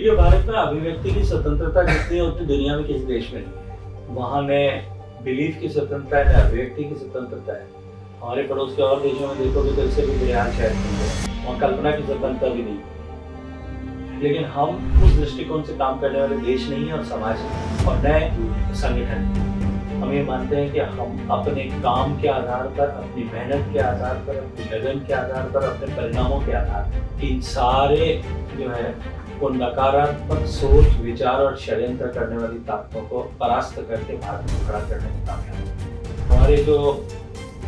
देखिए, भारत में अभिव्यक्ति की स्वतंत्रता जितनी है उतनी दुनिया में किसी देश में नहीं। वहाँ न बिलीफ की स्वतंत्रता है, न अभिव्यक्ति की स्वतंत्रता है। हमारे पड़ोस के और देशों में देखोगे तो इससे भी बेहाल शायद नहीं है, वहाँ कल्पना की स्वतंत्रता भी नहीं। लेकिन हम उस दृष्टिकोण से काम करने वाले देश नहीं है और समाज नहीं और नए संगठन। हम ये मानते हैं कि हम अपने काम के आधार पर, अपनी मेहनत के आधार पर, अपनी लगन के आधार पर, अपने परिणामों के आधार पर इन सारे जो है वो नकारात्मक सोच, विचार और षड्यंत्र करने वाली ताकतों को परास्त करके भारत को खड़ा करने में कामयाब हैं। हमारे जो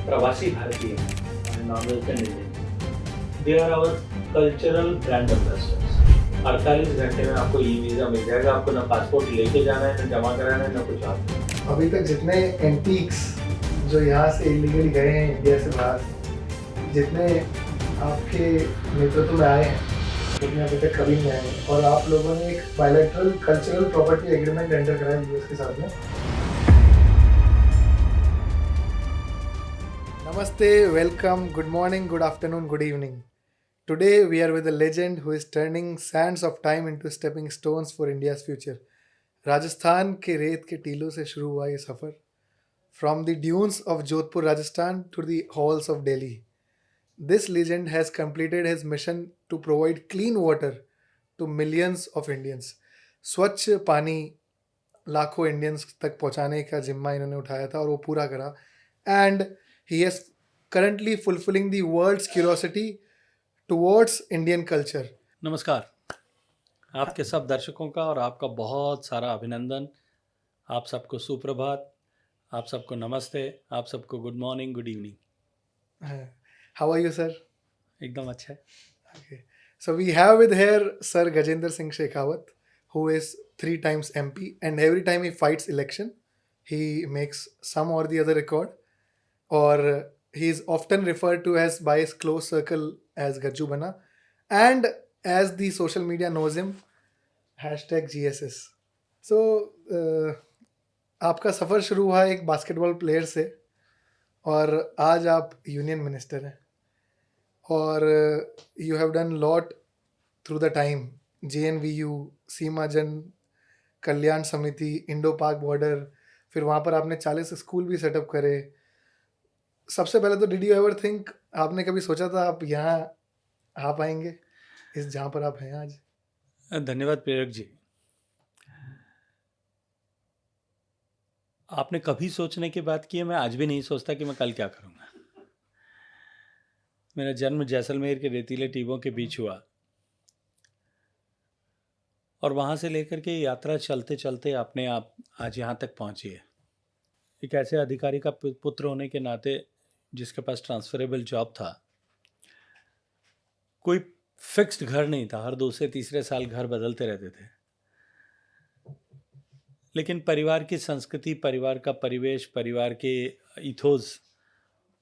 प्रवासी भारतीय हैं, non resident Indian, they are our cultural brand ambassadors. 48 घंटे में आपको ई वीज़ा मिल जाएगा, आपको ना पासपोर्ट लेके जाना है, ना जमा कराना है, ना कुछ और। अभी तक जितने एंटीक्स जो यहाँ से इलीगली गए हैं इंडिया से बाहर, जितने आपके नेतृत्व में आए हैं, उतने अभी तक कभी नहीं आए हैं। और आप लोगों ने एक bilateral cultural property agreement enter कराया यूएस के साथ में। नमस्ते, welcome, good morning, good afternoon, good evening. Today we are with a legend who is turning sands of time into stepping stones for India's future. Rajasthan के रेत के टीलों से शुरू हुआ ये सफ़र. From the dunes of Jodhpur, Rajasthan to the halls of Delhi. This legend has completed his mission to provide clean water to millions of Indians. स्वच्छ पानी लाखों इंडियंस तक पहुंचाने का जिम्मा इन्होंने उठाया था और वो पूरा करा. And he is currently fulfilling the world's curiosity towards Indian culture. नमस्कार, आपके सब दर्शकों का और आपका बहुत सारा अभिनंदन. आप सबको सुप्रभात, आप सबको नमस्ते, आप सबको good morning, good evening. How are you, sir? एकदम अच्छा है. Okay. So we have with here Sir Gajendra Singh Shekhawat, who is 3 times MP, and every time he fights election, he makes some or the other record, or he is often referred to as by his close circle as Gajju Bana, and as the social media knows him, #GSS. So आपका सफ़र शुरू हुआ एक basketball player से और आज आप union minister हैं और you have done lot through the time. JNVU, सीमा जन कल्याण समिति, इंडो पाक बॉर्डर, फिर वहाँ पर आपने 40 स्कूल भी सेटअप करे. सबसे पहले तो डिड यू एवर थिंक, आपने कभी सोचा था आप यहाँ आ पाएंगे इस जहाँ पर आप हैं आज? धन्यवाद प्रेरक जी. आपने कभी सोचने की बात की है, मैं आज भी नहीं सोचता कि मैं कल क्या करूँगा. मेरा जन्म जैसलमेर के रेतीले टीबों के बीच हुआ और वहाँ से लेकर के यात्रा चलते चलते अपने आप आज यहाँ तक पहुँची है. एक ऐसे अधिकारी का पुत्र होने के नाते जिसके पास ट्रांसफरेबल जॉब था, कोई फिक्स्ड घर नहीं था, हर दूसरे तीसरे साल घर बदलते रहते थे. लेकिन परिवार की संस्कृति, परिवार का परिवेश, परिवार के इथोस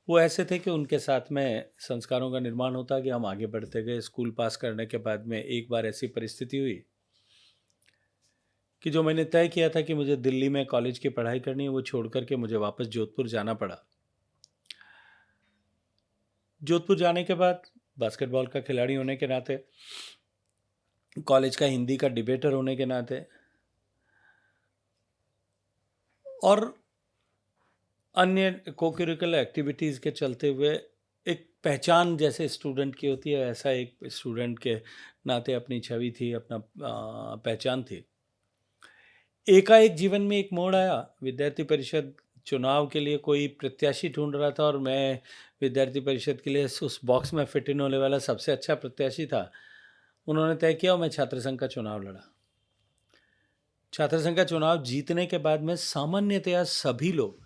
वो ऐसे थे कि उनके साथ में संस्कारों का निर्माण होता कि हम आगे बढ़ते गए. स्कूल पास करने के बाद में एक बार ऐसी परिस्थिति हुई कि जो मैंने तय किया था कि मुझे दिल्ली में कॉलेज की पढ़ाई करनी है, वो छोड़ करके मुझे वापस जोधपुर जाना पड़ा. जोधपुर जाने के बाद बास्केटबॉल का खिलाड़ी होने के नाते, कॉलेज का हिंदी का डिबेटर होने के नाते और अन्य कोकरिकुलर एक्टिविटीज़ के चलते हुए एक पहचान जैसे स्टूडेंट की होती है, ऐसा एक स्टूडेंट के नाते अपनी छवि थी, अपना पहचान थी. एकाएक जीवन में एक मोड़ आया. विद्यार्थी परिषद चुनाव के लिए कोई प्रत्याशी ढूंढ रहा था और मैं विद्यार्थी परिषद के लिए उस बॉक्स में फिट इन होने वाला सबसे अच्छा प्रत्याशी था. उन्होंने तय किया और मैं छात्र संघ का चुनाव लड़ा. छात्र संघ का चुनाव जीतने के बाद में सामान्यतया सभी लोग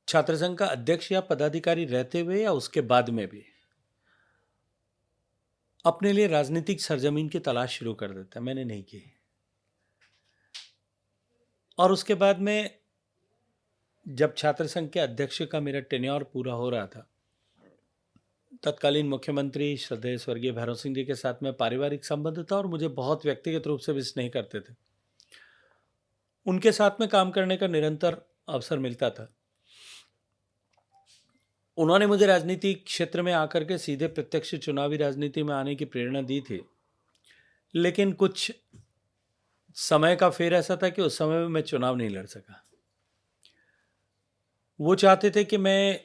छात्र संघ का अध्यक्ष या पदाधिकारी रहते हुए या उसके बाद में भी अपने लिए राजनीतिक सरजमीन की तलाश शुरू कर देता. मैंने नहीं की. और उसके बाद में जब छात्र संघ के अध्यक्ष का मेरा टेन्योर पूरा हो रहा था, तत्कालीन मुख्यमंत्री श्रद्धेय स्वर्गीय भैरव सिंह जी के साथ में पारिवारिक संबंध था और मुझे बहुत व्यक्तिगत रूप से भी स्नेह करते थे. उनके साथ में काम करने का निरंतर अवसर मिलता था. उन्होंने मुझे राजनीतिक क्षेत्र में आकर के सीधे प्रत्यक्ष चुनावी राजनीति में आने की प्रेरणा दी थी. लेकिन कुछ समय का फेर ऐसा था कि उस समय में मैं चुनाव नहीं लड़ सका। वो चाहते थे कि मैं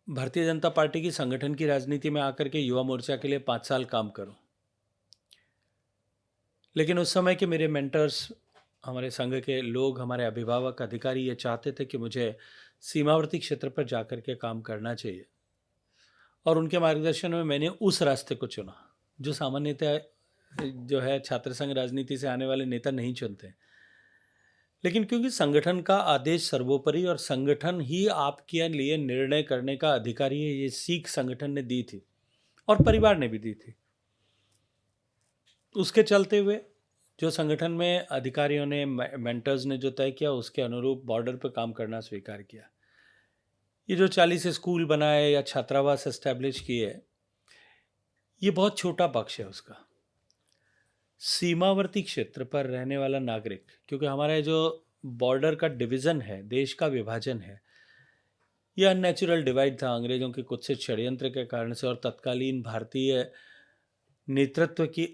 भारतीय जनता पार्टी की संगठन की राजनीति में आकर के युवा मोर्चा के लिए 5 साल काम करूं, लेकिन उस समय के मेरे मेंटर्स, हमारे संघ के लोग, हमारे अभिभावक, अधिकारी ये चाहते थे कि मुझे सीमावर्ती क्षेत्र पर जाकर के काम करना चाहिए, और उनके मार्गदर्शन में मैंने उस रास्ते को चुना जो सामान्यतः जो है छात्र संघ राजनीति से आने वाले नेता नहीं चुनते। लेकिन क्योंकि संगठन का आदेश सर्वोपरि और संगठन ही आपके लिए निर्णय करने का अधिकारी है, ये सीख संगठन ने दी थी और परिवार ने भी दी थी। उसके चलते हुए जो संगठन में अधिकारियों ने, मेंटर्स ने जो तय किया, उसके अनुरूप बॉर्डर पर काम करना स्वीकार किया। ये जो 40 स्कूल बनाए या छात्रावास एस्टैब्लिश किए, ये बहुत छोटा पक्ष है उसका। सीमावर्ती क्षेत्र पर रहने वाला नागरिक, क्योंकि हमारा जो बॉर्डर का डिवीज़न है, देश का विभाजन है, यह अननेचुरल डिवाइड था अंग्रेज़ों के कुत्सित षड्यंत्र के कारण से और तत्कालीन भारतीय नेतृत्व की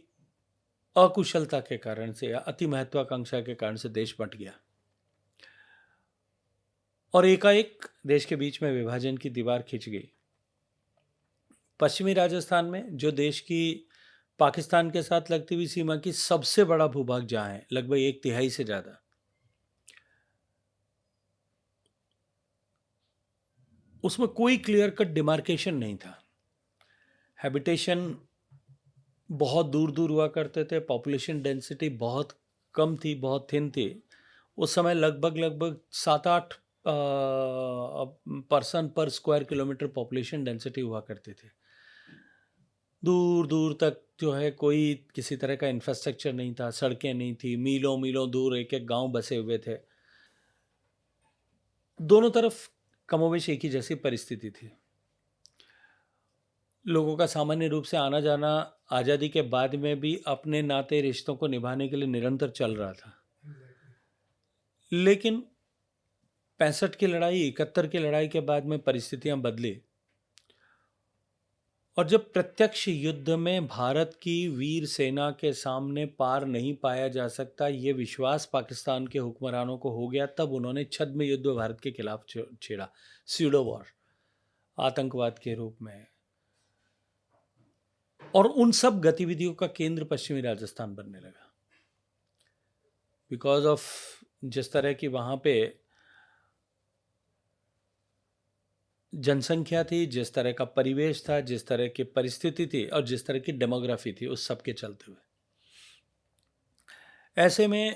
अकुशलता के कारण से या अति महत्वाकांक्षा के कारण से देश बंट गया और एकाएक देश के बीच में विभाजन की दीवार खिंच गई। पश्चिमी राजस्थान में, जो देश की पाकिस्तान के साथ लगती हुई सीमा की सबसे बड़ा भूभाग जहाँ है, लगभग 1/3 से ज़्यादा, उसमें कोई क्लियर कट डिमार्केशन नहीं था। हैबिटेशन बहुत दूर दूर हुआ करते थे, पॉपुलेशन डेंसिटी बहुत कम थी, बहुत थिन थी। उस समय लगभग 7-8 पर्सन पर स्क्वायर किलोमीटर पॉपुलेशन डेंसिटी हुआ करते थे। दूर दूर तक जो है कोई किसी तरह का इंफ्रास्ट्रक्चर नहीं था, सड़कें नहीं थी, मीलों मीलों दूर एक एक गांव बसे हुए थे। दोनों तरफ कमोबेश एक ही जैसी परिस्थिति थी। लोगों का सामान्य रूप से आना जाना आज़ादी के बाद में भी अपने नाते रिश्तों को निभाने के लिए निरंतर चल रहा था। लेकिन 65 की लड़ाई, 71 की लड़ाई के बाद में परिस्थितियां बदली और जब प्रत्यक्ष युद्ध में भारत की वीर सेना के सामने पार नहीं पाया जा सकता, ये विश्वास पाकिस्तान के हुक्मरानों को हो गया, तब उन्होंने छद्म युद्ध भारत के खिलाफ छेड़ा, स्यूडो वॉर, आतंकवाद के रूप में। और उन सब गतिविधियों का केंद्र पश्चिमी राजस्थान बनने लगा, बिकॉज ऑफ जिस तरह की वहाँ पे जनसंख्या थी, जिस तरह का परिवेश था, जिस तरह की परिस्थिति थी और जिस तरह की डेमोग्राफी थी, उस सब के चलते हुए ऐसे में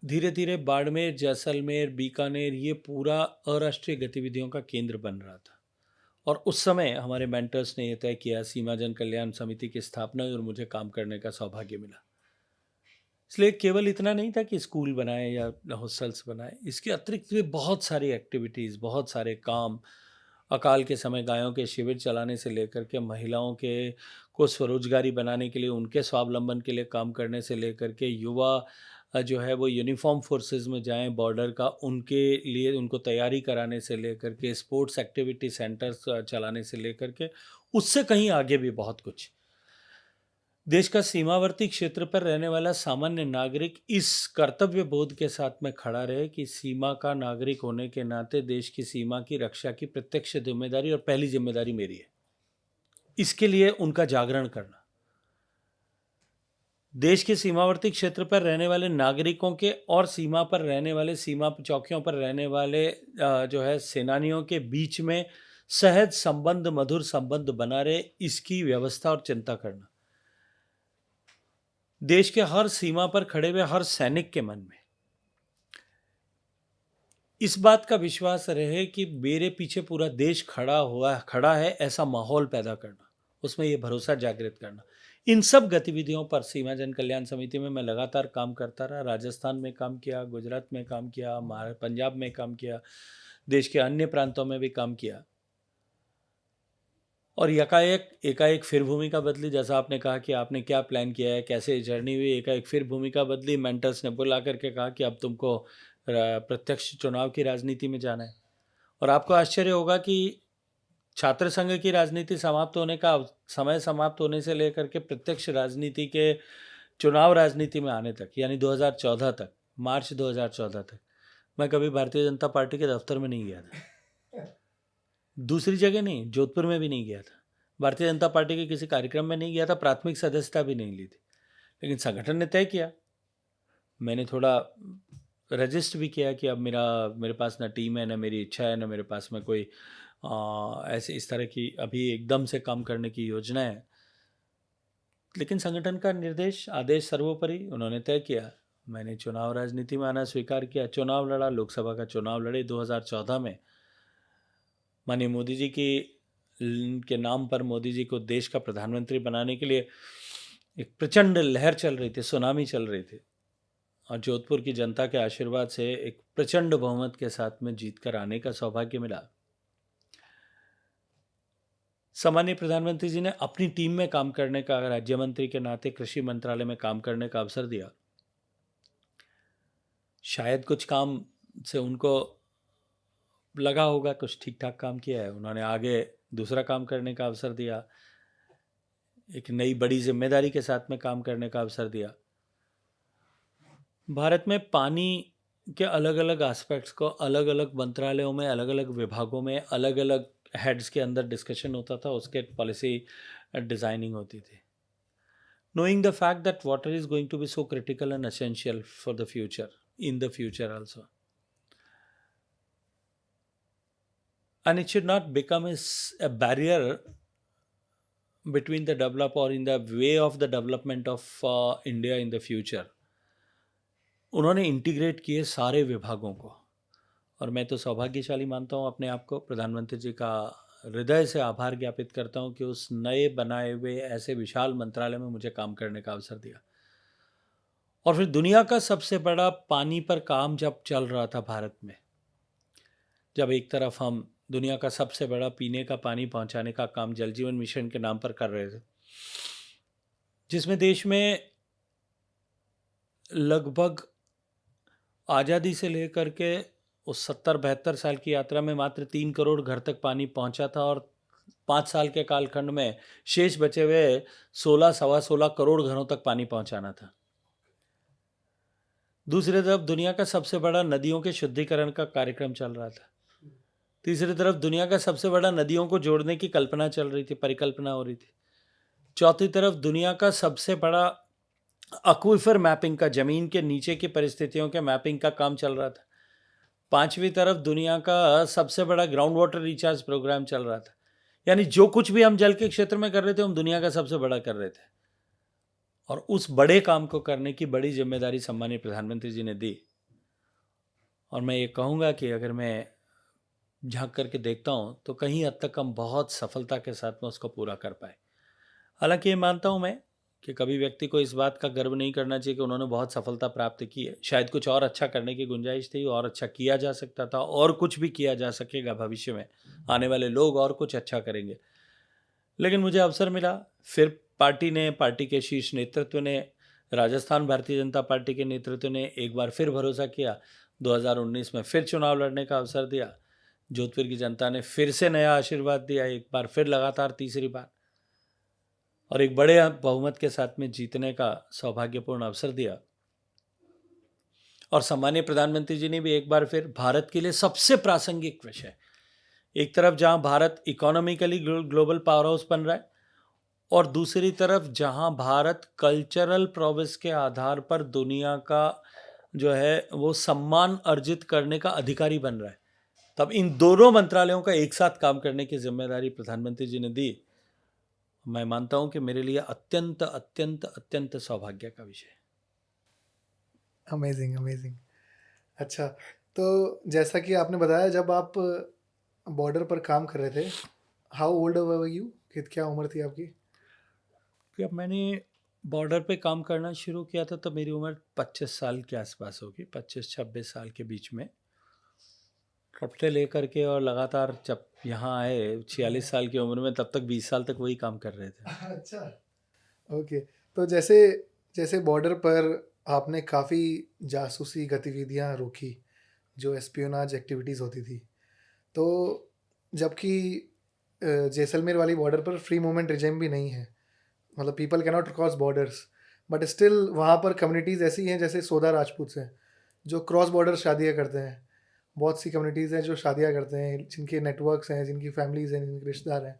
धीरे धीरे बाड़मेर, जैसलमेर, बीकानेर, ये पूरा अराष्ट्रीय गतिविधियों का केंद्र बन रहा था। और उस समय हमारे मेंटर्स ने यह तय किया, सीमा जन कल्याण समिति की स्थापना हुई और मुझे काम करने का सौभाग्य मिला। इसलिए केवल इतना नहीं था कि स्कूल बनाए या हॉस्टल्स बनाए, इसके अतिरिक्त भी बहुत सारी एक्टिविटीज़, बहुत सारे काम, अकाल के समय गायों के शिविर चलाने से लेकर के महिलाओं के को स्वरोजगारी बनाने के लिए, उनके स्वावलंबन के लिए काम करने से लेकर के युवा जो है वो यूनिफॉर्म फोर्सेस में जाएं, बॉर्डर का उनके लिए उनको तैयारी कराने से लेकर के, स्पोर्ट्स एक्टिविटी सेंटर्स चलाने से लेकर के, उससे कहीं आगे भी बहुत कुछ। देश का सीमावर्ती क्षेत्र पर रहने वाला सामान्य नागरिक इस कर्तव्य बोध के साथ में खड़ा रहे कि सीमा का नागरिक होने के नाते देश की सीमा की रक्षा की प्रत्यक्ष जिम्मेदारी और पहली जिम्मेदारी मेरी है। इसके लिए उनका जागरण करना, देश के सीमावर्ती क्षेत्र पर रहने वाले नागरिकों के और सीमा पर रहने वाले, सीमा चौकियों पर रहने वाले जो है सेनानियों के बीच में सहज संबंध, मधुर संबंध बना रहे, इसकी व्यवस्था और चिंता करना। देश के हर सीमा पर खड़े हुए हर सैनिक के मन में इस बात का विश्वास रहे कि मेरे पीछे पूरा देश खड़ा है, ऐसा माहौल पैदा करना, उसमें ये भरोसा जागृत करना। इन सब गतिविधियों पर सीमा जन कल्याण समिति में मैं लगातार काम करता रहा। राजस्थान में काम किया, गुजरात में काम किया, पंजाब में काम किया, देश के अन्य प्रांतों में भी काम किया। और एकाएक फिर भूमिका बदली। जैसा आपने कहा कि आपने क्या प्लान किया है, कैसे जर्नी हुई, एकाएक फिर भूमिका बदली। मेंटर्स ने बुला करके कहा कि अब तुमको प्रत्यक्ष चुनाव की राजनीति में जाना है। और आपको आश्चर्य होगा कि छात्र संघ की राजनीति समाप्त होने का समय समाप्त होने से लेकर के प्रत्यक्ष राजनीति के चुनाव राजनीति में आने तक, यानी 2014 तक, मार्च 2014 तक, मैं कभी भारतीय जनता पार्टी के दफ्तर में नहीं गया था। दूसरी जगह नहीं, जोधपुर में भी नहीं गया था, भारतीय जनता पार्टी के किसी कार्यक्रम में नहीं गया था, प्राथमिक सदस्यता भी नहीं ली थी। लेकिन संगठन ने तय किया, मैंने थोड़ा रजिस्ट भी किया कि अब मेरे पास ना टीम है, ना मेरी इच्छा है, ना मेरे पास में कोई ऐसे इस तरह की अभी एकदम से काम करने की योजना है। लेकिन संगठन का निर्देश, आदेश सर्वोपरि, उन्होंने तय किया। मैंने चुनाव राजनीति में आना स्वीकार किया, चुनाव लड़ा, लोकसभा का चुनाव लड़े 2014 में। माननीय मोदी जी के नाम पर मोदी जी को देश का प्रधानमंत्री बनाने के लिए एक प्रचंड लहर चल रही थी, सुनामी चल रही थी, और जोधपुर की जनता के आशीर्वाद से एक प्रचंड बहुमत के साथ में जीत कर आने का सौभाग्य मिला। सामान्य प्रधानमंत्री जी ने अपनी टीम में काम करने का, राज्य मंत्री के नाते कृषि मंत्रालय में काम करने का अवसर दिया। शायद कुछ काम से उनको लगा होगा कुछ ठीक ठाक काम किया है, उन्होंने आगे दूसरा काम करने का अवसर दिया, एक नई बड़ी जिम्मेदारी के साथ में काम करने का अवसर दिया। भारत में पानी के अलग अलग एस्पेक्ट्स को अलग अलग मंत्रालयों में, अलग अलग विभागों में, अलग अलग हेड्स के अंदर डिस्कशन होता था, उसके पॉलिसी डिज़ाइनिंग होती थी। Knowing the fact that water is going to be so critical and essential for the future, in the future also. And it should not become a barrier between the develop or in the way of the development of India in the future. उन्होंने integrate किए सारे विभागों को, और मैं तो सौभाग्यशाली मानता हूँ अपने आप को। प्रधानमंत्री जी का हृदय से आभार ज्ञापित करता हूँ कि उस नए बनाए हुए ऐसे विशाल मंत्रालय में मुझे काम करने का अवसर दिया। और फिर दुनिया का सबसे बड़ा पानी पर काम जब चल रहा था भारत में, जब एक तरफ हम दुनिया का सबसे बड़ा पीने का पानी पहुंचाने का काम जल जीवन मिशन के नाम पर कर रहे थे, जिसमें देश में लगभग आज़ादी से लेकर के उस 70-72 साल की यात्रा में मात्र 3 करोड़ घर तक पानी पहुंचा था, और 5 साल के कालखंड में शेष बचे हुए 16-16.25 करोड़ घरों तक पानी पहुंचाना था। दूसरी तरफ दुनिया का सबसे बड़ा नदियों के शुद्धिकरण का कार्यक्रम चल रहा था। तीसरी तरफ दुनिया का सबसे बड़ा नदियों को जोड़ने की कल्पना चल रही थी, परिकल्पना हो रही थी। चौथी तरफ दुनिया का सबसे बड़ा एक्वीफर मैपिंग का, जमीन के नीचे की परिस्थितियों के मैपिंग का काम चल रहा था। पांचवी तरफ दुनिया का सबसे बड़ा ग्राउंड वाटर रिचार्ज प्रोग्राम चल रहा था। यानी जो कुछ भी हम जल के क्षेत्र में कर रहे थे, हम दुनिया का सबसे बड़ा कर रहे थे, और उस बड़े काम को करने की बड़ी जिम्मेदारी सम्मानीय प्रधानमंत्री जी ने दी। और मैं ये कहूँगा कि अगर मैं झांक करके देखता हूँ तो कहीं हद तक हम बहुत सफलता के साथ में उसको पूरा कर पाए। हालांकि ये मानता हूँ मैं कि कभी व्यक्ति को इस बात का गर्व नहीं करना चाहिए कि उन्होंने बहुत सफलता प्राप्त की है। शायद कुछ और अच्छा करने की गुंजाइश थी, और अच्छा किया जा सकता था, और कुछ भी किया जा सकेगा भविष्य में, आने वाले लोग और कुछ अच्छा करेंगे। लेकिन मुझे अवसर मिला, फिर पार्टी के शीर्ष नेतृत्व ने, राजस्थान भारतीय जनता पार्टी के नेतृत्व ने एक बार फिर भरोसा किया। 2019 में फिर चुनाव लड़ने का अवसर दिया। जोधपुर की जनता ने फिर से नया आशीर्वाद दिया, एक बार फिर लगातार तीसरी बार, और एक बड़े बहुमत के साथ में जीतने का सौभाग्यपूर्ण अवसर दिया। और सम्मानीय प्रधानमंत्री जी ने भी एक बार फिर भारत के लिए सबसे प्रासंगिक विषय, एक तरफ जहां Bharat economically global power house बन रहा है, और दूसरी तरफ जहां भारत कल्चरल प्रोग्रेस के आधार पर दुनिया का जो है वो सम्मान अर्जित करने का अधिकारी बन रहा है, तब इन दोनों मंत्रालयों का एक साथ काम करने की जिम्मेदारी प्रधानमंत्री जी ने दी। मैं मानता हूं कि मेरे लिए अत्यंत अत्यंत अत्यंत सौभाग्य का विषय। Amazing amazing. अच्छा, तो जैसा कि आपने बताया जब आप बॉर्डर पर काम कर रहे थे, हाउ ओल्ड वर यू, क्या उम्र थी आपकी? जब मैंने बॉर्डर पे काम करना शुरू किया था तो मेरी उम्र 25 साल के आसपास होगी, 25-26 साल के बीच में। तब से लेकर के और लगातार जब यहाँ आए 46 साल की उम्र में, तब तक 20 साल तक वही काम कर रहे थे। अच्छा, ओके। तो जैसे जैसे बॉर्डर पर आपने काफ़ी जासूसी गतिविधियां रोकी, जो एस्पियोनाज एक्टिविटीज़ होती थी, तो जबकि जैसलमेर वाली बॉर्डर पर फ्री मूवमेंट रिजेम भी नहीं है, मतलब people cannot cross borders, but still वहाँ पर कम्युनिटीज़ ऐसी हैं जैसे सोदा राजपूत हैं जो क्रॉस बॉर्डर शादियाँ करते हैं। बहुत सी कम्युनिटीज़ हैं जो शादियाँ करते हैं, जिनके नेटवर्क्स हैं, जिनकी फैमिलीज़ हैं, जिनके रिश्तेदार हैं।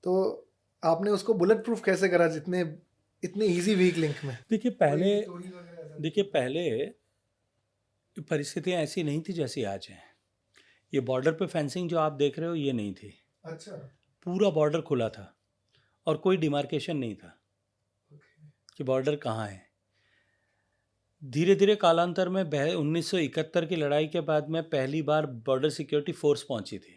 तो आपने उसको बुलेट प्रूफ कैसे करा जितने इतने इजी वीक लिंक में? देखिए पहले परिस्थितियाँ ऐसी नहीं थी जैसी आज हैं। ये बॉर्डर पे फेंसिंग जो आप देख रहे हो ये नहीं थी। अच्छा। पूरा बॉर्डर खुला था और कोई डिमार्केशन नहीं था कि बॉर्डर कहाँ है। धीरे धीरे कालांतर में 1971 की लड़ाई के बाद में पहली बार बॉर्डर सिक्योरिटी फोर्स पहुंची थी।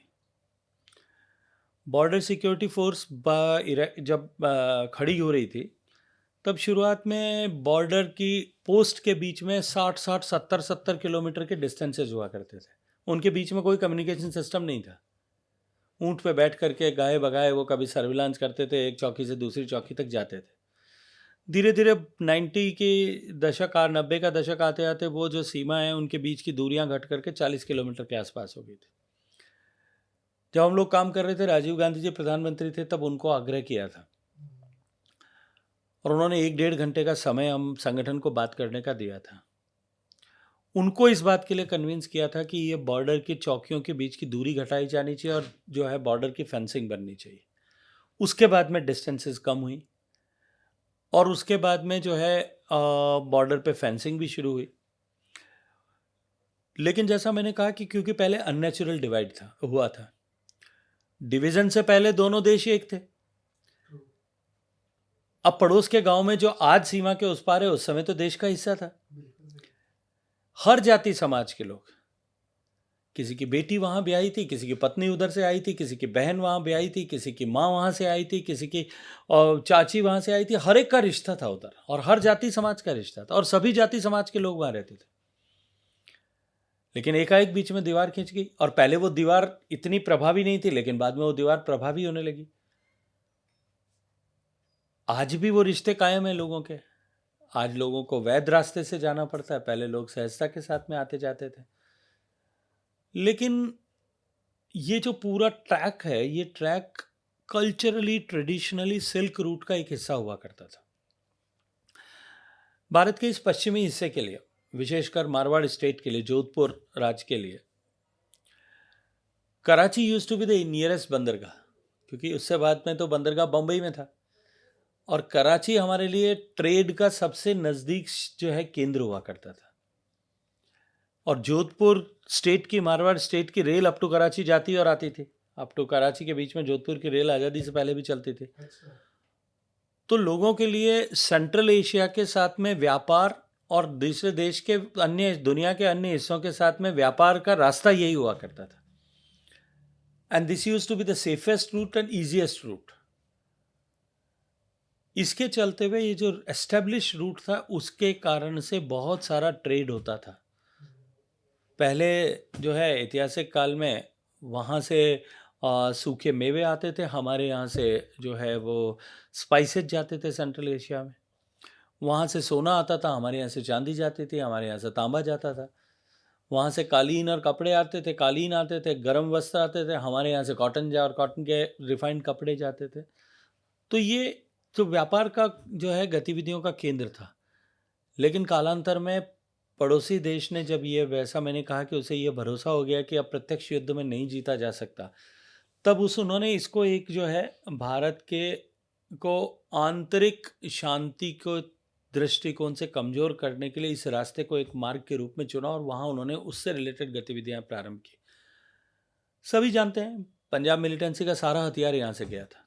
बॉर्डर सिक्योरिटी फोर्स जब खड़ी हो रही थी तब शुरुआत में बॉर्डर की पोस्ट के बीच में 60-60, 70-70 किलोमीटर के डिस्टेंसेज हुआ करते थे। उनके बीच में कोई कम्युनिकेशन सिस्टम नहीं था। ऊंट पे बैठ करके गाए बगाए वो कभी सर्विलांस करते थे, एक चौकी से दूसरी चौकी तक जाते थे। धीरे धीरे 90 के दशक 90 का दशक आते आते वो जो सीमा है उनके बीच की दूरियां घट करके 40 किलोमीटर के आसपास हो गई थी। जब हम लोग काम कर रहे थे, राजीव गांधी जी प्रधानमंत्री थे, तब उनको आग्रह किया था और उन्होंने 1-1.5 घंटे का समय हम संगठन को बात करने का दिया था। उनको इस बात के लिए कन्विंस किया था कि ये बॉर्डर की चौकियों के बीच की दूरी घटाई जानी चाहिए और जो है बॉर्डर की फेंसिंग बननी चाहिए। उसके बाद में डिस्टेंसेस कम हुई और उसके बाद में जो है बॉर्डर पे फेंसिंग भी शुरू हुई। लेकिन जैसा मैंने कहा कि क्योंकि पहले अननेचुरल डिवाइड हुआ था, डिवीजन से पहले दोनों देश एक थे। अब पड़ोस के गांव में जो आज सीमा के उस पार है, उस समय तो देश का हिस्सा था। हर जाति समाज के लोग, किसी की बेटी वहां ब्याही थी, किसी की पत्नी उधर से आई थी, किसी की बहन वहां ब्याही थी, किसी की माँ वहां से आई थी, किसी की चाची वहां से आई थी। हर एक का रिश्ता था उधर और हर जाति समाज का रिश्ता था और सभी जाति समाज के लोग वहां रहते थे। लेकिन एकाएक बीच में दीवार खिंच गई और पहले वो दीवार इतनी प्रभावी नहीं थी, लेकिन बाद में वो दीवार प्रभावी होने लगी। आज भी वो रिश्ते कायम है लोगों के। आज लोगों को वैध रास्ते से जाना पड़ता है, पहले लोग सहजता के साथ में आते जाते थे। लेकिन ये जो पूरा ट्रैक है, ये track culturally traditionally silk route का एक हिस्सा हुआ करता था। भारत के इस पश्चिमी हिस्से के लिए, विशेषकर मारवाड़ स्टेट के लिए, जोधपुर राज्य के लिए, Karachi used to be the nearest बंदरगाह, क्योंकि उससे बाद में तो बंदरगाह बम्बई में था और कराची हमारे लिए ट्रेड का सबसे नज़दीक जो है केंद्र हुआ करता था। और जोधपुर स्टेट की, मारवाड़ स्टेट की रेल अप टू कराची जाती और आती थी। अप टू कराची के बीच में जोधपुर की रेल आज़ादी से पहले भी चलती थी। तो लोगों के लिए सेंट्रल एशिया के साथ में व्यापार और दूसरे देश के अन्य, दुनिया के अन्य हिस्सों के साथ में व्यापार का रास्ता यही हुआ करता था। And this used to be the safest route and easiest route. इसके चलते हुए ये जो एस्टेब्लिश रूट था, उसके कारण से बहुत सारा ट्रेड होता था। पहले जो है ऐतिहासिक काल में वहाँ से सूखे मेवे आते थे, हमारे यहाँ से जो है वो स्पाइसेस जाते थे सेंट्रल एशिया में। वहाँ से सोना आता था, हमारे यहाँ से चांदी जाती थी, हमारे यहाँ से तांबा जाता था। वहाँ से कालीन और कपड़े आते थे, कालीन आते थे, गर्म वस्त्र आते थे, हमारे यहाँ से कॉटन और कॉटन के रिफाइंड कपड़े जाते थे। तो ये जो व्यापार का जो है गतिविधियों का केंद्र था। लेकिन कालांतर में पड़ोसी देश ने जब ये, वैसा मैंने कहा कि उसे ये भरोसा हो गया कि अब प्रत्यक्ष युद्ध में नहीं जीता जा सकता, तब उन्होंने इसको एक जो है भारत के को आंतरिक शांति को दृष्टिकोण से कमज़ोर करने के लिए इस रास्ते को एक मार्ग के रूप में चुना और वहाँ उन्होंने उससे रिलेटेड गतिविधियाँ प्रारंभ की। सभी जानते हैं पंजाब मिलिटेंसी का सारा हथियार यहाँ से गया था।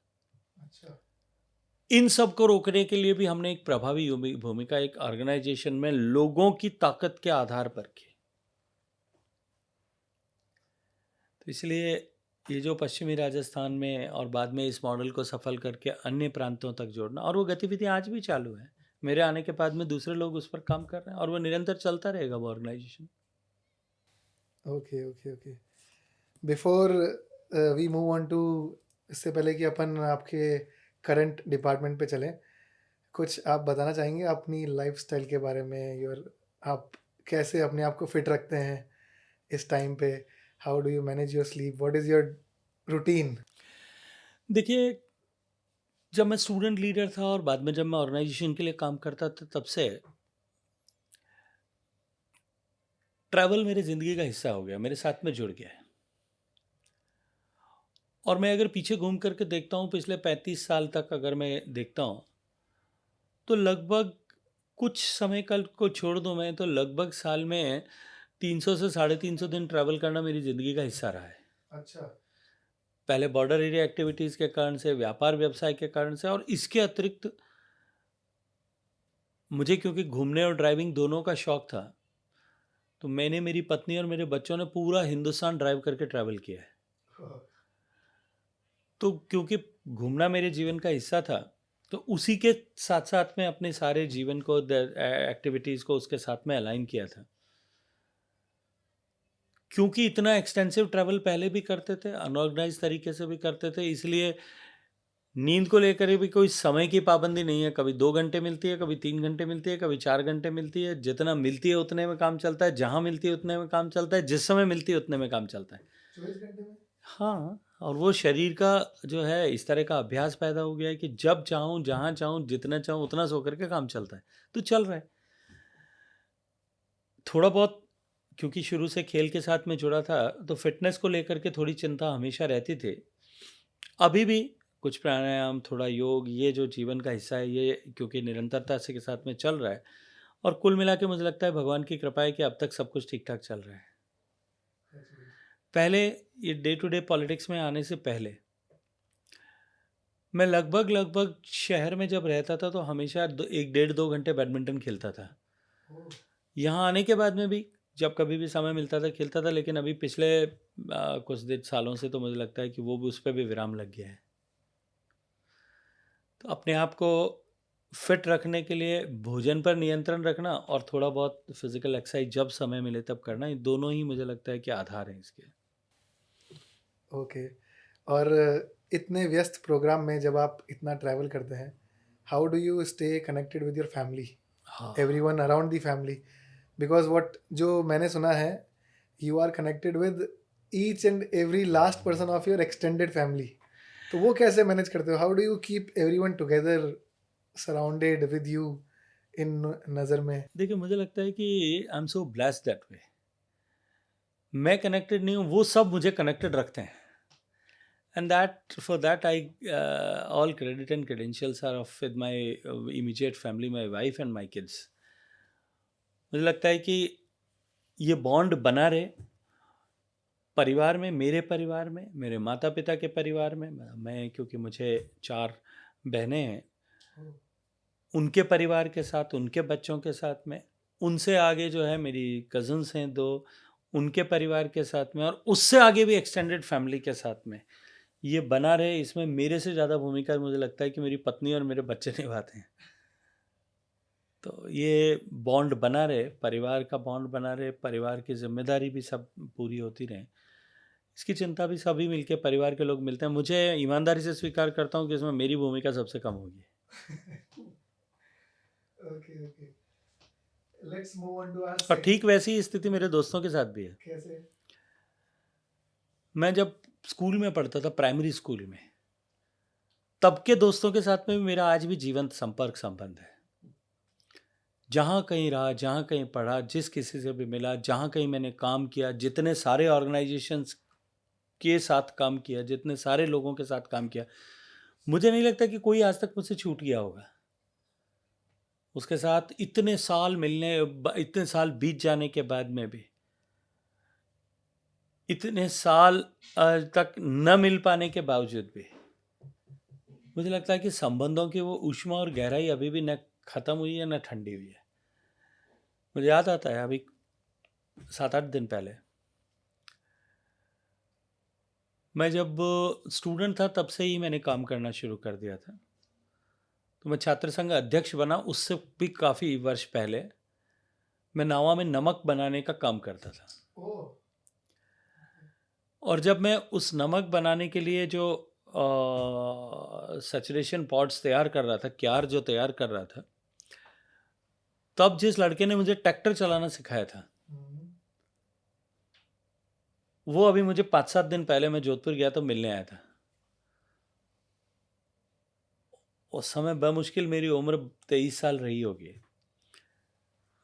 अच्छा। इन सब को रोकने के लिए भी हमने एक प्रभावी भूमिका एक ऑर्गेनाइजेशन में लोगों की ताकत के आधार पर की। तो इसलिए ये जो पश्चिमी राजस्थान में और बाद में इस मॉडल को सफल करके अन्य प्रांतों तक जोड़ना, और वो गतिविधियाँ आज भी चालू है। मेरे आने के बाद में दूसरे लोग उस पर काम कर रहे हैं और वो निरंतर चलता रहेगा वो organisation. Okay okay okay. Before we move on to, इससे पहले कि अपन आपके करंट डिपार्टमेंट पे चलें, कुछ आप बताना चाहेंगे अपनी लाइफस्टाइल के बारे में? आप कैसे अपने आप को फिट रखते हैं इस टाइम पे? How do you manage your sleep? What is your routine? देखिए, जब मैं स्टूडेंट लीडर था और बाद में जब मैं ऑर्गेनाइजेशन के लिए काम करता था, तब से ट्रैवल मेरी ज़िंदगी का हिस्सा हो गया, मेरे साथ में जुड़ गया है। और मैं अगर पीछे घूम करके देखता हूँ, पिछले 35 साल तक अगर मैं देखता हूँ, तो लगभग कुछ समय कल को छोड़ दूँ मैं, तो लगभग साल में 300 से 350 दिन ट्रैवल करना मेरी ज़िंदगी का हिस्सा रहा है। अच्छा। पहले बॉर्डर एरिया एक्टिविटीज़ के कारण से, व्यापार व्यवसाय के कारण से, और इसके अतिरिक्त मुझे क्योंकि घूमने और ड्राइविंग दोनों का शौक था, तो मैंने, मेरी पत्नी और मेरे बच्चों ने पूरा हिंदुस्तान ड्राइव करके ट्रैवल किया है। तो क्योंकि घूमना मेरे जीवन का हिस्सा था, तो उसी के साथ साथ में अपने सारे जीवन को, एक्टिविटीज़ को उसके साथ में अलाइन किया था। क्योंकि इतना एक्सटेंसिव ट्रैवल पहले भी करते थे, अनऑर्गेनाइज तरीके से भी करते थे, इसलिए नींद को लेकर भी कोई समय की पाबंदी नहीं है। कभी 2 घंटे मिलती है, कभी 3 घंटे मिलती है, कभी 4 घंटे मिलती है। जितना मिलती है उतने में काम चलता है, जहाँ मिलती है उतने में काम चलता है, जिस समय मिलती है उतने में काम चलता है। 24 घंटे में? हाँ, और वो शरीर का जो है इस तरह का अभ्यास पैदा हो गया है कि जब चाहूँ, जहाँ चाहूँ, जितना चाहूँ उतना सो करके काम चलता है, तो चल रहा है। थोड़ा बहुत क्योंकि शुरू से खेल के साथ में जुड़ा था, तो फिटनेस को लेकर के थोड़ी चिंता हमेशा रहती थी। अभी भी कुछ प्राणायाम, थोड़ा योग, ये जो जीवन का हिस्सा है, ये क्योंकि निरंतरता से के साथ में चल रहा है, और कुल मिला के मुझे लगता है भगवान की कृपा है कि अब तक सब कुछ ठीक ठाक चल रहा है। पहले ये डे टू डे पॉलिटिक्स में आने से पहले मैं लगभग शहर में जब रहता था, तो हमेशा 1 डेढ़ 2 घंटे बैडमिंटन खेलता था। यहाँ आने के बाद में भी जब कभी भी समय मिलता था खेलता था, लेकिन अभी पिछले कुछ दिन सालों से तो मुझे लगता है कि वो भी, उस पर भी विराम लग गया है। तो अपने आप को फिट रखने के लिए भोजन पर नियंत्रण रखना और थोड़ा बहुत फिजिकल एक्सरसाइज जब समय मिले तब करना, ये दोनों ही मुझे लगता है कि आधार हैं इसके। ओके। और इतने व्यस्त प्रोग्राम में जब आप इतना ट्रैवल करते हैं, how do you stay connected with your family, हाँ, everyone around the family? Because what जो मैंने सुना है, you are connected with each and every last person of your extended family. तो वो कैसे मैनेज करते हो? How do you keep everyone together, surrounded with you in नज़र में? देखिए, मुझे लगता है कि I am so blessed that way. मैं कनेक्टेड नहीं हूँ, वो सब मुझे कनेक्टेड रखते हैं। And that for that I all credit and credentials are of with my immediate family, my wife and my kids. मुझे लगता है कि ये बॉन्ड बना रहे परिवार में, मेरे माता पिता के परिवार में, मैं क्योंकि मुझे 4 बहनें हैं, उनके परिवार के साथ, उनके बच्चों के साथ में, उनसे आगे जो है मेरी कज़न्स हैं 2, उनके परिवार के साथ में, और उससे आगे भी एक्सटेंडेड फैमिली के साथ में ये बना रहे। इसमें मेरे से ज़्यादा भूमिका मुझे लगता है कि मेरी पत्नी और मेरे बच्चे निभाते हैं। तो ये बॉन्ड बना रहे, परिवार का बॉन्ड बना रहे, परिवार की जिम्मेदारी भी सब पूरी होती रहे, इसकी चिंता भी सभी मिलके परिवार के लोग मिलते हैं। मुझे ईमानदारी से स्वीकार करता हूँ कि इसमें मेरी भूमिका सबसे कम होगी। Okay okay, let's move on to और ठीक वैसी ही स्थिति मेरे दोस्तों के साथ भी है। कैसे? मैं जब स्कूल में पढ़ता था, प्राइमरी स्कूल में, तब के दोस्तों के साथ में भी मेरा आज भी जीवंत संपर्क संबंध है। जहाँ कहीं रहा, जहाँ कहीं पढ़ा, जिस किसी से भी मिला, जहाँ कहीं मैंने काम किया, जितने सारे ऑर्गेनाइजेशंस के साथ काम किया, जितने सारे लोगों के साथ काम किया, मुझे नहीं लगता कि कोई आज तक मुझसे छूट गया होगा। उसके साथ इतने साल मिलने, इतने साल बीत जाने के बाद में भी, इतने साल तक न मिल पाने के बावजूद भी, मुझे लगता है कि संबंधों की वो ऊष्मा और गहराई अभी भी न ख़त्म हुई है न ठंडी हुई है। मुझे याद आता है अभी 7-8 दिन पहले मैं जब स्टूडेंट था, तब से ही मैंने काम करना शुरू कर दिया था। तो मैं छात्र संघ अध्यक्ष बना, उससे भी काफ़ी वर्ष पहले मैं नावा में नमक बनाने का काम करता था। और जब मैं उस नमक बनाने के लिए जो सैचुरेशन पॉट्स तैयार कर रहा था, क्यार जो तैयार कर रहा था, तब जिस लड़के ने मुझे ट्रैक्टर चलाना सिखाया था, वो अभी मुझे 5-7 दिन पहले मैं जोधपुर गया तो मिलने आया था। उस समय बमुश्किल मेरी उम्र 23 साल रही होगी,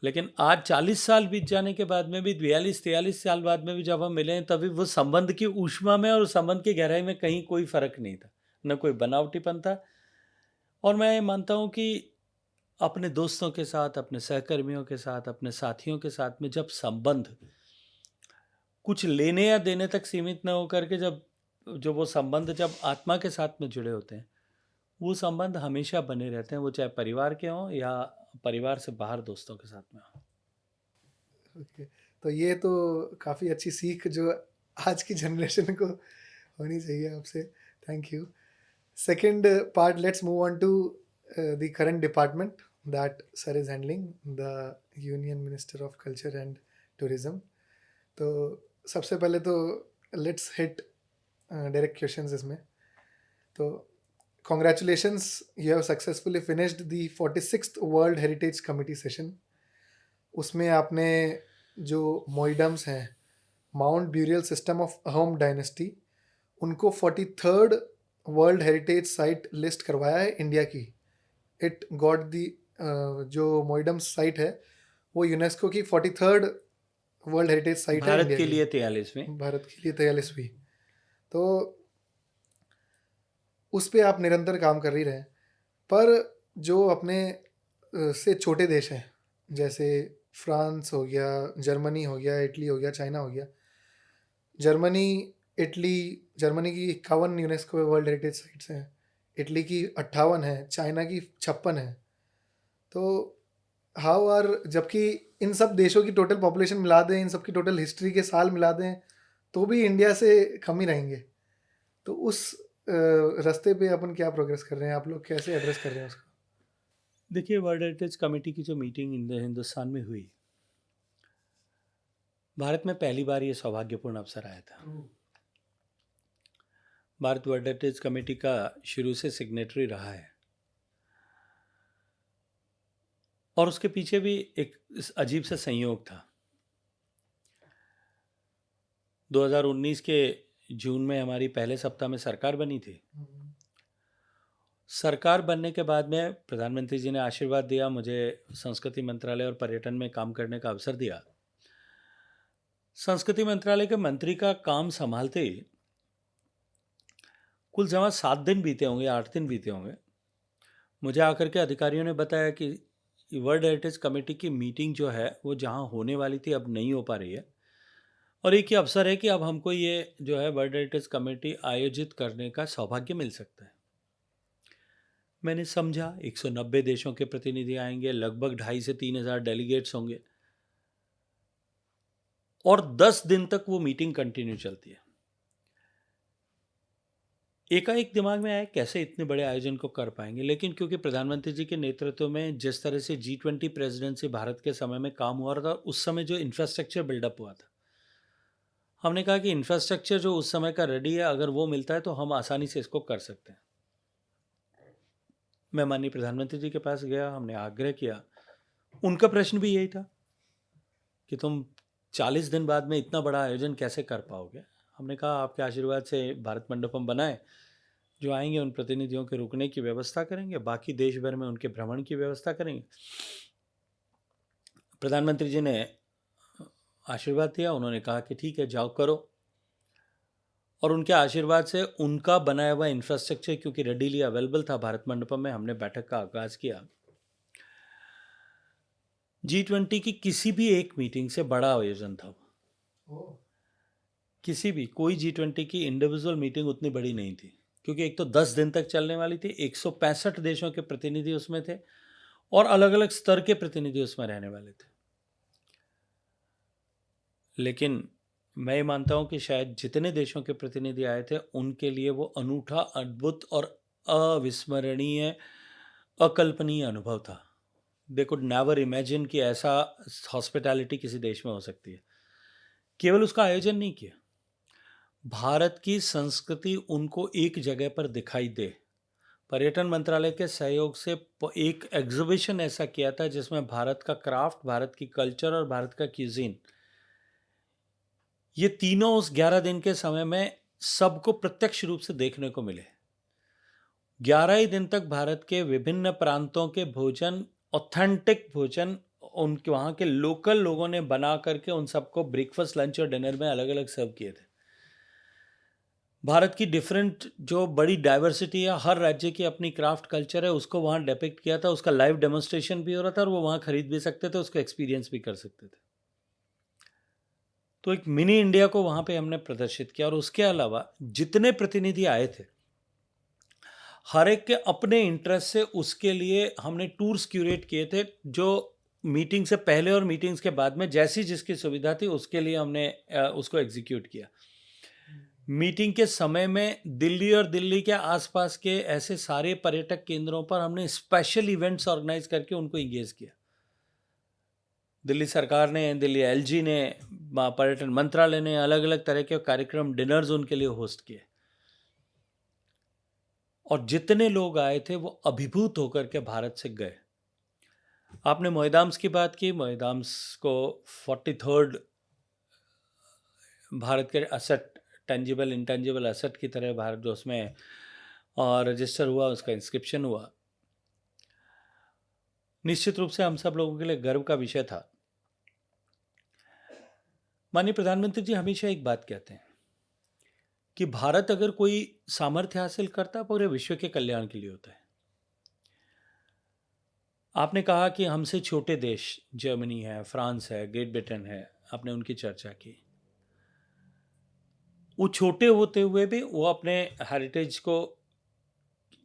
लेकिन आज 40 साल बीत जाने के बाद में भी, 42-43 साल बाद में भी जब हम मिले हैं, तभी वो संबंध की ऊष्मा में और उस संबंध की गहराई में कहीं कोई फर्क नहीं था, न कोई बनावटीपन था। और मैं ये मानता हूँ कि अपने दोस्तों के साथ, अपने सहकर्मियों के साथ, अपने साथियों के साथ में जब संबंध कुछ लेने या देने तक सीमित न होकर के जो वो संबंध जब आत्मा के साथ में जुड़े होते हैं, वो संबंध हमेशा बने रहते हैं, वो चाहे परिवार के हों या परिवार से बाहर दोस्तों के साथ में हों। ओके, तो ये तो काफ़ी अच्छी सीख जो आज की जनरेशन को होनी चाहिए आपसे। Thank you. Second part, let's move on to the current department that sir is handling, the union minister of culture and tourism. तो सबसे पहले तो लेट्स हिट डायरेक्ट क्वेश्चंस इसमें। तो congratulations, you have successfully finished the 46th World Heritage Committee session. उसमें आपने जो मोइडम्स हैं, mount burial system of Ahom dynasty, उनको 43rd world heritage site list करवाया है इंडिया की। इट गॉट दी, जो मोइडम्स साइट है वो यूनेस्को की 43rd वर्ल्ड हेरिटेज साइट है भारत इंडिया के की। लिए 43वीं। भारत के लिए 43वीं। तो उस पे आप निरंतर काम कर ही रहे हैं, पर जो अपने से छोटे देश हैं, जैसे फ्रांस हो गया, जर्मनी हो गया, इटली हो गया, चाइना हो गया। जर्मनी की 51 यूनेस्को वर्ल्ड हेरिटेज साइट्स हैं, इटली की 58 है, चाइना की 56 है। तो जबकि इन सब देशों की टोटल पॉपुलेशन मिला दें, इन सब की टोटल हिस्ट्री के साल मिला दें, तो भी इंडिया से कम ही रहेंगे। तो उस रास्ते पे अपन क्या प्रोग्रेस कर रहे हैं, आप लोग कैसे एड्रेस कर रहे हैं उसको? देखिए, वर्ल्ड हेरिटेज कमेटी की जो मीटिंग हिंदुस्तान में हुई, भारत में पहली बार ये सौभाग्यपूर्ण अवसर आया था। भारत वर्ल्ड हेरिटेज कमेटी का शुरू से सिग्नेटरी रहा है, और उसके पीछे भी एक अजीब सा संयोग था। 2019 के जून में हमारी पहले सप्ताह में सरकार बनी थी। सरकार बनने के बाद में प्रधानमंत्री जी ने आशीर्वाद दिया, मुझे संस्कृति मंत्रालय और पर्यटन में काम करने का अवसर दिया। संस्कृति मंत्रालय के मंत्री का काम संभालते ही कुल जमा 7 दिन बीते होंगे, 8 दिन बीते होंगे, मुझे आकर के अधिकारियों ने बताया कि वर्ल्ड हेरिटेज कमेटी की मीटिंग जो है वो जहां होने वाली थी अब नहीं हो पा रही है, और एक ही अवसर है कि अब हमको ये जो है वर्ल्ड हेरिटेज कमेटी आयोजित करने का सौभाग्य मिल सकता है। मैंने समझा 190 देशों के प्रतिनिधि आएंगे, लगभग 2,500 से 3,000 डेलीगेट्स होंगे, और 10 दिन तक वो मीटिंग कंटिन्यू चलती है। एकाएक दिमाग में आया कैसे इतने बड़े आयोजन को कर पाएंगे, लेकिन क्योंकि प्रधानमंत्री जी के नेतृत्व में जिस तरह से G20 प्रेसिडेंसी भारत के समय में काम हुआ था, उस समय जो इंफ्रास्ट्रक्चर बिल्डअप हुआ था, हमने कहा कि इंफ्रास्ट्रक्चर जो उस समय का रेडी है, अगर वो मिलता है तो हम आसानी से इसको कर सकते हैं। मैं माननीय प्रधानमंत्री जी के पास गया, हमने आग्रह किया। उनका प्रश्न भी यही था कि तुम 40 दिन बाद में इतना बड़ा आयोजन कैसे कर पाओगे। हमने कहा आपके आशीर्वाद से भारत मंडपम बनाए, जो आएंगे उन प्रतिनिधियों के रुकने की व्यवस्था करेंगे, बाकी देश भर में उनके भ्रमण की व्यवस्था करेंगे। प्रधानमंत्री जी ने आशीर्वाद दिया, उन्होंने कहा कि ठीक है जाओ करो, और उनके आशीर्वाद से उनका बनाया हुआ इंफ्रास्ट्रक्चर क्योंकि रेडीली अवेलेबल था भारत मंडपम में, हमने बैठक का आगाज किया। G20 की किसी भी एक मीटिंग से बड़ा आयोजन था वो। किसी भी कोई G20 की इंडिविजुअल मीटिंग उतनी बड़ी नहीं थी, क्योंकि एक तो 10 दिन तक चलने वाली थी, 165 देशों के प्रतिनिधि उसमें थे, और अलग अलग स्तर के प्रतिनिधि उसमें रहने वाले थे। लेकिन मैं ये मानता हूं कि शायद जितने देशों के प्रतिनिधि आए थे उनके लिए वो अनूठा, अद्भुत और अविस्मरणीय, अकल्पनीय अनुभव था। दे कुड नेवर इमेजिन कि ऐसा हॉस्पिटैलिटी किसी देश में हो सकती है। केवल उसका आयोजन नहीं किया, भारत की संस्कृति उनको एक जगह पर दिखाई दे। पर्यटन मंत्रालय के सहयोग से एक एग्जीबिशन ऐसा किया था जिसमें भारत का क्राफ्ट, भारत की कल्चर और भारत का क्यूजीन, ये तीनों उस 11 दिन के समय में सबको प्रत्यक्ष रूप से देखने को मिले। 11 ही दिन तक भारत के विभिन्न प्रांतों के भोजन, ऑथेंटिक भोजन उनके वहाँ के लोकल लोगों ने बना करके उन सबको ब्रेकफास्ट, लंच और डिनर में अलग अलग सर्व किए थे। भारत की डिफरेंट जो बड़ी डाइवर्सिटी है, हर राज्य की अपनी क्राफ्ट कल्चर है, उसको वहाँ डिपिक्ट किया था। उसका लाइव डेमोन्स्ट्रेशन भी हो रहा था और वो वहाँ खरीद भी सकते थे, उसको एक्सपीरियंस भी कर सकते थे। तो एक मिनी इंडिया को वहाँ पे हमने प्रदर्शित किया। और उसके अलावा जितने प्रतिनिधि आए थे, हर एक के अपने इंटरेस्ट से उसके लिए हमने टूर्स क्यूरेट किए थे, जो मीटिंग से पहले और मीटिंग्स के बाद में जैसी जिसकी सुविधा थी उसके लिए हमने उसको एग्जीक्यूट किया। मीटिंग के समय में दिल्ली और दिल्ली के आसपास के ऐसे सारे पर्यटक केंद्रों पर हमने स्पेशल इवेंट्स ऑर्गेनाइज करके उनको इंगेज किया। दिल्ली सरकार ने, दिल्ली एलजी ने, पर्यटन मंत्रालय ने अलग अलग तरह के कार्यक्रम, डिनर्स उनके लिए होस्ट किए। और जितने लोग आए थे वो अभिभूत होकर के भारत से गए। आपने मोइदाम्स की बात की। मोइदाम्स को 43rd भारत के असेट, टेंजिबल इंटेंजिबल असेट की तरह भारत जो उसमें रजिस्टर हुआ, उसका इंस्क्रिप्शन हुआ, निश्चित रूप से हम सब लोगों के लिए गर्व का विषय था। माननीय प्रधानमंत्री जी हमेशा एक बात कहते हैं कि भारत अगर कोई सामर्थ्य हासिल करता पूरे विश्व के कल्याण के लिए होता है। आपने कहा कि हमसे छोटे देश जर्मनी है, फ्रांस है, ग्रेट ब्रिटेन है, आपने उनकी चर्चा की। वो छोटे होते हुए भी वो अपने हेरिटेज को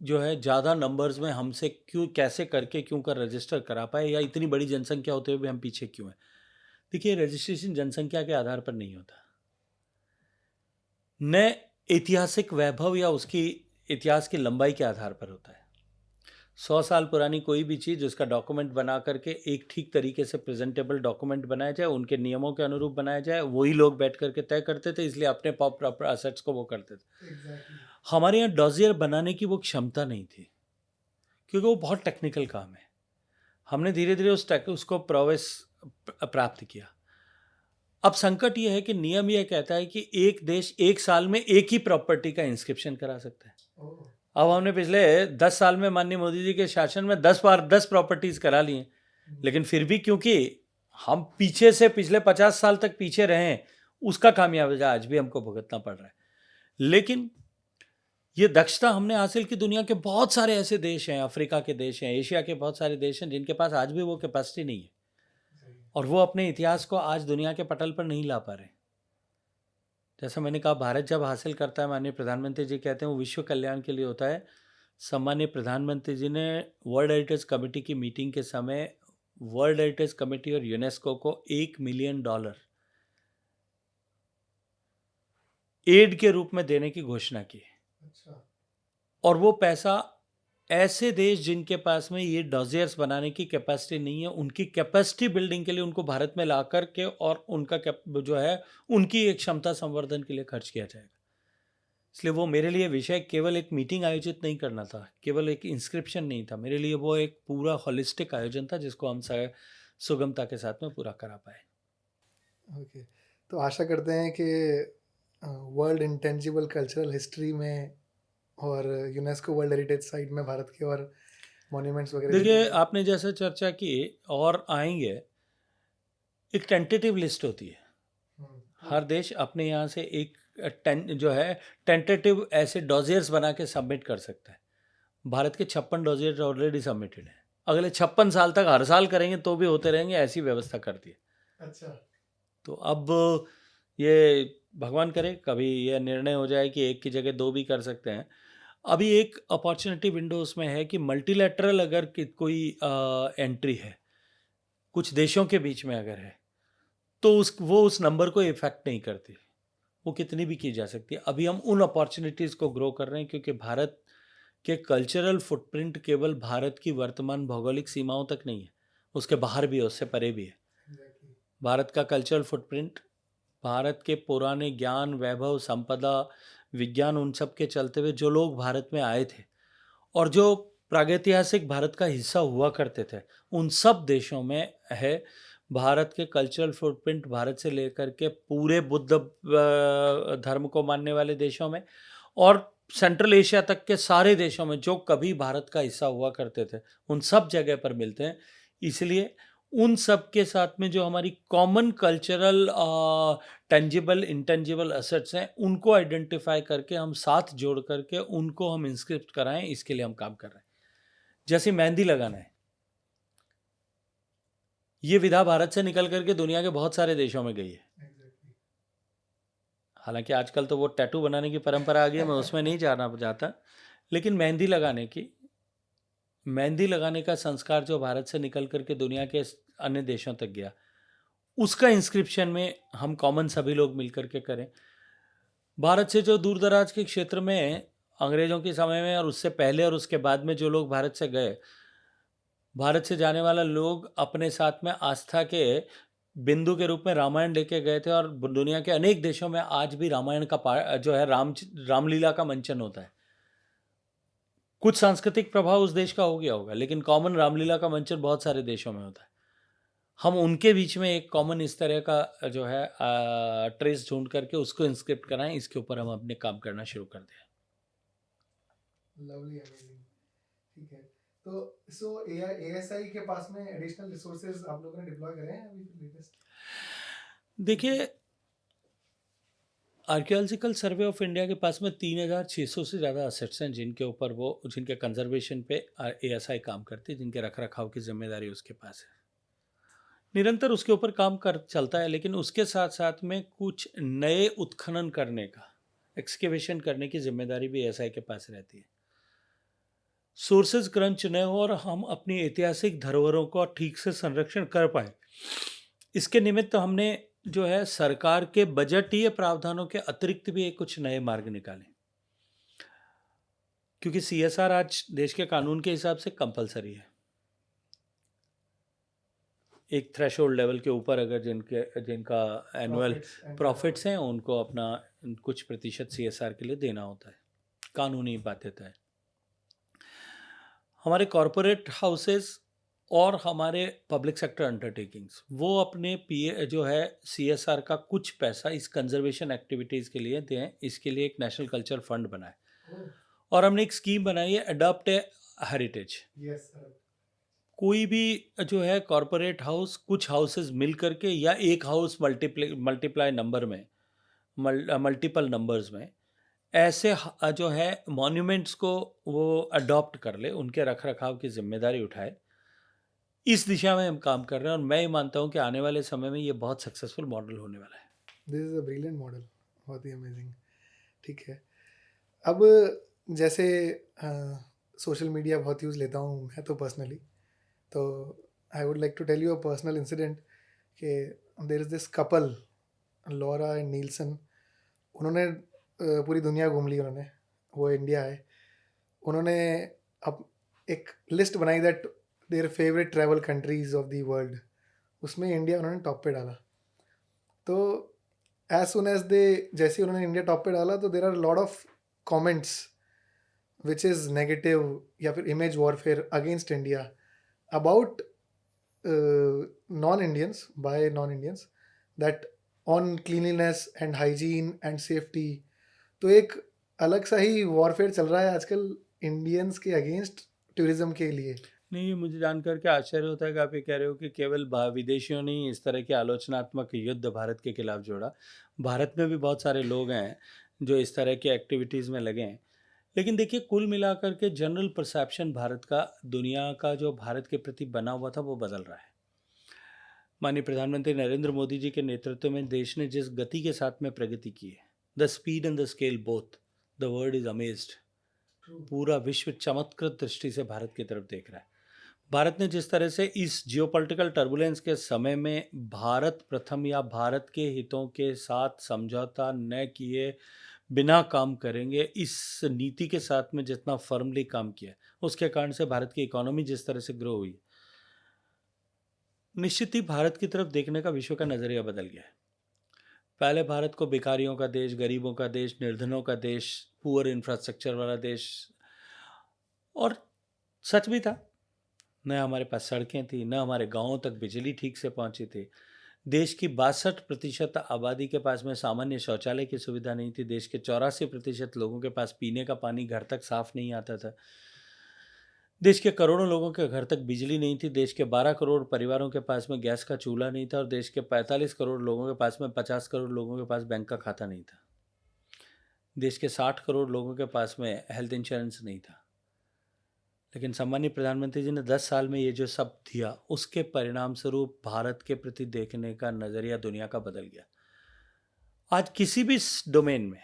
जो है ज़्यादा नंबर्स में हमसे क्यों, कैसे करके क्यों कर रजिस्टर करा पाए, या इतनी बड़ी जनसंख्या होते हुए भी हम पीछे क्यों हैं। देखिए, रजिस्ट्रेशन जनसंख्या के आधार पर नहीं होता, न ऐतिहासिक वैभव या उसकी इतिहास की लंबाई के आधार पर होता है। 100 साल पुरानी कोई भी चीज़ जिसका डॉक्यूमेंट बना करके एक ठीक तरीके से प्रेजेंटेबल डॉक्यूमेंट बनाया जाए, उनके नियमों के अनुरूप बनाया जाए, वही लोग बैठ करके तय करते थे, इसलिए अपने प्रॉपर असेट्स को वो करते थे। हमारे यहाँ डॉजियर बनाने की वो क्षमता नहीं थी, क्योंकि वो बहुत टेक्निकल काम है। हमने धीरे धीरे उसको प्रवेश प्राप्त किया। अब संकट ये है कि नियम यह कहता है कि एक देश एक साल में एक ही प्रॉपर्टी का इंस्क्रिप्शन करा सकता है। अब हमने पिछले 10 साल में माननीय मोदी जी के शासन में 10 बार 10 प्रॉपर्टीज करा ली हैं, लेकिन फिर भी क्योंकि हम पीछे से पिछले 50 साल तक पीछे रहे हैं, उसका खामियाजा आज भी हमको भुगतना पड़ रहा है। लेकिन ये दक्षता हमने हासिल की। दुनिया के बहुत सारे ऐसे देश हैं, अफ्रीका के देश हैं, एशिया के बहुत सारे देश हैं जिनके पास आज भी वो कैपेसिटी नहीं है, और वो अपने इतिहास को आज दुनिया के पटल पर नहीं ला पा रहे। जैसा मैंने कहा, भारत जब हासिल करता है, माननीय प्रधानमंत्री जी कहते हैं वो विश्व कल्याण के लिए होता है। सम्मानीय प्रधानमंत्री जी ने वर्ल्ड हेरिटेज कमेटी की मीटिंग के समय वर्ल्ड हेरिटेज कमेटी और यूनेस्को को $1 मिलियन एड के रूप में देने की घोषणा की। और वो पैसा ऐसे देश जिनके पास में ये डॉजियर्स बनाने की कैपेसिटी नहीं है, उनकी कैपेसिटी बिल्डिंग के लिए उनको भारत में ला करके और उनका जो है उनकी एक क्षमता संवर्धन के लिए खर्च किया जाएगा। इसलिए वो मेरे लिए विषय केवल एक मीटिंग आयोजित नहीं करना था, केवल एक इंस्क्रिप्शन नहीं था। मेरे लिए वो एक पूरा होलिस्टिक आयोजन था जिसको हम सुगमता के साथ में पूरा करा पाए। ओके, तो आशा करते हैं कि वर्ल्ड इंटेंजिबल कल्चरल हिस्ट्री में और यूनेस्को वर्ल्ड हेरिटेज साइट में भारत के और मॉन्यूमेंट्स वगैरह। देखिए, आपने जैसे चर्चा की और आएंगे, एक टेंटेटिव लिस्ट होती है। हर देश अपने यहाँ से एक जो है टेंटेटिव ऐसे डॉजियर्स बना के सबमिट कर सकता है। भारत के 56 डॉजियर्स ऑलरेडी सबमिटेड हैं। अगले 56 साल तक हर साल करेंगे तो भी होते रहेंगे, ऐसी व्यवस्था कर दी है। अच्छा, तो अब ये भगवान करे कभी ये निर्णय हो जाए कि एक की जगह 2 भी कर सकते हैं। अभी एक अपॉर्चुनिटी विंडो उसमें है कि मल्टीलैटरल अगर कोई एंट्री है कुछ देशों के बीच में अगर है, तो वो उस नंबर को इफेक्ट नहीं करती, वो कितनी भी की जा सकती है। अभी हम उन अपॉर्चुनिटीज़ को ग्रो कर रहे हैं, क्योंकि भारत के कल्चरल फुटप्रिंट केवल भारत की वर्तमान भौगोलिक सीमाओं तक नहीं है, उसके बाहर भी है, उससे परे भी है। भारत का कल्चरल फुटप्रिंट भारत के पुराने ज्ञान, वैभव, संपदा, विज्ञान, उन सब के चलते हुए जो लोग भारत में आए थे और जो प्रागैतिहासिक भारत का हिस्सा हुआ करते थे, उन सब देशों में है। भारत के कल्चरल फुटप्रिंट भारत से लेकर के पूरे बुद्ध धर्म को मानने वाले देशों में और सेंट्रल एशिया तक के सारे देशों में जो कभी भारत का हिस्सा हुआ करते थे उन सब जगह पर मिलते हैं। इसलिए उन सब के साथ में जो हमारी common cultural tangible intangible assets हैं उनको आइडेंटिफाई करके हम साथ जोड़ करके उनको हम इंस्क्रिप्ट कराएं, इसके लिए हम काम कर रहे हैं। जैसे मेहंदी लगाना है, ये विधा भारत से निकल करके दुनिया के बहुत सारे देशों में गई है। हालांकि आजकल तो वो टैटू बनाने की परंपरा आ गई है, मैं उसमें नहीं जाना चाहता, लेकिन मेहंदी लगाने का संस्कार जो भारत से निकल करके दुनिया के अन्य देशों तक गया, उसका इंस्क्रिप्शन में हम कॉमन सभी लोग मिल करके करें। भारत से जो दूर दराज के क्षेत्र में अंग्रेजों के समय में और उससे पहले और उसके बाद में जो लोग भारत से गए, भारत से जाने वाला लोग अपने साथ में आस्था के बिंदु के रूप में रामायण लेके गए थे, और दुनिया के अनेक देशों में आज भी रामायण का जो है रामलीला का मंचन होता है। कुछ सांस्कृतिक प्रभाव उस देश का हो गया होगा, लेकिन कॉमन रामलीला का मंचन बहुत सारे देशों में होता है। हम उनके बीच में एक कॉमन इस तरह का जो है ट्रेस ढूंढ करके उसको इंस्क्रिप्ट कराएं, इसके ऊपर हम अपने काम करना शुरू कर दें। Lovely, amazing. ठीक है, तो सो एएसआई के पास में एडिशनल रिसोर्सेज आप लोगों ने डिप्लॉय करे हैं अभी लेटेस्ट? देखिए, आर्कियोलॉजिकल सर्वे ऑफ इंडिया के पास में 3600 से ज़्यादा असेट्स हैं जिनके कंजर्वेशन पे एएसआई काम करती है, जिनके रख रखाव की जिम्मेदारी उसके पास है। निरंतर उसके ऊपर काम कर चलता है, लेकिन उसके साथ साथ में कुछ नए उत्खनन करने का, एक्सकेवेशन करने की जिम्मेदारी भी एएसआई के पास रहती है। सोर्सेज क्रंच न हो और हम अपनी ऐतिहासिक धरोहरों का ठीक से संरक्षण कर पाए, इसके निमित्त हमने जो है सरकार के बजटीय प्रावधानों के अतिरिक्त भी कुछ नए मार्ग निकाले, क्योंकि सीएसआर आज देश के कानून के हिसाब से कंपलसरी है। एक थ्रेशोल्ड लेवल के ऊपर अगर जिनका एनुअल प्रॉफिट्स हैं उनको अपना कुछ प्रतिशत सीएसआर के लिए देना होता है, कानूनी बाध्यता है। हमारे कॉरपोरेट हाउसेस और हमारे पब्लिक सेक्टर अंडरटेकिंग्स वो अपने पीए जो है सीएसआर का कुछ पैसा इस कंजर्वेशन एक्टिविटीज़ के लिए दें, इसके लिए एक नेशनल कल्चर फंड बनाए, और हमने एक स्कीम बनाई है अडॉप्ट ए हेरिटेज। कोई भी जो है कॉरपोरेट हाउस कुछ हाउसेस मिल करके या एक हाउस मल्टीप्लाई नंबर में मल्टीपल नंबर्स में ऐसे जो है मॉन्यूमेंट्स को वो अडॉप्ट कर ले, उनके रख रखाव की जिम्मेदारी उठाए। इस दिशा में हम काम कर रहे हैं, और मैं ये मानता हूँ कि आने वाले समय में ये बहुत सक्सेसफुल मॉडल होने वाला है। This is a brilliant model, बहुत ही अमेजिंग। ठीक है, अब जैसे सोशल मीडिया बहुत यूज़ लेता हूँ मैं तो पर्सनली, तो I would like to tell you a personal incident कि there is this couple Laura and Nielsen. उन्होंने पूरी दुनिया घूम ली, उन्होंने, वो इंडिया है, उन्होंने अब एक लिस्ट बनाई that their favourite travel countries of the world, उसमें इंडिया उन्होंने टॉप पे डाला। तो एज सुन एज जैसे उन्होंने इंडिया टॉप पे डाला, तो there are lot of comments which is negative या फिर image warfare against India about non-Indians, by non-Indians, that on cleanliness and hygiene and safety। तो एक अलग सा ही वॉरफेयर चल रहा है आजकल इंडियंस के अगेंस्ट टूरिज्म के लिए। नहीं, मुझे जानकर के आश्चर्य होता है कि आप ये कह रहे हो कि केवल विदेशियों ने इस तरह के आलोचनात्मक युद्ध भारत के खिलाफ जोड़ा। भारत में भी बहुत सारे लोग हैं जो इस तरह की एक्टिविटीज़ में लगे हैं, लेकिन देखिए कुल मिलाकर के जनरल परसेप्शन भारत का, दुनिया का जो भारत के प्रति बना हुआ था वो बदल रहा है। माननीय प्रधानमंत्री नरेंद्र मोदी जी के नेतृत्व में देश ने जिस गति के साथ में प्रगति की है, the speed and the scale both, the world is amazed. पूरा विश्व चमत्कृत दृष्टि से भारत की तरफ देख रहा है। भारत ने जिस तरह से इस जियोपॉलिटिकल टर्बुलेंस के समय में भारत प्रथम या भारत के हितों के साथ समझौता न किए बिना काम करेंगे, इस नीति के साथ में जितना फर्मली काम किया, उसके कारण से भारत की इकोनॉमी जिस तरह से ग्रो हुई, निश्चित ही भारत की तरफ देखने का विश्व का नज़रिया बदल गया है। पहले भारत को भिखारियों का देश, गरीबों का देश, निर्धनों का देश, पुअर इंफ्रास्ट्रक्चर वाला देश, और सच भी था, न हमारे पास सड़कें थी, न हमारे गांवों तक बिजली ठीक से पहुंची थी, देश की 62% आबादी के पास में सामान्य शौचालय की सुविधा नहीं थी। देश के 84% लोगों के पास पीने का पानी घर तक साफ नहीं आता था। देश के करोड़ों लोगों के घर तक बिजली नहीं थी। देश के 12 करोड़ परिवारों के पास में गैस का चूल्हा नहीं था और देश के 45 करोड़ लोगों के पास में 50 करोड़ लोगों के पास बैंक का खाता नहीं था। देश के 60 करोड़ लोगों के पास में हेल्थ इंश्योरेंस नहीं था। लेकिन सम्मानीय प्रधानमंत्री जी ने 10 साल में ये जो सब दिया, उसके परिणाम स्वरूप भारत के प्रति देखने का नज़रिया दुनिया का बदल गया। आज किसी भी डोमेन में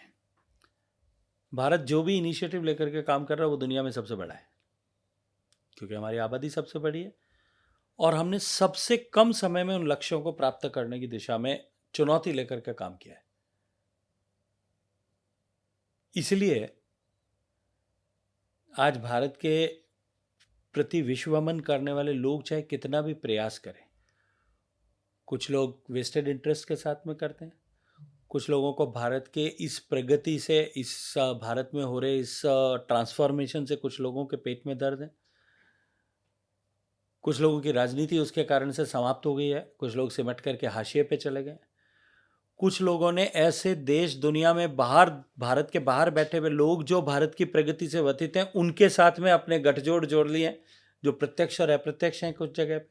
भारत जो भी इनिशिएटिव लेकर के काम कर रहा है वो दुनिया में सबसे बड़ा है, क्योंकि हमारी आबादी सबसे बड़ी है और हमने सबसे कम समय में उन लक्ष्यों को प्राप्त करने की दिशा में चुनौती लेकर के काम किया है। इसलिए आज भारत के प्रति विश्वमन करने वाले लोग चाहे कितना भी प्रयास करें, कुछ लोग वेस्टेड इंटरेस्ट के साथ में करते हैं, कुछ लोगों को भारत के इस प्रगति से, इस भारत में हो रहे इस ट्रांसफॉर्मेशन से कुछ लोगों के पेट में दर्द है, कुछ लोगों की राजनीति उसके कारण से समाप्त हो गई है, कुछ लोग सिमट करके हाशिए पे चले गए, कुछ लोगों ने ऐसे देश दुनिया में बाहर, भारत के बाहर बैठे हुए लोग जो भारत की प्रगति से व्यथित हैं, उनके साथ में अपने गठजोड़ जोड़ लिए हैं, जो प्रत्यक्ष और अप्रत्यक्ष हैं कुछ जगह पे।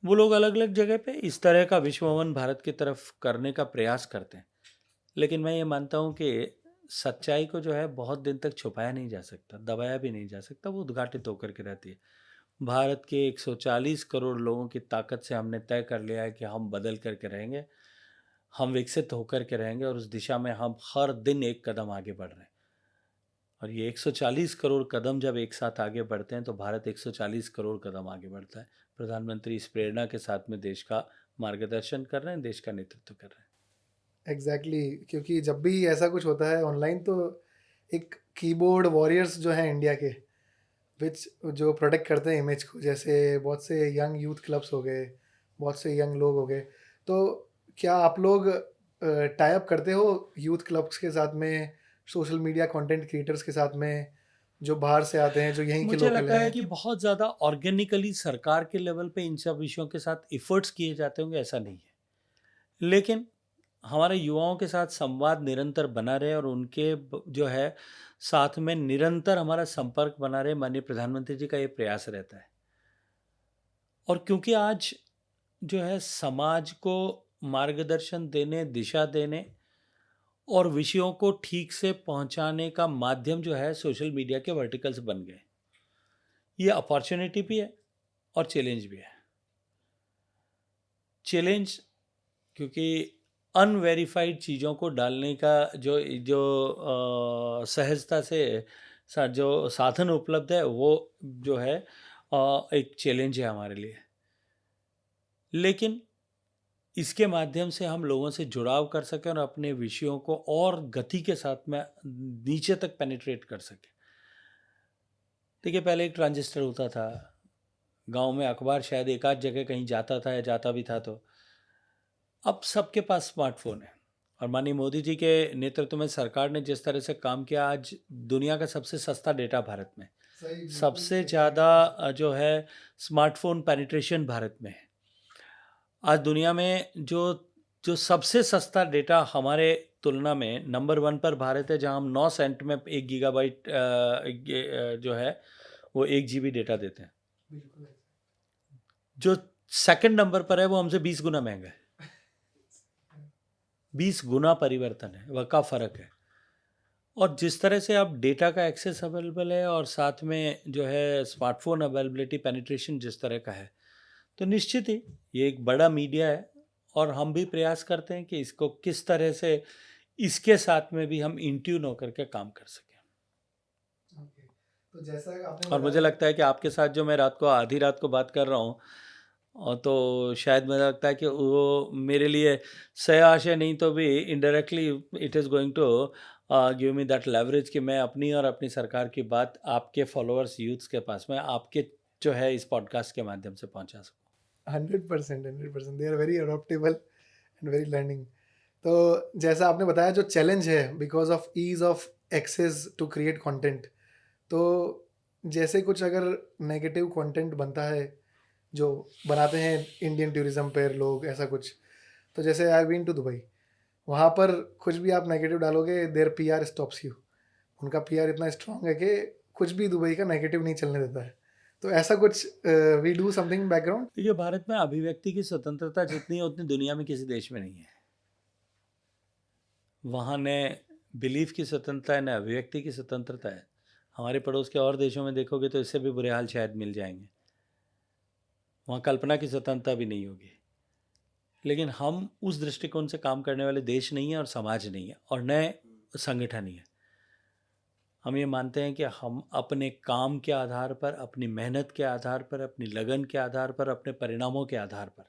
वो लोग अलग अलग जगह पे इस तरह का विश्वमन भारत की तरफ करने का प्रयास करते हैं। लेकिन मैं ये मानता हूँ कि सच्चाई को जो है बहुत दिन तक छुपाया नहीं जा सकता, दबाया भी नहीं जा सकता, वो उद्घाटित होकर के रहती है। भारत के 140 करोड़ लोगों की ताकत से हमने तय कर लिया है कि हम बदल करके रहेंगे, हम विकसित होकर के रहेंगे और उस दिशा में हम हर दिन एक कदम आगे बढ़ रहे हैं। और ये 140 करोड़ कदम जब एक साथ आगे बढ़ते हैं तो भारत 140 करोड़ कदम आगे बढ़ता है। प्रधानमंत्री इस प्रेरणा के साथ में देश का मार्गदर्शन कर रहे हैं, देश का नेतृत्व कर रहे हैं। एग्जैक्टली क्योंकि जब भी ऐसा कुछ होता है ऑनलाइन तो एक कीबोर्ड वॉरियर्स जो हैं इंडिया के, विच जो प्रोटेक्ट करते हैं इमेज को, जैसे बहुत से यंग यूथ क्लब्स हो गए, बहुत से यंग लोग हो गए, तो क्या आप लोग टाई अप करते हो यूथ क्लब्स के साथ में, सोशल मीडिया कंटेंट क्रिएटर्स के साथ में, जो बाहर से आते हैं, जो यहीं के मुझे लोकल लगता है हैं? कि बहुत ज़्यादा ऑर्गेनिकली सरकार के लेवल पे इन सब विषयों के साथ एफर्ट्स किए जाते होंगे, ऐसा नहीं है। लेकिन हमारे युवाओं के साथ संवाद निरंतर बना रहे और उनके जो है साथ में निरंतर हमारा संपर्क बना रहे, माननीय प्रधानमंत्री जी का ये प्रयास रहता है। और क्योंकि आज जो है समाज को मार्गदर्शन देने, दिशा देने और विषयों को ठीक से पहुंचाने का माध्यम जो है सोशल मीडिया के वर्टिकल्स बन गए। ये अपॉर्चुनिटी भी है और चैलेंज भी है। चैलेंज क्योंकि अनवेरीफाइड चीज़ों को डालने का जो सहजता से जो साधन उपलब्ध है वो जो है एक चैलेंज है हमारे लिए। लेकिन इसके माध्यम से हम लोगों से जुड़ाव कर सकें और अपने विषयों को और गति के साथ में नीचे तक पेनिट्रेट कर सकें। देखिए, पहले एक ट्रांजिस्टर होता था, गांव में अखबार शायद एक आध जगह कहीं जाता था या जाता भी था, तो अब सबके पास स्मार्टफोन है। और माननीय मोदी जी के नेतृत्व में सरकार ने जिस तरह से काम किया, आज दुनिया का सबसे सस्ता डेटा भारत में, सबसे ज़्यादा जो है स्मार्टफोन पेनिट्रेशन भारत में है। आज दुनिया में जो सबसे सस्ता डेटा हमारे तुलना में नंबर 1 पर भारत है, जहां हम 9 सेंट में 1 गीगाबाइट जो है वो 1 GB डेटा देते हैं। जो सेकंड नंबर पर है वो हमसे 20 गुना महंगा है। 20 गुना परिवर्तन है, वह का फ़र्क है। और जिस तरह से अब डेटा का एक्सेस अवेलेबल है और साथ में जो है स्मार्टफोन अवेलेबिलिटी पेनिट्रेशन जिस तरह का है, तो निश्चित ही ये एक बड़ा मीडिया है और हम भी प्रयास करते हैं कि इसको किस तरह से इसके साथ में भी हम इंट्यून होकर के काम कर सकें। तो जैसा आपने और मुझे लगता है कि आपके साथ जो मैं रात को आधी रात को बात कर रहा हूँ, और तो शायद मुझे लगता है कि वो मेरे लिए सयाशय नहीं तो भी indirectly it is going to give me that leverage कि मैं अपनी और अपनी सरकार की बात आपके फॉलोअर्स यूथ्स के पास में आपके जो है इस पॉडकास्ट के माध्यम से पहुंचा सकूं। 100% they are very adaptable and very learning. तो जैसा आपने बताया, जो चैलेंज है because of ease of access to create content, तो जैसे कुछ अगर नेगेटिव कंटेंट बनता है जो बनाते हैं इंडियन टूरिज्म पे लोग, ऐसा कुछ। तो जैसे आई बीन टू दुबई, वहाँ पर कुछ भी आप नेगेटिव डालोगे, देयर पीआर स्टॉप्स यू। उनका पीआर इतना स्ट्रांग है कि कुछ भी दुबई का नेगेटिव नहीं चलने देता है। तो ऐसा कुछ वी डू समथिंग बैकग्राउंड। देखिए, भारत में अभिव्यक्ति की स्वतंत्रता जितनी है उतनी दुनिया में किसी देश में नहीं है। वहाँ न बिलीफ की स्वतंत्रता है, न अभिव्यक्ति की स्वतंत्रता है। हमारे पड़ोस के और देशों में देखोगे तो इससे भी बुरे हाल शायद मिल जाएंगे। वहाँ कल्पना की स्वतंत्रता भी नहीं होगी। लेकिन हम उस दृष्टिकोण से काम करने वाले देश नहीं है और समाज नहीं है और न संगठन ही है। हम ये मानते हैं कि हम अपने काम के आधार पर, अपनी मेहनत के आधार पर, अपनी लगन के आधार पर, अपने परिणामों के आधार पर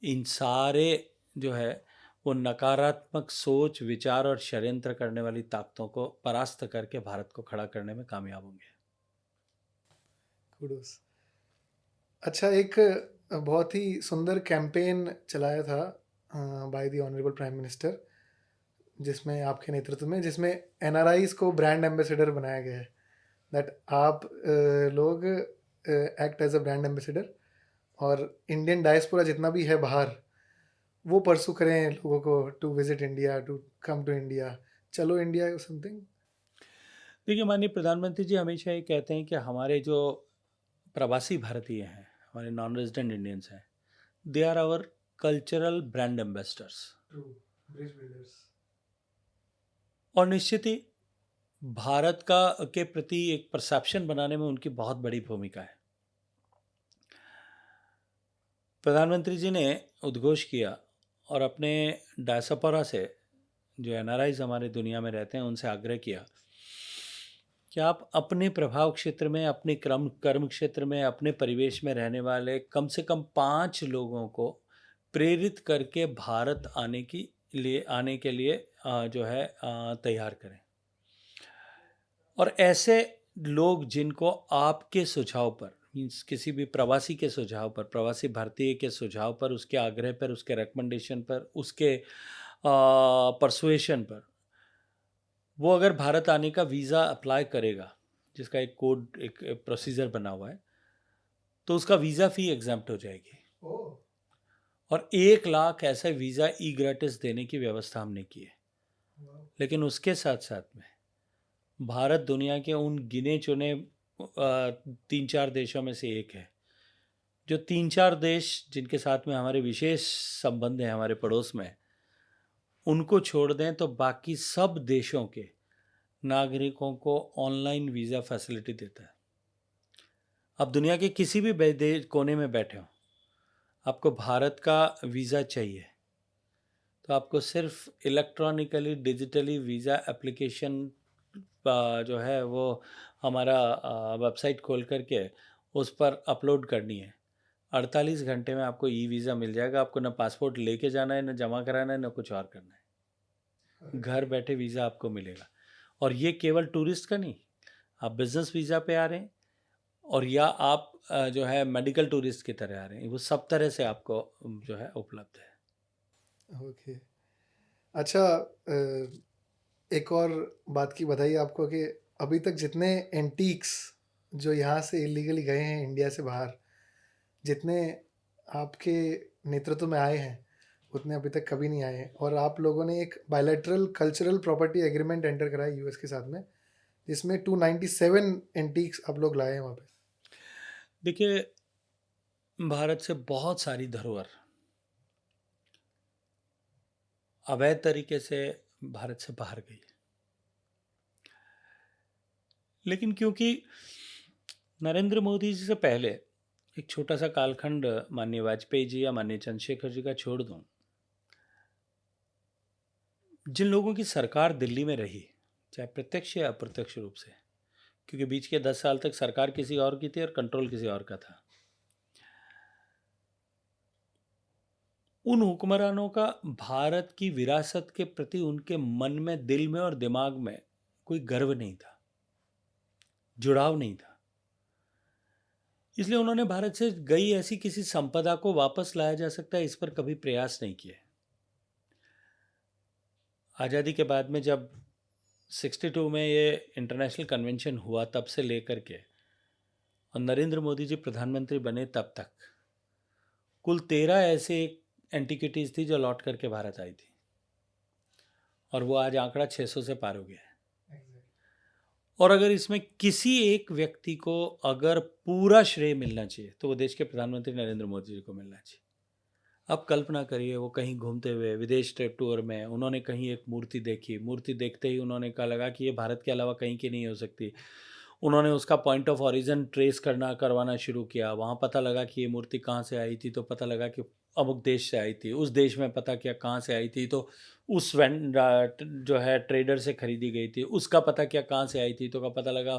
इन सारे जो है वो नकारात्मक सोच, विचार और षड्यंत्र करने वाली ताकतों को परास्त करके भारत को खड़ा करने में कामयाब होंगे। कुडोस। अच्छा, एक बहुत ही सुंदर कैंपेन चलाया था by the honourable prime minister, जिसमें आपके नेतृत्व में, जिसमें एनआरआईज को ब्रांड एम्बेसडर बनाया गया है। दैट आप लोग act as a brand ambassador, और इंडियन डायस्पोरा जितना भी है बाहर, वो परसू करें लोगों को to visit India, to come to India, चलो इंडिया समथिंग। देखिए, माननीय प्रधानमंत्री जी हमेशा ये कहते हैं कि हमारे जो प्रवासी भारतीय हैं, हमारे नॉन रेजिडेंट इंडियंस हैं, they are our cultural brand ambassadors. True, bridge builders. और निश्चित ही भारत का के प्रति एक परसेप्शन बनाने में उनकी बहुत बड़ी भूमिका है। प्रधानमंत्री जी ने उद्घोष किया और अपने डायस्पोरा से, जो एनआरआईज हमारे दुनिया में रहते हैं, उनसे आग्रह किया कि आप अपने प्रभाव क्षेत्र में, अपने कर्म क्षेत्र में, अपने परिवेश में रहने वाले कम से कम 5 लोगों को प्रेरित करके भारत आने के लिए जो है तैयार करें। और ऐसे लोग जिनको आपके सुझाव पर, मीन्स किसी भी प्रवासी के सुझाव पर, प्रवासी भारतीय के सुझाव पर, उसके आग्रह पर, उसके रिकमेंडेशन पर, उसके परसुएशन पर वो अगर भारत आने का वीज़ा अप्लाई करेगा, जिसका एक कोड, एक प्रोसीजर बना हुआ है, तो उसका वीज़ा फ़ी एग्जाम्प्ट हो जाएगी। और 1 लाख ऐसे वीज़ा ई ग्रेटिस देने की व्यवस्था हमने की है। लेकिन उसके साथ साथ में भारत दुनिया के उन गिने चुने 3-4 देशों में से एक है, जो 3-4 देश जिनके साथ में हमारे विशेष संबंध हैं हमारे पड़ोस में, उनको छोड़ दें तो बाकी सब देशों के नागरिकों को ऑनलाइन वीज़ा फैसिलिटी देता है। अब दुनिया के किसी भी कोने में बैठे हो, आपको भारत का वीज़ा चाहिए तो आपको सिर्फ इलेक्ट्रॉनिकली, डिजिटली वीज़ा एप्लीकेशन जो है वो हमारा वेबसाइट खोल करके उस पर अपलोड करनी है। 48 घंटे में आपको ई वीज़ा मिल जाएगा। आपको ना पासपोर्ट लेके जाना है, ना जमा कराना है, ना कुछ और करना है। घर बैठे वीज़ा आपको मिलेगा। और ये केवल टूरिस्ट का नहीं, आप बिजनेस वीज़ा पे आ रहे हैं और या आप जो है मेडिकल टूरिस्ट की तरह आ रहे हैं, वो सब तरह से आपको जो है उपलब्ध है। ओके। अच्छा, एक और बात की बधाई आपको कि अभी तक जितने एंटीक्स जो यहाँ से इलीगली गए हैं इंडिया से बाहर, जितने आपके नेतृत्व में आए हैं, उतने अभी तक कभी नहीं आए हैं। और आप लोगों ने एक bilateral cultural property agreement enter कराया यूएस के साथ में, जिसमें 297 एंटीक्स आप लोग लाए हैं वहाँ पे। देखिए, भारत से बहुत सारी धरोहर अवैध तरीके से भारत से बाहर गई, लेकिन क्योंकि नरेंद्र मोदी जी से पहले एक छोटा सा कालखंड माननीय वाजपेयी जी या माननीय चंद्रशेखर जी का छोड़ दूं, जिन लोगों की सरकार दिल्ली में रही, चाहे प्रत्यक्ष या अप्रत्यक्ष रूप से, क्योंकि बीच के 10 साल तक सरकार किसी और की थी और कंट्रोल किसी और का था, उन हुक्मरानों का भारत की विरासत के प्रति उनके मन में, दिल में और दिमाग में कोई गर्व नहीं था, जुड़ाव नहीं था। इसलिए उन्होंने भारत से गई ऐसी किसी संपदा को वापस लाया जा सकता है, इस पर कभी प्रयास नहीं किए। आज़ादी के बाद में जब 62 में ये इंटरनेशनल कन्वेंशन हुआ, तब से लेकर के और नरेंद्र मोदी जी प्रधानमंत्री बने तब तक कुल 13 ऐसे एंटिक्विटीज़ थी जो लौट करके भारत आई थी, और वो आज आंकड़ा 600 से पार हो गया है। और अगर इसमें किसी एक व्यक्ति को अगर पूरा श्रेय मिलना चाहिए तो वो देश के प्रधानमंत्री नरेंद्र मोदी जी को मिलना चाहिए। अब कल्पना करिए, वो कहीं घूमते हुए विदेश टूर में उन्होंने कहीं एक मूर्ति देखी, मूर्ति देखते ही उन्होंने कहा लगा कि ये भारत के अलावा कहीं की नहीं हो सकती। उन्होंने उसका पॉइंट ऑफ ऑरिजिन ट्रेस करवाना शुरू किया, वहाँ पता लगा कि ये मूर्ति कहाँ से आई थी, तो पता लगा कि अमुक देश से आई थी। उस देश में पता किया कहाँ से आई थी, तो उस जो है ट्रेडर से खरीदी गई थी। उसका पता किया कहाँ से आई थी, तो का पता लगा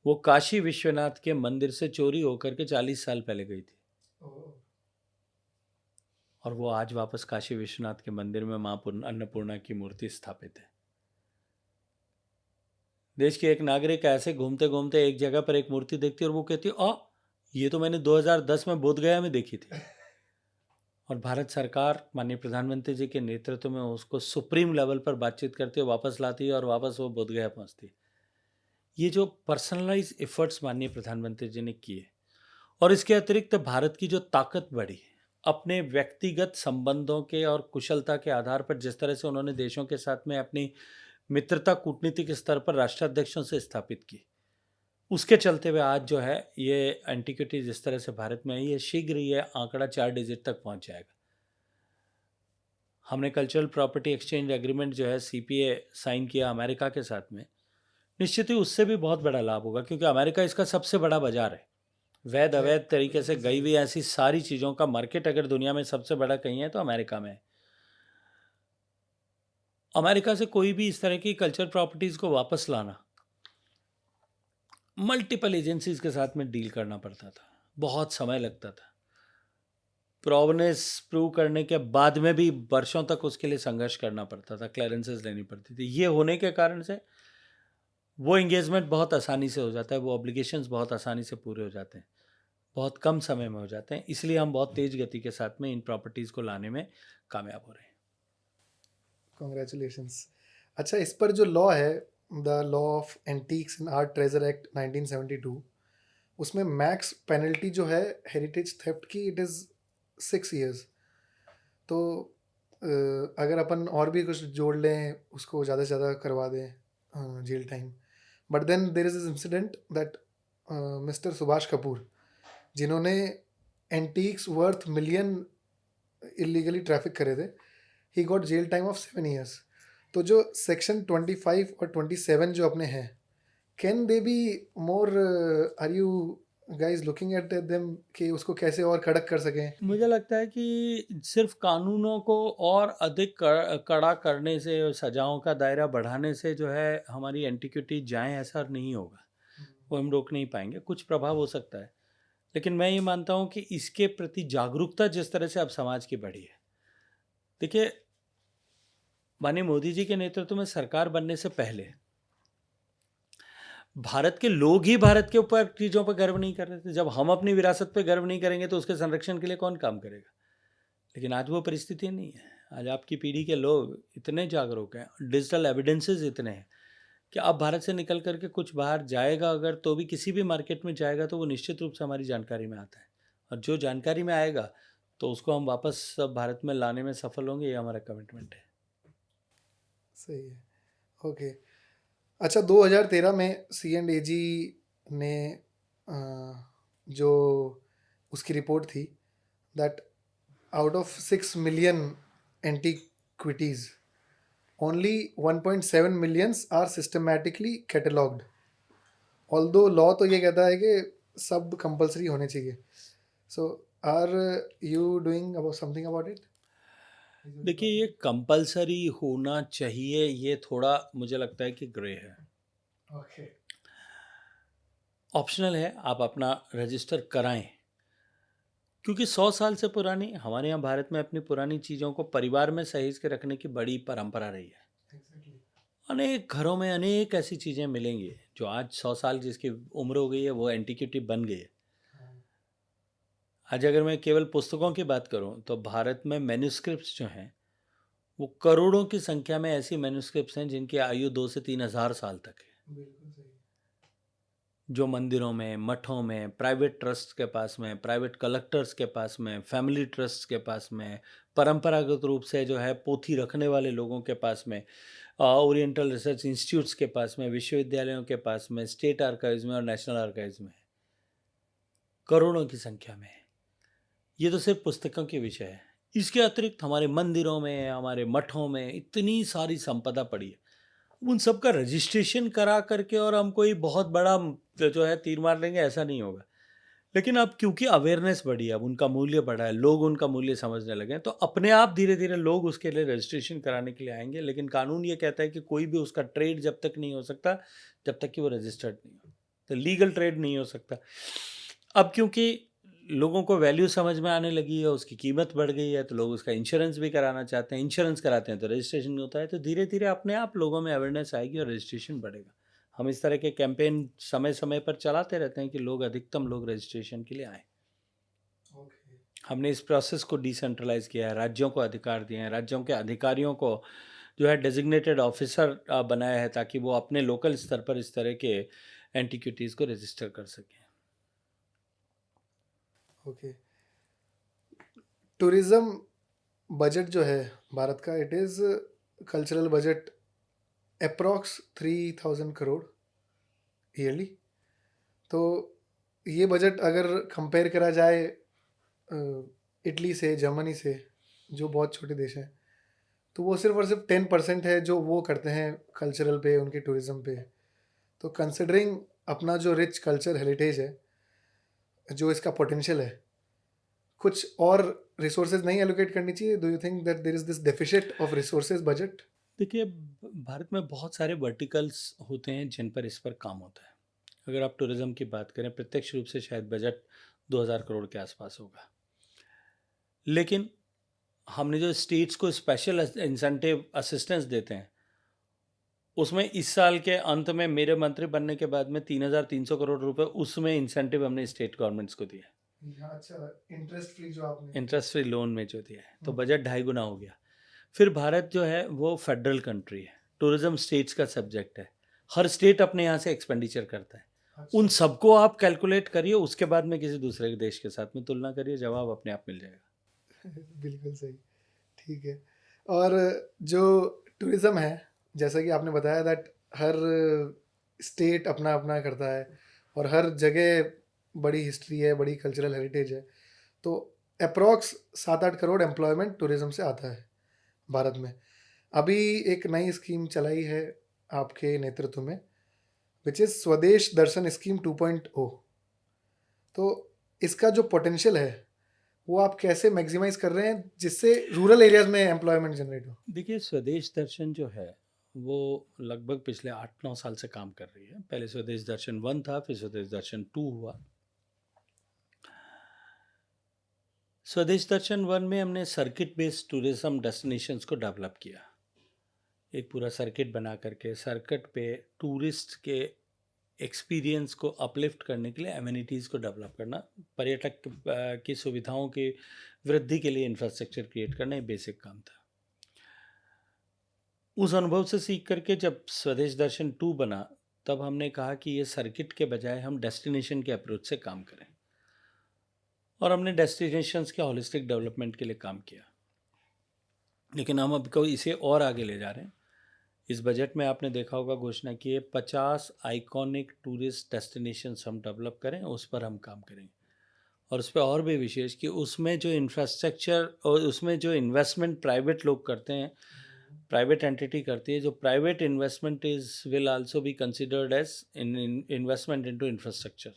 वो काशी विश्वनाथ के मंदिर से चोरी होकर के 40 साल पहले गई थी। और वो आज वापस काशी विश्वनाथ के मंदिर में माँ अन्नपूर्णा की मूर्ति स्थापित है। देश के एक नागरिक ऐसे घूमते घूमते एक जगह पर एक मूर्ति देखती है और वो कहती है, ये तो मैंने 2010 में बोधगया में देखी थी। और भारत सरकार माननीय प्रधानमंत्री जी के नेतृत्व में उसको सुप्रीम लेवल पर बातचीत करती है, वापस लाती है और वापस वो बोधगया पहुंचती है। ये जो पर्सनलाइज एफर्ट्स माननीय प्रधानमंत्री जी ने किए, और इसके अतिरिक्त भारत की जो ताकत बढ़ी अपने व्यक्तिगत संबंधों के और कुशलता के आधार पर, जिस तरह से उन्होंने देशों के साथ में अपनी मित्रता कूटनीतिक स्तर पर राष्ट्राध्यक्षों से स्थापित की, उसके चलते हुए आज जो है ये एंटिक्विटी जिस तरह से भारत में आई है, शीघ्र ये आंकड़ा 4 डिजिट तक पहुंच जाएगा। हमने कल्चरल प्रॉपर्टी एक्सचेंज एग्रीमेंट जो है CPA साइन किया अमेरिका के साथ में, निश्चित ही उससे भी बहुत बड़ा लाभ होगा, क्योंकि अमेरिका इसका सबसे बड़ा बाजार है। वैध अवैध तरीके से गई हुई ऐसी सारी चीज़ों का मार्केट अगर दुनिया में सबसे बड़ा कहीं है तो अमेरिका में है। अमेरिका से कोई भी इस तरह की कल्चरल प्रॉपर्टीज़ को वापस लाना मल्टीपल एजेंसीज के साथ में डील करना पड़ता था, बहुत समय लगता था, प्रोवनेंस प्रूव करने के बाद में भी वर्षों तक उसके लिए संघर्ष करना पड़ता था, क्लियरेंसेस लेनी पड़ती थी। ये होने के कारण से वो एंगेजमेंट बहुत आसानी से हो जाता है, वो ऑब्लिगेशंस बहुत आसानी से पूरे हो जाते हैं, बहुत कम समय में हो जाते हैं। इसलिए हम बहुत तेज़ गति के साथ में इन प्रॉपर्टीज़ को लाने में कामयाब हो रहे हैं। कॉन्ग्रेचुलेशंस। अच्छा, इस पर जो लॉ है, the law of antiques and art treasure act 1972, उसमें मैक्स पेनल्टी जो है हेरिटेज थेफ्ट की, इट इज़ 6 years। तो अगर अपन और भी कुछ जोड़ लें, उसको ज़्यादा से ज़्यादा करवा दें jail time. But then there is incident that mister Subhash Kapoor, जिन्होंने antiques worth million illegally traffic करे थे, he got jail time of 7 years। तो जो सेक्शन 25 और 27 जो अपने हैं, can they be more, are you guys looking at them कि उसको कैसे और कड़क कर सकें? मुझे लगता है कि सिर्फ कानूनों को और अधिक कड़ा करने से, सजाओं का दायरा बढ़ाने से जो है हमारी एंटिक्विटी जाएं, ऐसा नहीं होगा। वो हम रोक नहीं पाएंगे। कुछ प्रभाव हो सकता है, लेकिन मैं ये मानता हूँ कि इसके प्रति जागरूकता जिस तरह से अब समाज की बढ़ी है, देखिए माननीय मोदी जी के नेतृत्व में सरकार बनने से पहले भारत के लोग ही भारत के ऊपर चीज़ों पर गर्व नहीं कर रहे थे। जब हम अपनी विरासत पर गर्व नहीं करेंगे तो उसके संरक्षण के लिए कौन काम करेगा? लेकिन आज वो परिस्थिति नहीं है। आज आपकी पीढ़ी के लोग इतने जागरूक हैं, डिजिटल एविडेंसेस इतने हैं कि अब भारत से निकल करके कुछ बाहर जाएगा अगर, तो भी किसी भी मार्केट में जाएगा तो वो निश्चित रूप से हमारी जानकारी में आता है, और जो जानकारी में आएगा तो उसको हम वापस भारत में लाने में सफल होंगे। ये हमारा कमिटमेंट है। सही है, ओके। अच्छा, 2013 में C&AG ने जो उसकी रिपोर्ट थी that out of 6 million antiquities, only 1.7 million are systematically catalogued. Although law तो ये कहता है कि सब कंपलसरी होने चाहिए। So are you doing about something about it? देखिए, ये कंपलसरी होना चाहिए, ये थोड़ा मुझे लगता है कि ग्रे है। ओके, ऑप्शनल है, आप अपना रजिस्टर कराएं, क्योंकि 100 साल से पुरानी, हमारे यहाँ भारत में अपनी पुरानी चीज़ों को परिवार में सहेज के रखने की बड़ी परंपरा रही है। अनेक घरों में अनेक ऐसी चीज़ें मिलेंगी जो आज 100 साल जिसकी उम्र हो गई है वो एंटिक्विटी बन गई है। आज अगर मैं केवल पुस्तकों की बात करूं तो भारत में मैन्यूस्क्रिप्ट्स जो हैं वो करोड़ों की संख्या में ऐसी मैन्यूस्क्रिप्ट्स हैं जिनकी आयु 2 से 3 हज़ार साल तक है। जो मंदिरों में, मठों में, प्राइवेट ट्रस्ट के पास में, प्राइवेट कलेक्टर्स के पास में, फैमिली ट्रस्ट के पास में, परंपरागत रूप से जो है पोथी रखने वाले लोगों के पास में, ओरिएंटल रिसर्च इंस्टीट्यूट्स के पास में, विश्वविद्यालयों के पास में, स्टेट आर्काइव्स में और नेशनल आर्काइव्स में करोड़ों की संख्या में है। ये तो सिर्फ पुस्तकों के विषय है। इसके अतिरिक्त हमारे मंदिरों में, हमारे मठों में इतनी सारी संपदा पड़ी है। उन सब का रजिस्ट्रेशन करा करके और हम कोई बहुत बड़ा जो है तीर मार लेंगे, ऐसा नहीं होगा। लेकिन अब क्योंकि अवेयरनेस बढ़ी है, अब उनका मूल्य बढ़ा है, लोग उनका मूल्य समझने लगे हैं, तो अपने आप धीरे धीरे लोग उसके लिए रजिस्ट्रेशन कराने के लिए आएंगे। लेकिन कानून ये कहता है कि कोई भी उसका ट्रेड जब तक नहीं हो सकता जब तक कि वो रजिस्टर्ड नहीं हो, तो लीगल ट्रेड नहीं हो सकता। अब क्योंकि लोगों को वैल्यू समझ में आने लगी है, उसकी कीमत बढ़ गई है, तो लोग उसका इंश्योरेंस भी कराना चाहते हैं। इंश्योरेंस कराते हैं तो रजिस्ट्रेशन नहीं होता है, तो धीरे धीरे अपने आप लोगों में अवेयरनेस आएगी और रजिस्ट्रेशन बढ़ेगा। हम इस तरह के कैंपेन समय समय पर चलाते रहते हैं कि लोग अधिकतम लोग रजिस्ट्रेशन के लिए आएँ। हमने इस प्रोसेस को डिसेंट्रलाइज किया है, राज्यों को अधिकार दिए हैं, राज्यों के अधिकारियों को जो है डेजिग्नेटेड ऑफिसर बनाया है, ताकि वो अपने लोकल स्तर पर इस तरह के एंटिक्विटीज़ को रजिस्टर कर सकें। ओके, टूरिज्म बजट जो है भारत का, it is cultural budget approx 3000 crore yearly. तो ये बजट अगर कंपेयर करा जाए इटली से, जर्मनी से, जो बहुत छोटे देश हैं, तो वो सिर्फ और सिर्फ 10% है जो वो करते हैं कल्चरल पे, उनके टूरिज़्म पे। तो कंसिडरिंग अपना जो रिच कल्चर हेरिटेज है, जो इसका पोटेंशियल है, कुछ और रिसोर्सेज नहीं एलोकेट करनी चाहिए? Do you think that there is this deficit of resources budget? देखिए, भारत में बहुत सारे वर्टिकल्स होते हैं जिन पर इस पर काम होता है। अगर आप टूरिज़्म की बात करें, प्रत्यक्ष रूप से शायद बजट 2000 करोड़ के आसपास होगा। लेकिन हमने जो स्टेट्स को स्पेशल इंसेंटिव असिस्टेंस देते हैं, उसमें इस साल के अंत में मेरे मंत्री बनने के बाद में 3300 करोड़ रुपए उसमें इंसेंटिव हमने स्टेट गवर्नमेंट्स को दिया है। अच्छा, इंटरेस्ट फ्री जो आपने इंटरेस्ट फ्री लोन में जो दिया है, तो बजट 2.5 गुना हो गया। फिर भारत जो है वो फेडरल कंट्री है, टूरिज्म स्टेट्स का सब्जेक्ट है, हर स्टेट अपने यहाँ से एक्सपेंडिचर करता है। उन सबको आप कैलकुलेट करिए, उसके बाद में किसी दूसरे देश के साथ में तुलना करिए, जवाब अपने आप मिल जाएगा। बिल्कुल सही, ठीक है। और जो टूरिज़्म है, जैसा कि आपने बताया दैट हर स्टेट अपना अपना करता है और हर जगह बड़ी हिस्ट्री है, बड़ी कल्चरल हेरिटेज है, तो अप्रॉक्स 7-8 करोड़ एम्प्लॉयमेंट टूरिज़्म से आता है भारत में। अभी एक नई स्कीम चलाई है आपके नेतृत्व में, विच इज़ स्वदेश दर्शन स्कीम 2.0। तो इसका जो पोटेंशियल है वो आप कैसे मैक्सिमाइज कर रहे हैं जिससे रूरल एरियाज में एम्प्लॉयमेंट जनरेट हो? देखिए, स्वदेश दर्शन जो है वो लगभग पिछले 8-9 साल से काम कर रही है। पहले स्वदेश दर्शन 1 था, फिर स्वदेश दर्शन 2 हुआ। स्वदेश दर्शन 1 में हमने सर्किट बेस्ड टूरिज्म डेस्टिनेशंस को डेवलप किया। एक पूरा सर्किट बना करके सर्किट पे टूरिस्ट के एक्सपीरियंस को अपलिफ्ट करने के लिए एमिनिटीज़ को डेवलप करना, पर्यटक की सुविधाओं की वृद्धि के लिए इंफ्रास्ट्रक्चर क्रिएट करना, एक बेसिक काम था। उस अनुभव से सीख करके जब स्वदेश दर्शन 2 बना, तब हमने कहा कि ये सर्किट के बजाय हम डेस्टिनेशन के अप्रोच से काम करें, और हमने डेस्टिनेशंस के होलिस्टिक डेवलपमेंट के लिए काम किया। लेकिन हम अब को इसे और आगे ले जा रहे हैं। इस बजट में आपने देखा होगा घोषणा की है 50 आइकॉनिक टूरिस्ट डेस्टिनेशंस हम डेवलप करें, उस पर हम काम करेंगे। और उस पर और भी विशेष कि उसमें जो इंफ्रास्ट्रक्चर और उसमें जो इन्वेस्टमेंट प्राइवेट लोग करते हैं, प्राइवेट एंटिटी करती है, जो private investment will also be considered as investment into infrastructure.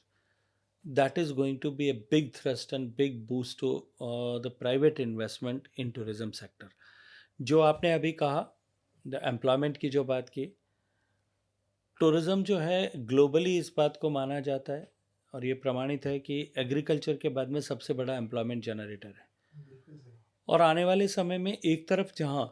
That is going to be a big thrust and big boost to the private investment in tourism sector. जो आपने अभी कहा, एम्प्लॉयमेंट की जो बात की, टूरिज़्म जो है ग्लोबली इस बात को माना जाता है और ये प्रमाणित है कि एग्रीकल्चर के बाद में सबसे बड़ा एम्प्लॉयमेंट जनरेटर है। और आने वाले समय में एक तरफ जहाँ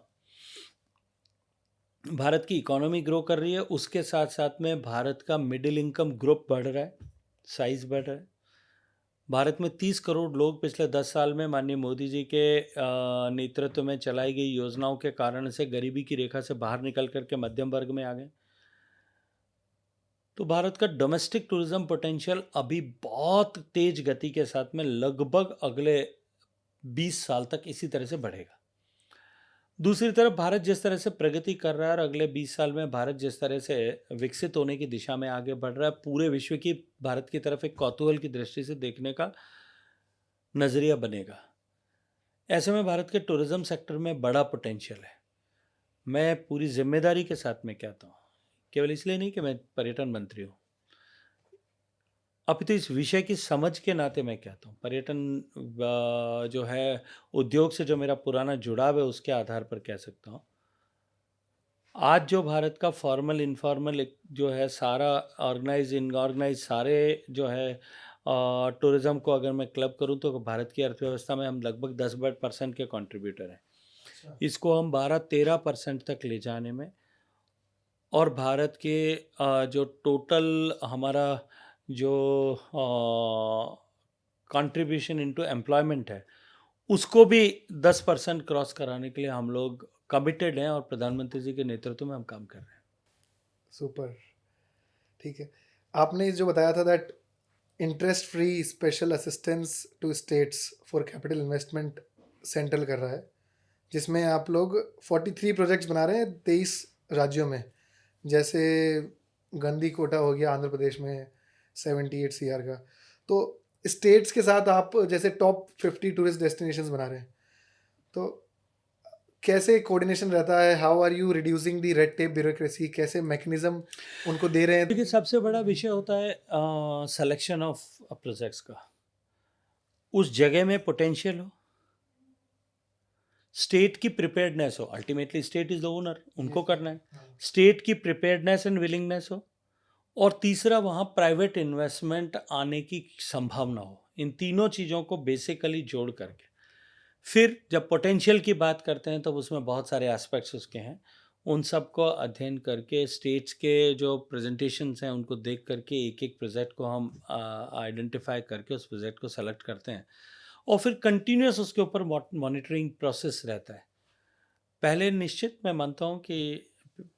भारत की इकोनॉमी ग्रो कर रही है, उसके साथ साथ में भारत का मिडिल इनकम ग्रुप बढ़ रहा है, साइज बढ़ रहा है। भारत में 30 करोड़ लोग पिछले 10 साल में माननीय मोदी जी के नेतृत्व में चलाई गई योजनाओं के कारण से गरीबी की रेखा से बाहर निकल करके मध्यम वर्ग में आ गए। तो भारत का डोमेस्टिक टूरिज्म पोटेंशियल अभी बहुत तेज गति के साथ में लगभग अगले 20 साल तक इसी तरह से बढ़ेगा। दूसरी तरफ भारत जिस तरह से प्रगति कर रहा है और अगले 20 साल में भारत जिस तरह से विकसित होने की दिशा में आगे बढ़ रहा है, पूरे विश्व की भारत की तरफ एक कौतूहल की दृष्टि से देखने का नज़रिया बनेगा। ऐसे में भारत के टूरिज्म सेक्टर में बड़ा पोटेंशियल है। मैं पूरी जिम्मेदारी के साथ में कहता हूँ, केवल इसलिए नहीं कि मैं पर्यटन मंत्री हूँ, अपितु इस विषय की समझ के नाते मैं कहता हूँ, पर्यटन जो है उद्योग से जो मेरा पुराना जुड़ाव है उसके आधार पर कह सकता हूँ। आज जो भारत का फॉर्मल इनफॉर्मल जो है सारा ऑर्गेनाइज इनऑर्गेनाइज सारे जो है टूरिज़्म को अगर मैं क्लब करूं तो भारत की अर्थव्यवस्था में हम लगभग 10% के कंट्रीब्यूटर हैं। इसको हम 12-13% तक ले जाने में, और भारत के जो टोटल हमारा जो कंट्रीब्यूशन इनटू एम्प्लॉयमेंट है उसको भी 10% क्रॉस कराने के लिए हम लोग कमिटेड हैं और प्रधानमंत्री जी के नेतृत्व में हम काम कर रहे हैं। सुपर, ठीक है। आपने जो बताया था that interest free special assistance to states for capital investment central कर रहा है, जिसमें आप लोग 43 प्रोजेक्ट्स बना रहे हैं 23 राज्यों में, जैसे गंदी कोटा हो गया आंध्र प्रदेश में 78 CR का। तो स्टेट्स के साथ आप जैसे टॉप 50 टूरिस्ट डेस्टिनेशंस बना रहे हैं, तो कैसे कोऑर्डिनेशन रहता है? How are you reducing the red tape bureaucracy? कैसे मैकेनिज्म उनको दे रहे हैं? देखिए, सबसे बड़ा विषय होता है सिलेक्शन ऑफ प्रोजेक्ट्स का। उस जगह में पोटेंशियल हो, स्टेट की प्रिपेयर्डनेस हो, ultimately state is the owner, उनको करना है, स्टेट की प्रिपेयर्डनेस एंड विलिंगनेस हो, और तीसरा वहाँ प्राइवेट इन्वेस्टमेंट आने की संभावना हो। इन तीनों चीज़ों को बेसिकली जोड़ करके फिर जब पोटेंशियल की बात करते हैं तब उसमें बहुत सारे एस्पेक्ट्स उसके हैं, उन सब को अध्ययन करके स्टेट्स के जो प्रेजेंटेशंस हैं उनको देख करके एक एक प्रोजेक्ट को हम आइडेंटिफाई करके उस प्रोजेक्ट को सेलेक्ट करते हैं, और फिर कंटिन्यूस उसके ऊपर मॉनिटरिंग प्रोसेस रहता है। पहले निश्चित मैं मानता हूँ कि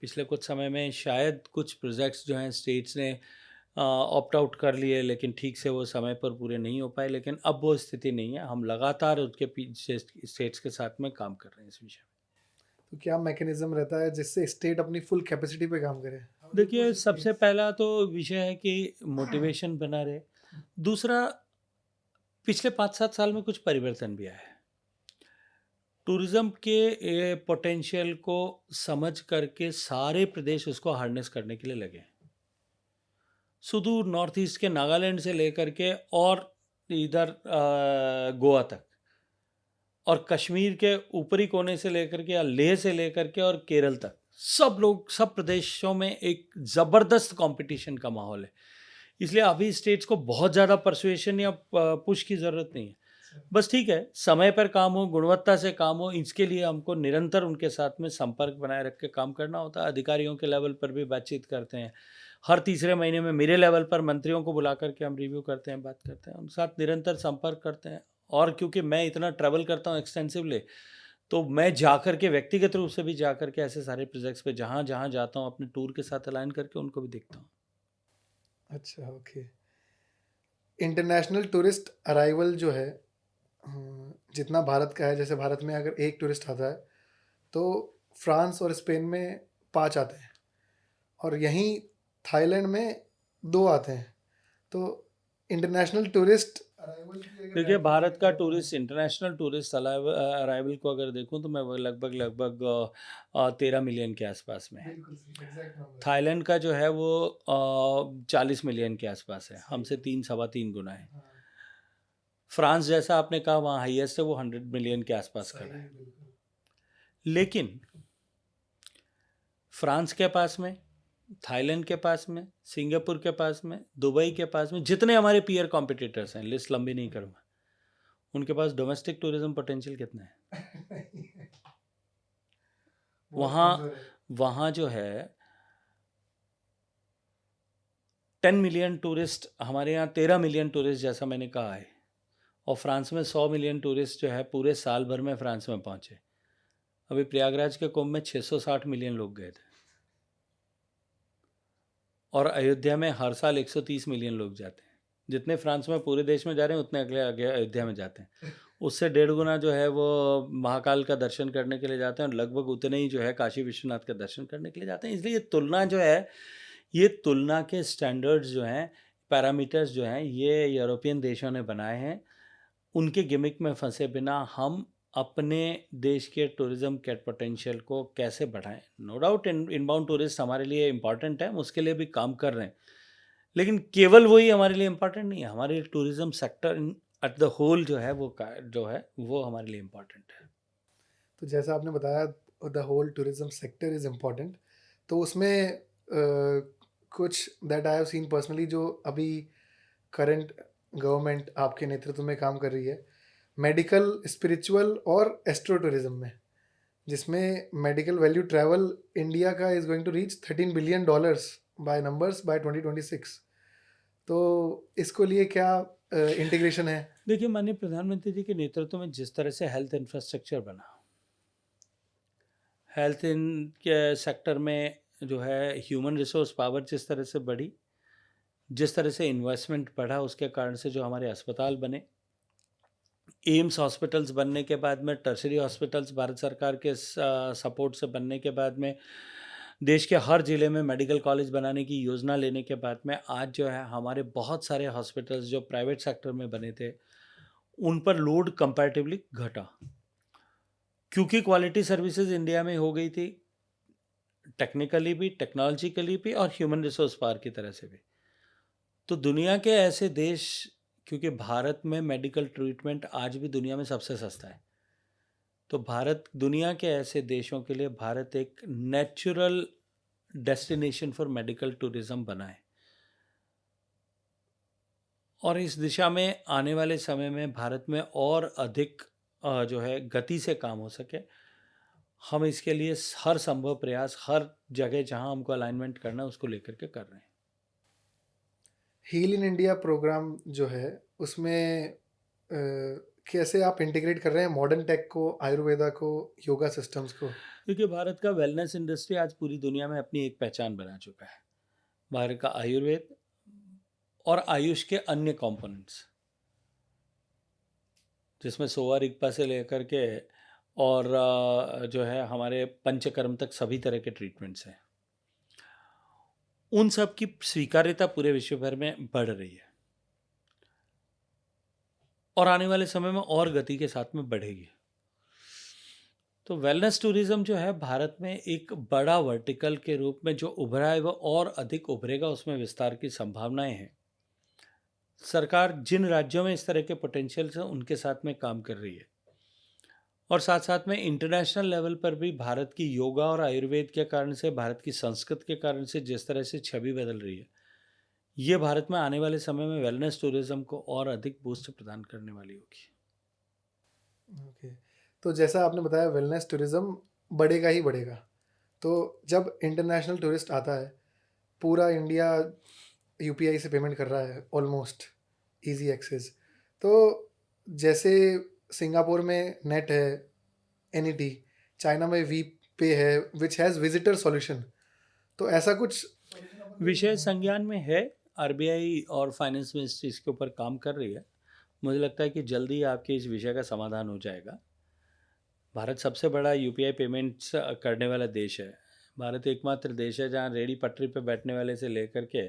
पिछले कुछ समय में शायद कुछ प्रोजेक्ट्स जो हैं स्टेट्स ने ऑप्ट आउट कर लिए, लेकिन ठीक से वो समय पर पूरे नहीं हो पाए, लेकिन अब वो स्थिति नहीं है। हम लगातार उसके पीछे स्टेट्स के साथ में काम कर रहे हैं इस विषय में। तो क्या मैकेनिज्म रहता है जिससे स्टेट अपनी फुल कैपेसिटी पे काम करे? देखिए, सबसे पहला तो विषय है कि मोटिवेशन बना रहे। दूसरा, पिछले 5-7 साल में कुछ परिवर्तन भी आया है। टूरिज़्म के पोटेंशियल को समझ करके सारे प्रदेश उसको हार्नेस करने के लिए लगे। सुदूर नॉर्थ ईस्ट के नागालैंड से लेकर के और इधर गोवा तक, और कश्मीर के ऊपरी कोने से लेकर के या लेह से लेकर के और केरल तक, सब लोग सब प्रदेशों में एक ज़बरदस्त कंपटीशन का माहौल है। इसलिए अभी स्टेट्स को बहुत ज़्यादा परसुएशन या पुश की ज़रूरत नहीं है। बस ठीक है, समय पर काम हो, गुणवत्ता से काम हो, इसके लिए हमको निरंतर उनके साथ में संपर्क बनाए रख के काम करना होता है। अधिकारियों के लेवल पर भी बातचीत करते हैं। हर तीसरे महीने में मेरे लेवल पर मंत्रियों को बुला करके हम रिव्यू करते हैं, बात करते हैं, उनके साथ निरंतर संपर्क करते हैं। और क्योंकि मैं इतना ट्रैवल करता हूँ एक्सटेंसिवली, तो मैं जा कर के व्यक्तिगत रूप से भी जा कर के ऐसे सारे प्रोजेक्ट्स पे जहाँ जहाँ जाता हूँ अपने टूर के साथ अलाइन करके उनको भी देखता हूँ। अच्छा, ओके। इंटरनेशनल टूरिस्ट अराइवल जो है, जितना भारत का है, जैसे भारत में अगर एक टूरिस्ट आता है तो फ्रांस और स्पेन में 5 आते हैं, और यहीं थाईलैंड में 2 आते हैं। तो इंटरनेशनल टूरिस्ट अराइवल, देखिए, भारत का टूरिस्ट इंटरनेशनल टूरिस्ट अराइवल को अगर देखूं तो मैं वो लगभग 13 मिलियन के आसपास में है। थाईलैंड का जो है वो 40 मिलियन के आसपास है, हमसे 3-3.25 गुना है। फ्रांस जैसा आपने कहा वहाँ हाईएस्ट है, वो 100 मिलियन के आसपास का है। लेकिन फ्रांस के पास में, थाईलैंड के पास में, सिंगापुर के पास में, दुबई के पास में, जितने हमारे पीयर कॉम्पिटिटर्स हैं, लिस्ट लंबी नहीं करूँगा, उनके पास डोमेस्टिक टूरिज्म पोटेंशियल कितना है? वहाँ जो है 10 मिलियन टूरिस्ट, हमारे यहाँ 13 मिलियन टूरिस्ट जैसा मैंने कहा है, और फ्रांस में 100 मिलियन टूरिस्ट जो है पूरे साल भर में फ्रांस में पहुँचे। अभी प्रयागराज के कुंभ में 660 मिलियन लोग गए थे, और अयोध्या में हर साल 130 मिलियन लोग जाते हैं। जितने फ्रांस में पूरे देश में जा रहे हैं उतने अगले आगे अयोध्या में जाते हैं। उससे 1.5 गुना जो है वो महाकाल का दर्शन करने के लिए जाते हैं, और लगभग उतने ही जो है काशी विश्वनाथ का दर्शन करने के लिए जाते हैं। इसलिए ये तुलना जो है, ये तुलना के स्टैंडर्ड्स जो हैं, पैरामीटर्स जो हैं, ये यूरोपियन देशों ने बनाए हैं। उनके गिमिक में फंसे बिना हम अपने देश के टूरिज्म के पोटेंशियल को कैसे बढ़ाएं। नो डाउट इनबाउंड टूरिस्ट हमारे लिए इम्पॉर्टेंट है, हम उसके लिए भी काम कर रहे हैं, लेकिन केवल वही हमारे लिए इम्पॉर्टेंट नहीं है। हमारे tourism sector at the whole जो है वो हमारे लिए इम्पॉर्टेंट है। तो जैसा आपने बताया the whole tourism sector is important, तो उसमें कुछ that I have seen personally जो अभी करंट गवर्नमेंट आपके नेतृत्व में काम कर रही है, मेडिकल, स्पिरिचुअल और एस्ट्रो टूरिज्म में, जिसमें मेडिकल वैल्यू ट्रैवल इंडिया का is going to reach $13 billion by numbers by 2026। तो इसको लिए क्या इंटीग्रेशन है? देखिए, माननीय प्रधानमंत्री जी के नेतृत्व में जिस तरह से हेल्थ इंफ्रास्ट्रक्चर बना, हेल्थ इन के सेक्टर में जो है ह्यूमन रिसोर्स पावर जिस तरह से बढ़ी, जिस तरह से इन्वेस्टमेंट बढ़ा, उसके कारण से जो हमारे अस्पताल बने, एम्स हॉस्पिटल्स बनने के बाद में, टर्शरी हॉस्पिटल्स भारत सरकार के सपोर्ट से बनने के बाद में, देश के हर ज़िले में मेडिकल कॉलेज बनाने की योजना लेने के बाद में, आज जो है हमारे बहुत सारे हॉस्पिटल्स जो प्राइवेट सेक्टर में बने थे, उन पर लोड कंपैरेटिवली घटा, क्योंकि क्वालिटी सर्विसेज इंडिया में हो गई थी, टेक्निकली भी, टेक्नोलॉजिकली भी, और ह्यूमन रिसोर्स पावर की तरह से भी। तो दुनिया के ऐसे देश, क्योंकि भारत में मेडिकल ट्रीटमेंट आज भी दुनिया में सबसे सस्ता है, तो भारत दुनिया के ऐसे देशों के लिए भारत एक natural destination for medical tourism बना है। और इस दिशा में आने वाले समय में भारत में और अधिक जो है गति से काम हो सके, हम इसके लिए हर संभव प्रयास, हर जगह जहां हमको अलाइनमेंट करना है उसको लेकर के कर रहे हैं। हील इन इंडिया प्रोग्राम जो है उसमें कैसे आप इंटीग्रेट कर रहे हैं मॉडर्न टेक को, आयुर्वेदा को, योगा सिस्टम्स को? क्योंकि भारत का वेलनेस इंडस्ट्री आज पूरी दुनिया में अपनी एक पहचान बना चुका है। भारत का आयुर्वेद और आयुष के अन्य कंपोनेंट्स, जिसमें सोवा रिगपा से लेकर के और जो है हमारे पंचकर्म तक सभी तरह के ट्रीटमेंट्स हैं, उन सब की स्वीकार्यता पूरे विश्व भर में बढ़ रही है और आने वाले समय में और गति के साथ में बढ़ेगी। तो वेलनेस टूरिज्म जो है भारत में एक बड़ा वर्टिकल के रूप में जो उभरा है, वो और अधिक उभरेगा, उसमें विस्तार की संभावनाएं हैं। सरकार जिन राज्यों में इस तरह के पोटेंशियल है उनके साथ में काम कर रही है, और साथ साथ में इंटरनेशनल लेवल पर भी भारत की योगा और आयुर्वेद के कारण से, भारत की संस्कृत के कारण से जिस तरह से छवि बदल रही है, ये भारत में आने वाले समय में वेलनेस टूरिज्म को और अधिक बूस्ट प्रदान करने वाली होगी। ओके, तो जैसा आपने बताया वेलनेस टूरिज्म बढ़ेगा ही बढ़ेगा, तो जब इंटरनेशनल टूरिस्ट आता है, पूरा इंडिया यूपीआई से पेमेंट कर रहा है, ऑलमोस्ट इजी एक्सेस, तो जैसे सिंगापुर में नेट है, एनईटी, चाइना में वी पे है विच हैज़ विजिटर सॉल्यूशन, तो ऐसा कुछ विषय संज्ञान में है। आरबीआई और फाइनेंस मिनिस्ट्री इसके ऊपर काम कर रही है। मुझे लगता है कि जल्दी आपके इस विषय का समाधान हो जाएगा। भारत सबसे बड़ा यूपीआई पेमेंट्स करने वाला देश है। भारत एकमात्र देश है जहाँ रेडी पटरी पे बैठने वाले से लेकर के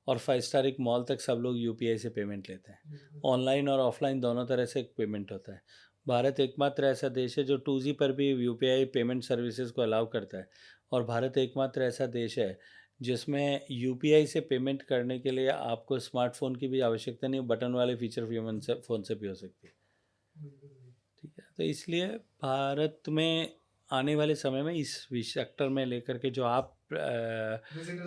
और 5 स्टार एक मॉल तक सब लोग यूपीआई से पेमेंट लेते हैं। ऑनलाइन और ऑफलाइन दोनों तरह से पेमेंट होता है। भारत एकमात्र ऐसा देश है जो 2G पर भी यूपीआई पेमेंट सर्विसेज को अलाउ करता है, और भारत एकमात्र ऐसा देश है जिसमें यूपीआई से पेमेंट करने के लिए आपको स्मार्टफोन की भी आवश्यकता नहीं, बटन वाले फीचर फ़ोन से भी हो सकती है। ठीक है, तो इसलिए भारत में आने वाले समय में इस सेक्टर में लेकर के जो आप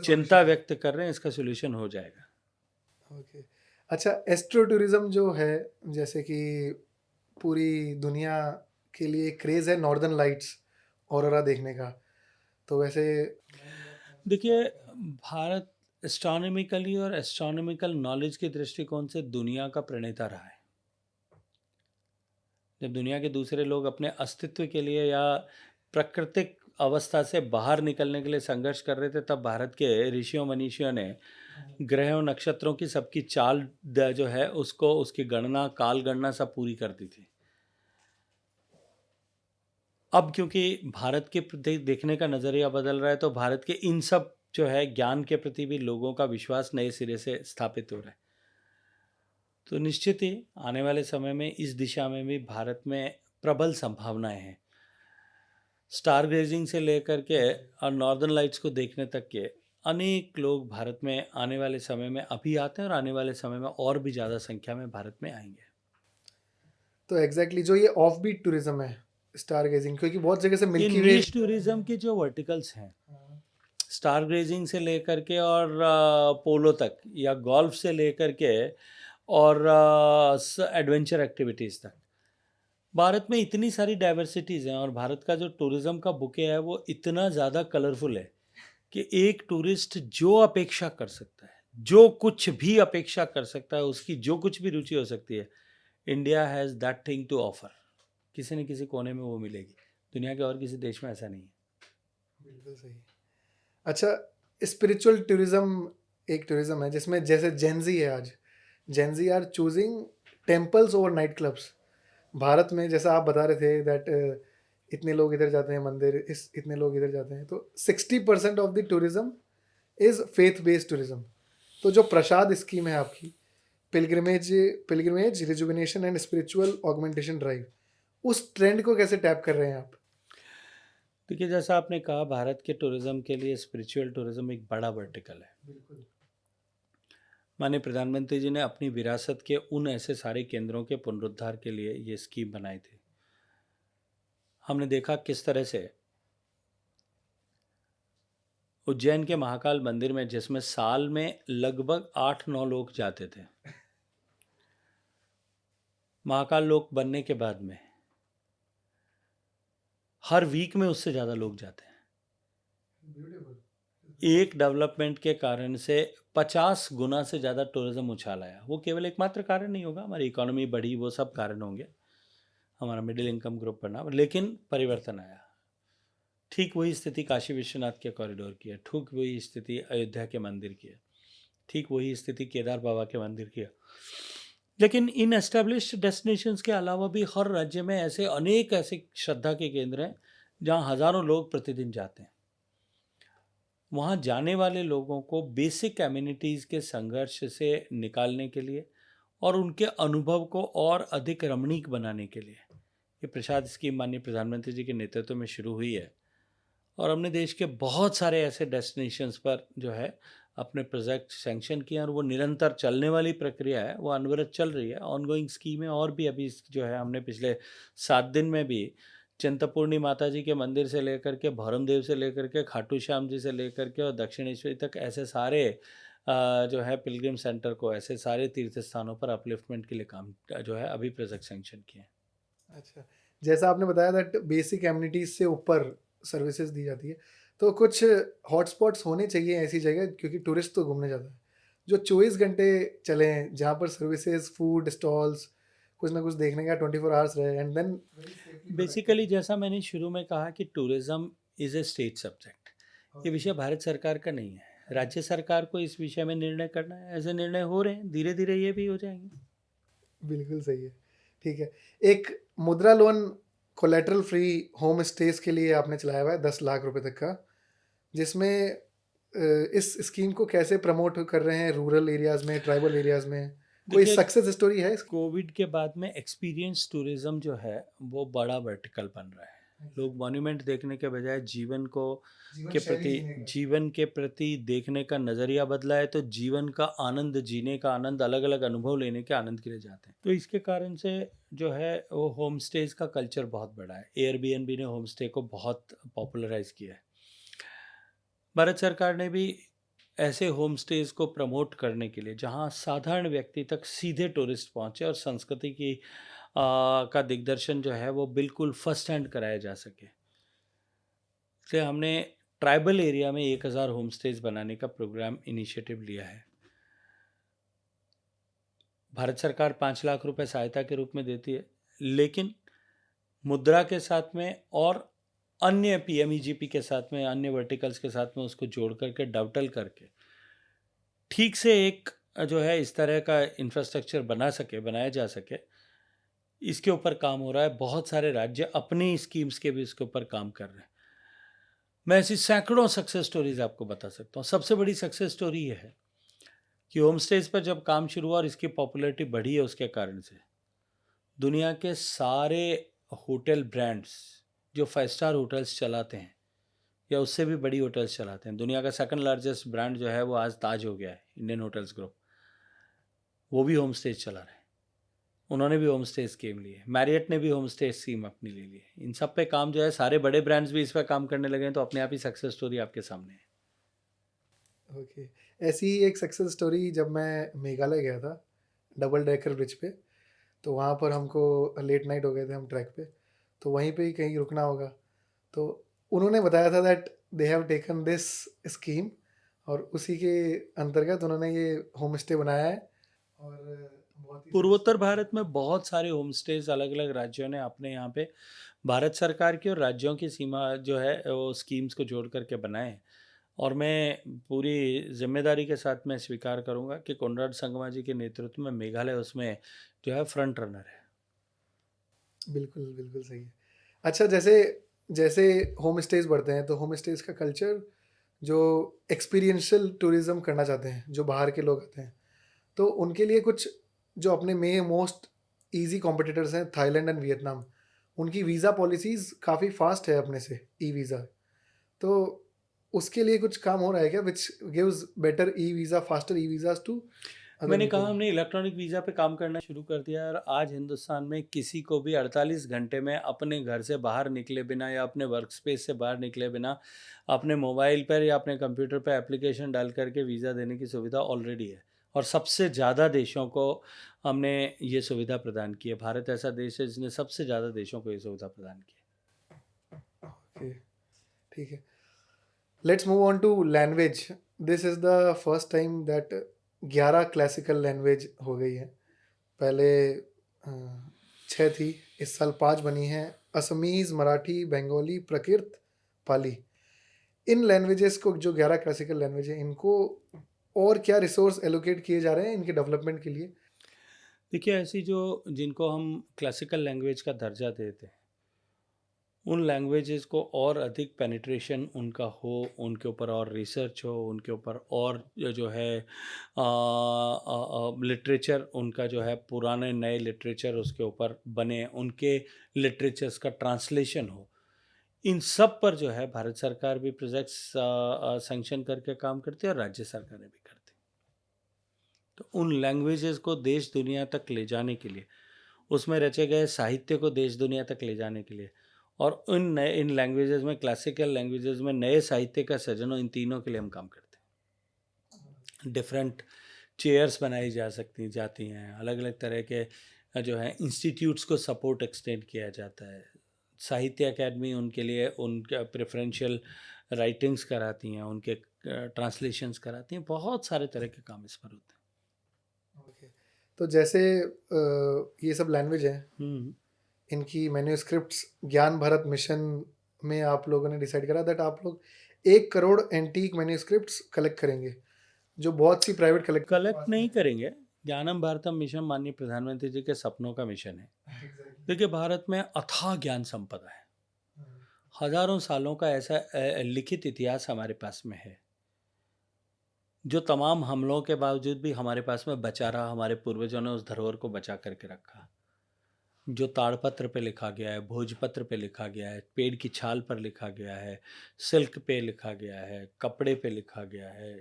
चिंता व्यक्त कर रहे हैं, इसका सोल्यूशन हो जाएगा। ओके, अच्छा, एस्ट्रो टूरिज्म जो है, जैसे कि पूरी दुनिया के लिए क्रेज़ है नॉर्दर्न लाइट्स ऑरोरा देखने का, तो वैसे देखिए, भारत एस्ट्रोनॉमिकली और एस्ट्रोनॉमिकल नॉलेज के दृष्टिकोण से दुनिया का प्रणेता रहा है। जब दुनिया के दूसरे लोग अपने अस्तित्व के लिए या प्राकृतिक अवस्था से बाहर निकलने के लिए संघर्ष कर रहे थे, तब भारत के ऋषियों मनीषियों ने ग्रहों नक्षत्रों की सबकी चाल जो है उसको, उसकी गणना, काल गणना सब पूरी कर दी थी। अब क्योंकि भारत के प्रति देखने का नज़रिया बदल रहा है, तो भारत के इन सब जो है ज्ञान के प्रति भी लोगों का विश्वास नए सिरे से स्थापित हो रहा है। तो निश्चित ही आने वाले समय में इस दिशा में भी भारत में प्रबल संभावनाएं हैं। स्टार गेजिंग से लेकर के और नॉर्दर्न लाइट्स को देखने तक के अनेक लोग भारत में आने वाले समय में अभी आते हैं, और आने वाले समय में और भी ज़्यादा संख्या में भारत में आएंगे। तो एग्जैक्टली जो ये ऑफ बीट टूरिज्म है स्टार गेजिंग, क्योंकि बहुत जगह से ये मिल्की वे नीश टूरिज्म के जो वर्टिकल्स हैं, स्टार ग्रेजिंग से लेकर के और पोलो तक, या गोल्फ से लेकर के और एडवेंचर एक्टिविटीज़ तक, भारत में इतनी सारी डाइवर्सिटीज़ हैं, और भारत का जो टूरिज़्म का बुके है वो इतना ज़्यादा कलरफुल है कि एक टूरिस्ट जो अपेक्षा कर सकता है, जो कुछ भी अपेक्षा कर सकता है, उसकी जो कुछ भी रुचि हो सकती है, India has that thing to offer. किसी न किसी कोने में वो मिलेगी। दुनिया के और किसी देश में ऐसा नहीं है। बिल्कुल सही। अच्छा, स्पिरिचुअल टूरिज्म एक टूरिज्म है जिसमें जैसे जेनजी है, आज Gen Z are choosing temples over night clubs. Bharat में जैसा आप बता रहे थे दैट इतने लोग इधर जाते हैं मंदिर, इतने लोग इधर जाते हैं, तो 60% of the tourism is faith based tourism. तो जो प्रसाद स्कीम है आपकी, pilgrimage rejuvenation and spiritual augmentation drive, उस ट्रेंड को कैसे टैप कर रहे हैं आप? देखिए, जैसा आपने कहा, भारत के टूरिज्म के लिए स्पिरिचुअल टूरिज्म एक बड़ा वर्टिकल है। बिल्कुल। माननीय प्रधानमंत्री जी ने अपनी विरासत के उन ऐसे सारे केंद्रों के पुनरुद्धार के लिए ये स्कीम बनाई थी। हमने देखा किस तरह से उज्जैन के महाकाल मंदिर में, जिसमें साल में लगभग 8-9 लोग जाते थे, महाकाल लोक बनने के बाद में हर वीक में उससे ज़्यादा लोग जाते हैं। एक डेवलपमेंट के कारण से 50 गुना से ज़्यादा टूरिज्म उछाल आया। वो केवल एकमात्र कारण नहीं होगा, हमारी इकोनॉमी बढ़ी, वो सब कारण होंगे, हमारा मिडिल इनकम ग्रुप बढ़ना, लेकिन परिवर्तन आया। ठीक वही स्थिति काशी विश्वनाथ के कॉरिडोर की है, ठीक वही स्थिति अयोध्या के मंदिर की है, ठीक वही स्थिति केदार बाबा के मंदिर की है। लेकिन इन एस्टेब्लिश्ड डेस्टिनेशंस के अलावा भी हर राज्य में ऐसे अनेक ऐसे श्रद्धा के केंद्र हैं जहाँ हज़ारों लोग प्रतिदिन जाते हैं। वहाँ जाने वाले लोगों को बेसिक एमिनिटीज़ के संघर्ष से निकालने के लिए और उनके अनुभव को और अधिक रमणीक बनाने के लिए ये प्रसाद स्कीम माननीय प्रधानमंत्री जी के नेतृत्व में शुरू हुई है, और हमने देश के बहुत सारे ऐसे डेस्टिनेशंस पर जो है अपने प्रोजेक्ट सैंक्शन किए, और वो निरंतर चलने वाली प्रक्रिया है, वो अनवरत चल रही है, ऑनगोइंग स्कीम है। और भी अभी जो है हमने पिछले 7 दिन में भी चिंतपूर्णी माता जी के मंदिर से लेकर के, भौरमदेव से लेकर के, खाटू श्याम जी से लेकर के और दक्षिणेश्वरी तक ऐसे सारे जो है पिलग्रिम सेंटर को, ऐसे सारे तीर्थ स्थानों पर अपलिफ्टमेंट के लिए काम जो है अभी प्रोजेक्ट सैंक्शन किए हैं। अच्छा, जैसा आपने बताया दैट बेसिक एमिनिटीज से ऊपर सर्विसेज दी जाती है, तो कुछ हॉटस्पॉट्स होने चाहिए ऐसी जगह, क्योंकि टूरिस्ट तो घूमने जाता है, जो 24 घंटे चले, जहाँ पर सर्विसेज, फूड स्टॉल्स, कुछ ना कुछ देखने का 24 आवर्स रहे, एंड देन बेसिकली जैसा मैंने शुरू में कहा कि tourism is a state subject. ये विषय भारत सरकार का नहीं है, राज्य सरकार को इस विषय में निर्णय करना है। ऐसे निर्णय हो रहे हैं, धीरे धीरे ये भी हो जाएंगे। बिल्कुल सही है, ठीक है। एक मुद्रा loan collateral free home stage के लिए आपने चलाया हुआ है 10 लाख रुपए तक का, जिसमें इस स्कीम को कैसे प्रमोट कर रहे हैं रूरल एरियाज में, ट्राइबल एरियाज में? कोई देखिए, सक्सेस स्टोरी है इसकी? कोविड के बाद में एक्सपीरियंस टूरिज्म जो है वो बड़ा वर्टिकल बन रहा है। लोग मॉन्यूमेंट देखने के बजाय जीवन के प्रति देखने का नज़रिया बदला है, तो जीवन का आनंद, जीने का आनंद, अलग अलग अनुभव लेने के आनंद के लिए जाते हैं। तो इसके कारण से जो है वो होम स्टेज का कल्चर बहुत बड़ा है। एयरबीएनबी ने होम स्टे को बहुत पॉपुलराइज किया है। भारत सरकार ने भी ऐसे होम स्टेज को प्रमोट करने के लिए, जहां साधारण व्यक्ति तक सीधे टूरिस्ट पहुंचे और संस्कृति की का दिग्दर्शन जो है वो बिल्कुल फर्स्ट हैंड कराया जा सके, इसलिए हमने ट्राइबल एरिया में 1000 होम स्टेज बनाने का प्रोग्राम इनिशिएटिव लिया है। भारत सरकार 5 लाख रुपए सहायता के रूप में देती है, लेकिन मुद्रा के साथ में और अन्य पीएमईजीपी के साथ में, अन्य वर्टिकल्स के साथ में उसको जोड़ करके, डबटल करके ठीक से एक जो है इस तरह का इंफ्रास्ट्रक्चर बनाया जा सके, इसके ऊपर काम हो रहा है। बहुत सारे राज्य अपनी स्कीम्स के भी इसके ऊपर काम कर रहे हैं। मैं ऐसी सैकड़ों सक्सेस स्टोरीज आपको बता सकता हूँ। सबसे बड़ी सक्सेस स्टोरी ये है कि होम स्टेज पर जब काम शुरू हुआ और इसकी पॉपुलैरिटी बढ़ी है, उसके कारण से दुनिया के सारे होटल ब्रांड्स जो 5 स्टार होटल्स चलाते हैं या उससे भी बड़ी होटल्स चलाते हैं, दुनिया का सेकंड लार्जेस्ट ब्रांड जो है वो आज ताज हो गया है, इंडियन होटल्स ग्रुप, वो भी होम स्टेज चला रहे हैं। उन्होंने भी होम स्टे स्कीम ली है, मैरियट ने भी होम स्टे स्कीम अपनी ले ली है। इन सब पे काम जो है, सारे बड़े ब्रांड्स भी इस पर काम करने लगे हैं, तो अपने आप ही सक्सेस स्टोरी आपके सामने है। ओके, ऐसी ही एक सक्सेस स्टोरी, जब मैं मेघालय गया था डबल डेकर ब्रिज पे, तो वहाँ पर हमको लेट नाइट हो गए थे हम ट्रैक पे, तो वहीं पे ही कहीं रुकना होगा। तो उन्होंने बताया था that they have taken this scheme, और उसी के अंतर्गत उन्होंने ये होम स्टे बनाया है। और बहुत ही पूर्वोत्तर भारत में बहुत सारे होम स्टेज अलग अलग राज्यों ने अपने यहाँ पे भारत सरकार की और राज्यों की सीमा जो है वो स्कीम्स को जोड़ करके बनाए हैं। और मैं पूरी जिम्मेदारी के साथ मैं स्वीकार करूँगा कि कोनराड संगमा जी के नेतृत्व में मेघालय उसमें जो है फ्रंट रनर है। बिल्कुल बिल्कुल सही है। अच्छा, जैसे जैसे होम स्टेज बढ़ते हैं, तो होम स्टेज का कल्चर, जो एक्सपीरियंशियल टूरिज्म करना चाहते हैं, जो बाहर के लोग आते हैं, तो उनके लिए कुछ, जो अपने में मोस्ट इजी कॉम्पिटिटर्स हैं थाईलैंड एंड वियतनाम, उनकी वीज़ा पॉलिसीज़ काफ़ी फास्ट है अपने से, ई वीज़ा। तो उसके लिए कुछ काम हो रहा है क्या, which gives better e visa, faster e visas to other मैंने पीपल? कहा हमने इलेक्ट्रॉनिक वीज़ा पे काम करना शुरू कर दिया है, और आज हिंदुस्तान में किसी को भी 48 घंटे में अपने घर से बाहर निकले बिना या अपने वर्क स्पेस से बाहर निकले बिना अपने मोबाइल पर या अपने कंप्यूटर पर एप्लीकेशन डाल करके वीज़ा देने की सुविधा ऑलरेडी है। और सबसे ज़्यादा देशों को हमने ये सुविधा प्रदान की है। भारत ऐसा देश है जिसने सबसे ज़्यादा देशों को ये सुविधा प्रदान की है। ओके, ठीक है। Let's move on to language. This is the first time that 11 classical language हो गई है। पहले 6 थी, इस साल 5 बनी हैं: असमीज़, मराठी, बंगाली, प्राकृत, पाली। इन लैंग्वेजेस को, जो 11 क्लासिकल लैंग्वेज हैं, इनको और क्या रिसोर्स एलोकेट किए जा रहे हैं इनके डेवलपमेंट के लिए? देखिए, ऐसी जो जिनको हम क्लासिकल लैंग्वेज का दर्जा देते हैं, उन लैंग्वेजेस को और अधिक पेनिट्रेशन उनका हो, उनके ऊपर और रिसर्च हो, उनके ऊपर और जो है लिटरेचर उनका जो है, पुराने नए लिटरेचर उसके ऊपर बने, उनके लिटरेचर्स का ट्रांसलेशन हो, इन सब पर जो है भारत सरकार भी प्रोजेक्ट्स सैंक्शन करके काम करती है और राज्य सरकारें भी करती हैं। तो उन लैंग्वेजेस को देश दुनिया तक ले जाने के लिए, उसमें रचे गए साहित्य को देश दुनिया तक ले जाने के लिए, और इन लैंग्वेजेस में, क्लासिकल लैंग्वेजेस में नए साहित्य का सृजन हो, इन तीनों के लिए हम काम करते हैं। डिफरेंट चेयर्स बनाई जाती हैं, अलग अलग तरह के जो है इंस्टीट्यूट्स को सपोर्ट एक्सटेंड किया जाता है। साहित्य अकेडमी उनके लिए उनका प्रेफरेंशियल राइटिंग्स कराती हैं, उनके ट्रांसलेशंस कराती हैं, बहुत सारे तरह के काम इस पर होते हैं। ओके, तो जैसे ये सब लैंग्वेज हैं, हम्म। इनकी मैन्यूस्क्रिप्ट्स, ज्ञान भारत मिशन में आप लोगों ने डिसाइड करा दैट आप लोग 1 करोड़ एंटीक मैन्यूस्क्रिप्ट्स कलेक्ट करेंगे, जो बहुत सी प्राइवेट कलेक्ट नहीं करेंगे। ज्ञानम भारतम मिशन माननीय प्रधानमंत्री जी के सपनों का मिशन है। देखिए, भारत में अथाह ज्ञान संपदा है, हजारों सालों का ऐसा लिखित इतिहास हमारे पास में है, जो तमाम हमलों के बावजूद भी हमारे पास में बचा रहा। हमारे पूर्वजों ने उस धरोहर को बचा करके रखा, जो ताड़पत्र पे लिखा गया है, भोजपत्र पे लिखा गया है, पेड़ की छाल पर लिखा गया है, सिल्क पे लिखा गया है, कपड़े पे लिखा गया है,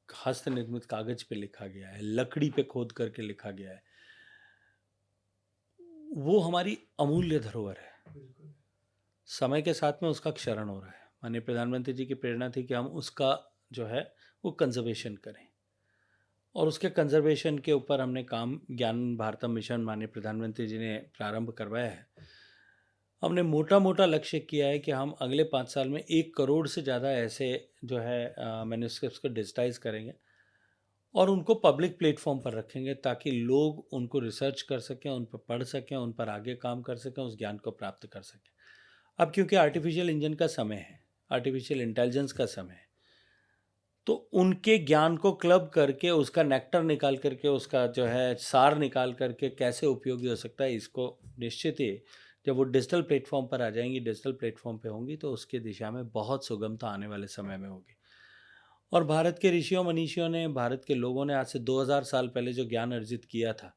हस्त निर्मित कागज पे लिखा गया है, लकड़ी पे खोद करके लिखा गया है, वो हमारी अमूल्य धरोहर है। समय के साथ में उसका क्षरण हो रहा है। माननीय प्रधानमंत्री जी की प्रेरणा थी कि हम उसका जो है वो कंजर्वेशन करें, और उसके कंजर्वेशन के ऊपर हमने काम ज्ञान भारतम मिशन माननीय प्रधानमंत्री जी ने प्रारंभ करवाया है। हमने मोटा मोटा लक्ष्य किया है कि हम अगले 5 साल में 1 करोड़ से ज़्यादा ऐसे जो है मैन्यूस्क्रिप्ट्स को डिजिटाइज करेंगे और उनको पब्लिक प्लेटफॉर्म पर रखेंगे, ताकि लोग उनको रिसर्च कर सकें, उन पर पढ़ सकें, उन पर आगे काम कर सकें, उस ज्ञान को प्राप्त कर सकें। अब क्योंकि आर्टिफिशियल इंजन का समय है, आर्टिफिशियल इंटेलिजेंस का समय है, तो उनके ज्ञान को क्लब करके उसका नेक्टर निकाल करके उसका जो है सार निकाल करके कैसे उपयोगी हो सकता है, इसको निश्चित ही जब वो डिजिटल प्लेटफॉर्म पर आ जाएंगी, डिजिटल प्लेटफॉर्म पे होंगी, तो उसकी दिशा में बहुत सुगमता आने वाले समय में होगी। और भारत के ऋषियों मनीषियों ने, भारत के लोगों ने आज से 2000 साल पहले जो ज्ञान अर्जित किया था,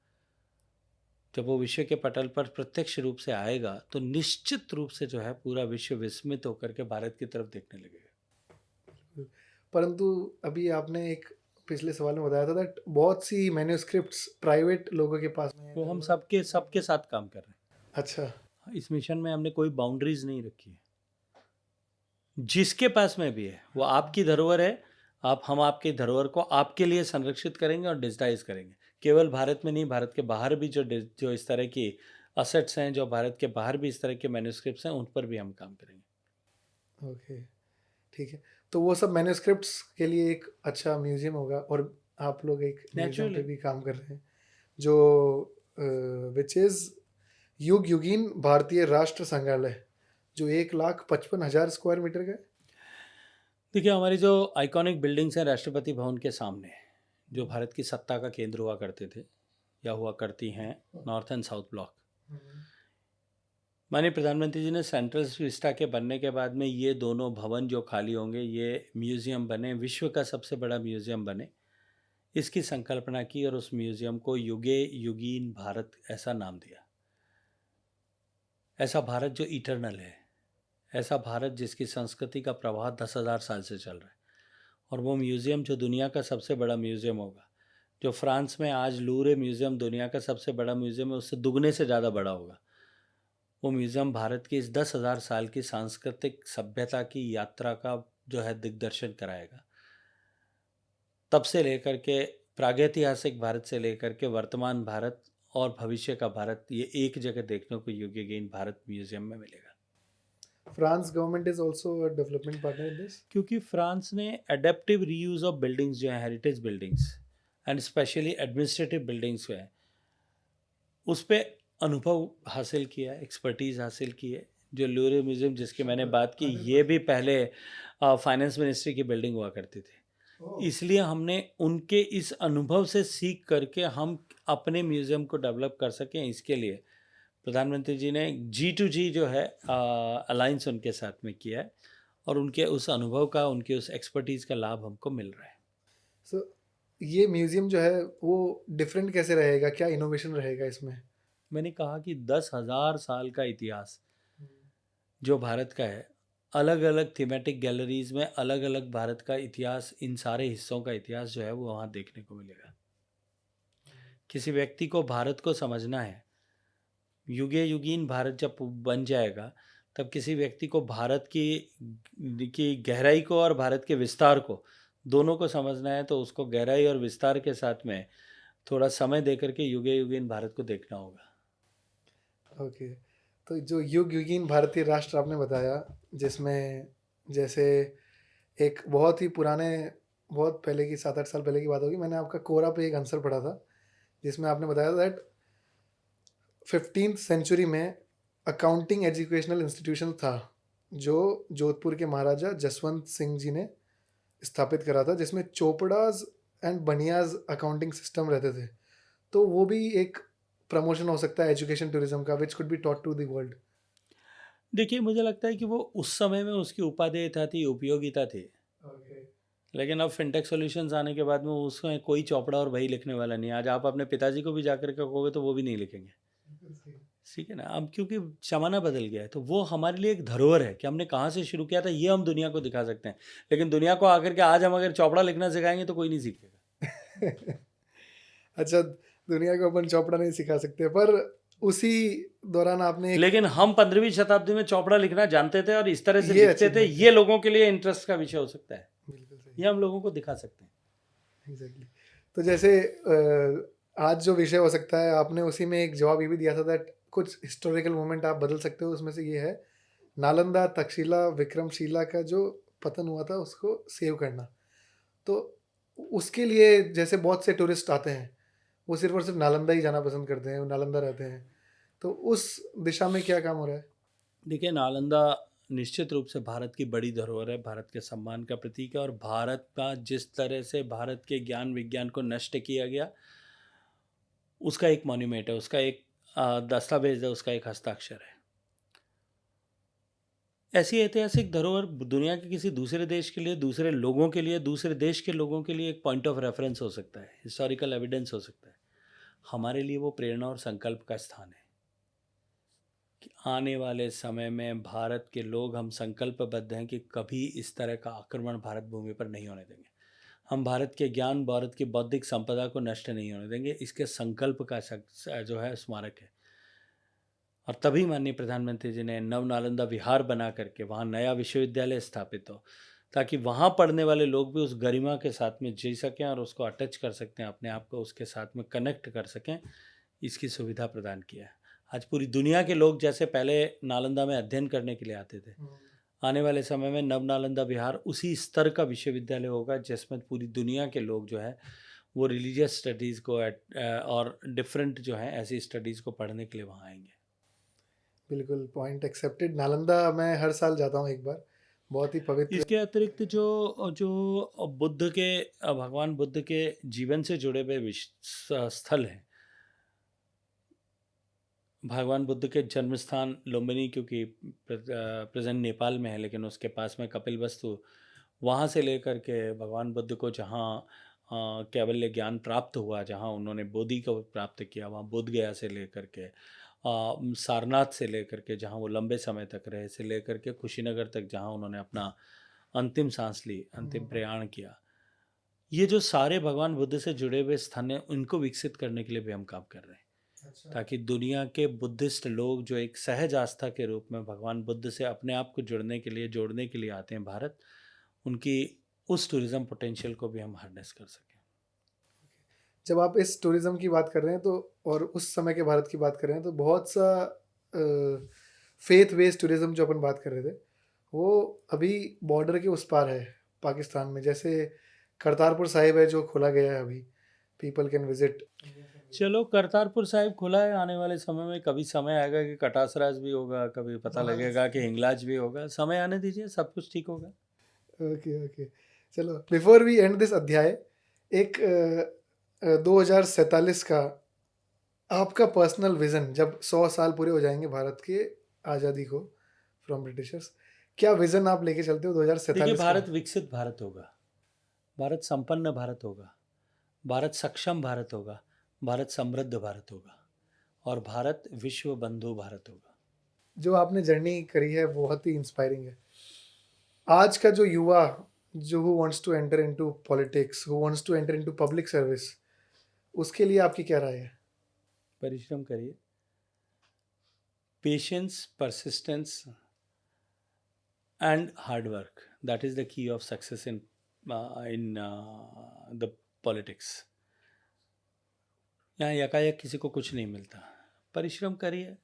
जब वो विश्व के पटल पर प्रत्यक्ष रूप से आएगा तो निश्चित रूप से जो है पूरा विश्व विस्मित होकर के भारत की तरफ देखने लगेगा। परंतु अभी आपने एक पिछले सवाल में बताया था दैट बहुत सी मैन्युस्क्रिप्ट्स प्राइवेट लोगों के पास में है। वो हम सबके सबके साथ काम कर रहे हैं। अच्छा, इस मिशन में हमने कोई बाउंड्रीज नहीं रखी है। जिसके पास में भी है वो आपकी धरोहर है, हम आपकी धरोहर को आपके लिए संरक्षित करेंगे और डिजिटाइज करेंगे। केवल भारत में नहीं, भारत के बाहर भी जो इस तरह की असेट्स हैं, जो भारत के बाहर भी इस तरह के मैन्युस्क्रिप्ट्स हैं, उन पर भी हम काम करेंगे। ओके, ठीक है। तो वो सब मैन्युस्क्रिप्ट्स के लिए एक अच्छा म्यूजियम होगा, और आप लोग एक म्यूजियम पे Naturally. भी काम कर रहे हैं जो विच इज़ युग युगीन भारतीय राष्ट्र संग्रहालय, जो 1,55,000 स्क्वायर मीटर का है। देखिए, हमारी जो आइकॉनिक बिल्डिंग्स हैं राष्ट्रपति भवन के सामने, जो भारत की सत्ता का केंद्र हुआ करते थे या हुआ करती हैं, नॉर्थ एंड साउथ ब्लॉक, माननीय प्रधानमंत्री जी ने सेंट्रल विस्टा के बनने के बाद में ये दोनों भवन जो खाली होंगे ये म्यूज़ियम बने, विश्व का सबसे बड़ा म्यूज़ियम बने, इसकी संकल्पना की और उस म्यूज़ियम को युगे युगीन भारत ऐसा नाम दिया। ऐसा भारत जो इटर्नल है, ऐसा भारत जिसकी संस्कृति का प्रवाह 10,000 साल से चल रहा है। और वो म्यूज़ियम जो दुनिया का सबसे बड़ा म्यूज़ियम होगा, जो फ्रांस में आज लूरे म्यूज़ियम दुनिया का सबसे बड़ा म्यूज़ियम है, उससे दुगने से ज़्यादा बड़ा होगा। वो म्यूज़ियम भारत की इस 10,000 साल की सांस्कृतिक सभ्यता की यात्रा का जो है दिग्दर्शन कराएगा। तब से लेकर के प्रागैतिहासिक भारत से लेकर के वर्तमान भारत और भविष्य का भारत, ये एक जगह देखने को युगेगेन भारत म्यूज़ियम में मिलेगा। France government is also a development partner in this, क्योंकि फ्रांस ने एडेप्टिव रीयूज़ ऑफ बिल्डिंग्स जो है, heritage buildings and specially administrative buildings जो है, उस पर अनुभव हासिल किया है, एक्सपर्टीज़ हासिल की है। जो लूरे म्यूज़ियम जिसकी मैंने बात की, ये भी पहले फाइनेंस मिनिस्ट्री की बिल्डिंग हुआ करती थी। इसलिए हमने उनके इस अनुभव से सीख करके हम अपने म्यूज़ियम को डेवलप कर सकें, इसके लिए प्रधानमंत्री जी ने G2G जो है अलायंस उनके साथ में किया है, और उनके उस अनुभव का, उनके उस एक्सपर्टीज़ का लाभ हमको मिल रहा है। सो ये म्यूजियम जो है वो डिफरेंट कैसे रहेगा, क्या इनोवेशन रहेगा इसमें? मैंने कहा कि 10,000 साल का इतिहास जो भारत का है, अलग अलग थीमेटिक गैलरीज में अलग अलग भारत का इतिहास, इन सारे हिस्सों का इतिहास जो है वो वहाँ देखने को मिलेगा। किसी व्यक्ति को भारत को समझना है, युगे युगीन भारत जब बन जाएगा, तब किसी व्यक्ति को भारत की गहराई को और भारत के विस्तार को, दोनों को समझना है, तो उसको गहराई और विस्तार के साथ में थोड़ा समय दे करके युगे युगीन भारत को देखना होगा। ओके, तो जो युग युगीन भारतीय राष्ट्र आपने बताया, जिसमें जैसे एक बहुत ही पुराने, बहुत पहले की 7-8 साल पहले की बात होगी, मैंने आपका कोरा पे एक आंसर पढ़ा था जिसमें आपने बताया दैट 15th सेंचुरी में अकाउंटिंग एजुकेशनल इंस्टीट्यूशन था जो जोधपुर के महाराजा जसवंत सिंह जी ने स्थापित करा था, जिसमें Chopra's and Banias accounting system रहते थे। तो वो भी एक प्रमोशन हो सकता है एजुकेशन टूरिज्म का, which could be taught to the world. देखिए, मुझे लगता है कि वो उस समय में उसकी उपादेयता थी, उपयोगिता थी, लेकिन अब फिनटेक सॉल्यूशंस आने के बाद में उसमें कोई चौपड़ा और वही लिखने वाला नहीं है। आज आप अपने पिताजी को भी जाकर के कहोगे तो वो भी नहीं लिखेंगे, ठीक है ना। अब क्योंकि ज़माना बदल गया है, तो वो हमारे लिए एक धरोहर है कि हमने कहाँ से शुरू किया था, ये हम दुनिया को दिखा सकते हैं। लेकिन दुनिया को आकर के आज हम अगर चौपड़ा लिखना सिखाएंगे तो कोई नहीं सीखेगा। अच्छा, दुनिया को अपन चौपड़ा नहीं सिखा सकते, पर उसी दौरान आपने लेकिन हम 15वीं शताब्दी में चौपड़ा लिखना जानते थे और इस तरह से ये लिखते थे। achievement है। ये लोगों के लिए इंटरेस्ट का विषय हो सकता है, बिल्कुल सही, ये हम लोगों को दिखा सकते हैं। एग्जैक्टली। तो जैसे आज जो विषय हो सकता है, आपने उसी में एक जवाब ये भी दिया था दैट कुछ हिस्टोरिकल मोमेंट आप बदल सकते हो, उसमें से ये है नालंदा तक्षशिला विक्रमशिला का जो पतन हुआ था उसको सेव करना। तो उसके लिए जैसे बहुत से टूरिस्ट आते हैं, वो सिर्फ और सिर्फ नालंदा ही जाना पसंद करते हैं, वो नालंदा रहते हैं, तो उस दिशा में क्या काम हो रहा है? देखिए, नालंदा निश्चित रूप से भारत की बड़ी धरोहर है, भारत के सम्मान का प्रतीक है, और भारत का जिस तरह से भारत के ज्ञान विज्ञान को नष्ट किया गया, उसका एक मॉन्यूमेंट है, उसका एक दस्तावेज है, उसका एक हस्ताक्षर है। ऐसी ऐतिहासिक धरोहर दुनिया के किसी दूसरे देश के लिए, दूसरे लोगों के लिए, दूसरे देश के लोगों के लिए एक पॉइंट ऑफ रेफरेंस हो सकता है, हिस्टोरिकल एविडेंस हो सकता है। हमारे लिए वो प्रेरणा और संकल्प का स्थान है कि आने वाले समय में भारत के लोग, हम संकल्पबद्ध हैं कि कभी इस तरह का आक्रमण भारत भूमि पर नहीं होने देंगे। हम भारत के ज्ञान, भारत की बौद्धिक संपदा को नष्ट नहीं होने देंगे। इसके संकल्प का जो है स्मारक है। और तभी माननीय प्रधानमंत्री जी ने नव नालंदा विहार बना करके वहाँ नया विश्वविद्यालय स्थापित हो, ताकि वहाँ पढ़ने वाले लोग भी उस गरिमा के साथ में जी सकें और उसको अटैच कर सकते हैं, अपने आप को उसके साथ में कनेक्ट कर सकें। इसकी सुविधा प्रदान किया है। आज पूरी दुनिया के लोग जैसे पहले नालंदा में अध्ययन करने के लिए आते थे, आने वाले समय में नव नालंदा विहार उसी स्तर का विश्वविद्यालय होगा जिसमें पूरी दुनिया के लोग जो है वो रिलीजियस स्टडीज़ को और डिफरेंट जो है ऐसी स्टडीज़ को पढ़ने के लिए वहाँ आएंगे। बिल्कुल, पॉइंट एक्सेप्टेड। नालंदा मैं हर साल जाता हूँ एक बार, बहुत ही पवित्र। इसके अतिरिक्त जो जो बुद्ध के भगवान बुद्ध के जीवन से जुड़े हुए स्थल हैं, भगवान बुद्ध के जन्म स्थान लुम्बिनी, क्योंकि प्रेजेंट नेपाल में है, लेकिन उसके पास में कपिलवस्तु, वहाँ से लेकर के भगवान बुद्ध को जहाँ कैवल्य ज्ञान प्राप्त हुआ, जहाँ उन्होंने बोधि को प्राप्त किया, वहाँ बोध गया से लेकर के सारनाथ से लेकर के जहाँ वो लंबे समय तक रहे, से लेकर के कुशीनगर तक जहाँ उन्होंने अपना अंतिम सांस ली, अंतिम प्रयाण किया, ये जो सारे भगवान बुद्ध से जुड़े हुए स्थान हैं, उनको विकसित करने के लिए भी हम काम कर रहे हैं। अच्छा। ताकि दुनिया के बुद्धिस्ट लोग जो एक सहज आस्था के रूप में भगवान बुद्ध से अपने आप को जोड़ने के लिए आते हैं भारत, उनकी उस टूरिज्म पोटेंशियल को भी हम हार्नेस कर सकें। जब आप इस टूरिज्म की बात कर रहे हैं तो, और उस समय के भारत की बात कर रहे हैं, तो बहुत सा फेथ बेस्ड टूरिज्म जो अपन बात कर रहे थे, वो अभी बॉर्डर के उस पार है पाकिस्तान में। जैसे करतारपुर साहिब है जो खोला गया है अभी, पीपल कैन विजिट। चलो, करतारपुर साहिब खुला है, आने वाले समय में कभी समय आएगा कि कटासराज भी होगा, कभी पता लगेगा कि हिंगलाज भी होगा। समय आने दीजिए, सब कुछ ठीक होगा। ओके ओके, चलो, बिफोर वी एंड दिस अध्याय, एक 2047 का आपका पर्सनल विज़न, जब 100 साल पूरे हो जाएंगे भारत के आज़ादी को फ्रॉम ब्रिटिशर्स, क्या विज़न आप लेके चलते हो 2047? देखिए, भारत विकसित भारत होगा, भारत संपन्न भारत होगा, भारत सक्षम भारत होगा, भारत समृद्ध भारत होगा, और भारत विश्व बंधु भारत होगा। जो आपने जर्नी करी है बहुत ही इंस्पायरिंग है। आज का जो युवा, जो who wants to enter into politics, who wants to enter into public service, उसके लिए आपकी क्या राय है? परिश्रम करिए, patience, persistence and hard work, that is the key of success in the politics. यहाँ यकायक किसी को कुछ नहीं मिलता। परिश्रम करिए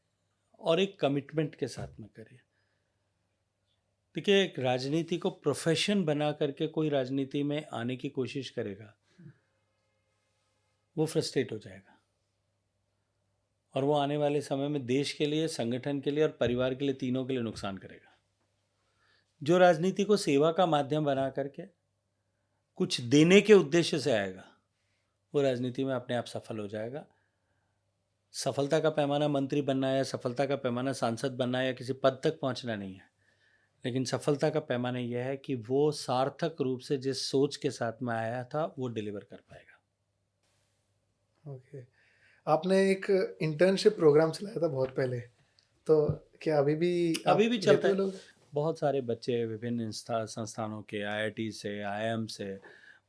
और एक कमिटमेंट के साथ में करिए। देखिए, एक राजनीति को प्रोफेशन बना करके कोई राजनीति में आने की कोशिश करेगा, वो फ्रस्ट्रेट हो जाएगा, और वो आने वाले समय में देश के लिए, संगठन के लिए और परिवार के लिए, तीनों के लिए नुकसान करेगा। जो राजनीति को सेवा का माध्यम बना करके कुछ देने के उद्देश्य से आएगा, वो राजनीति में अपने आप सफल हो जाएगा। सफलता का पैमाना मंत्री बनना है, सफलता का पैमाना सांसद बनना है, या किसी पद तक पहुंचना नहीं है, लेकिन सफलता का पैमाना यह है कि वो सार्थक रूप से जिस सोच के साथ में आया था वो डिलीवर कर पाएगा। ओके, आपने एक इंटर्नशिप प्रोग्राम चलाया था बहुत पहले, तो क्या अभी भी चलता है? बहुत सारे बच्चे विभिन्न संस्थानों के, IIT से, IIM से,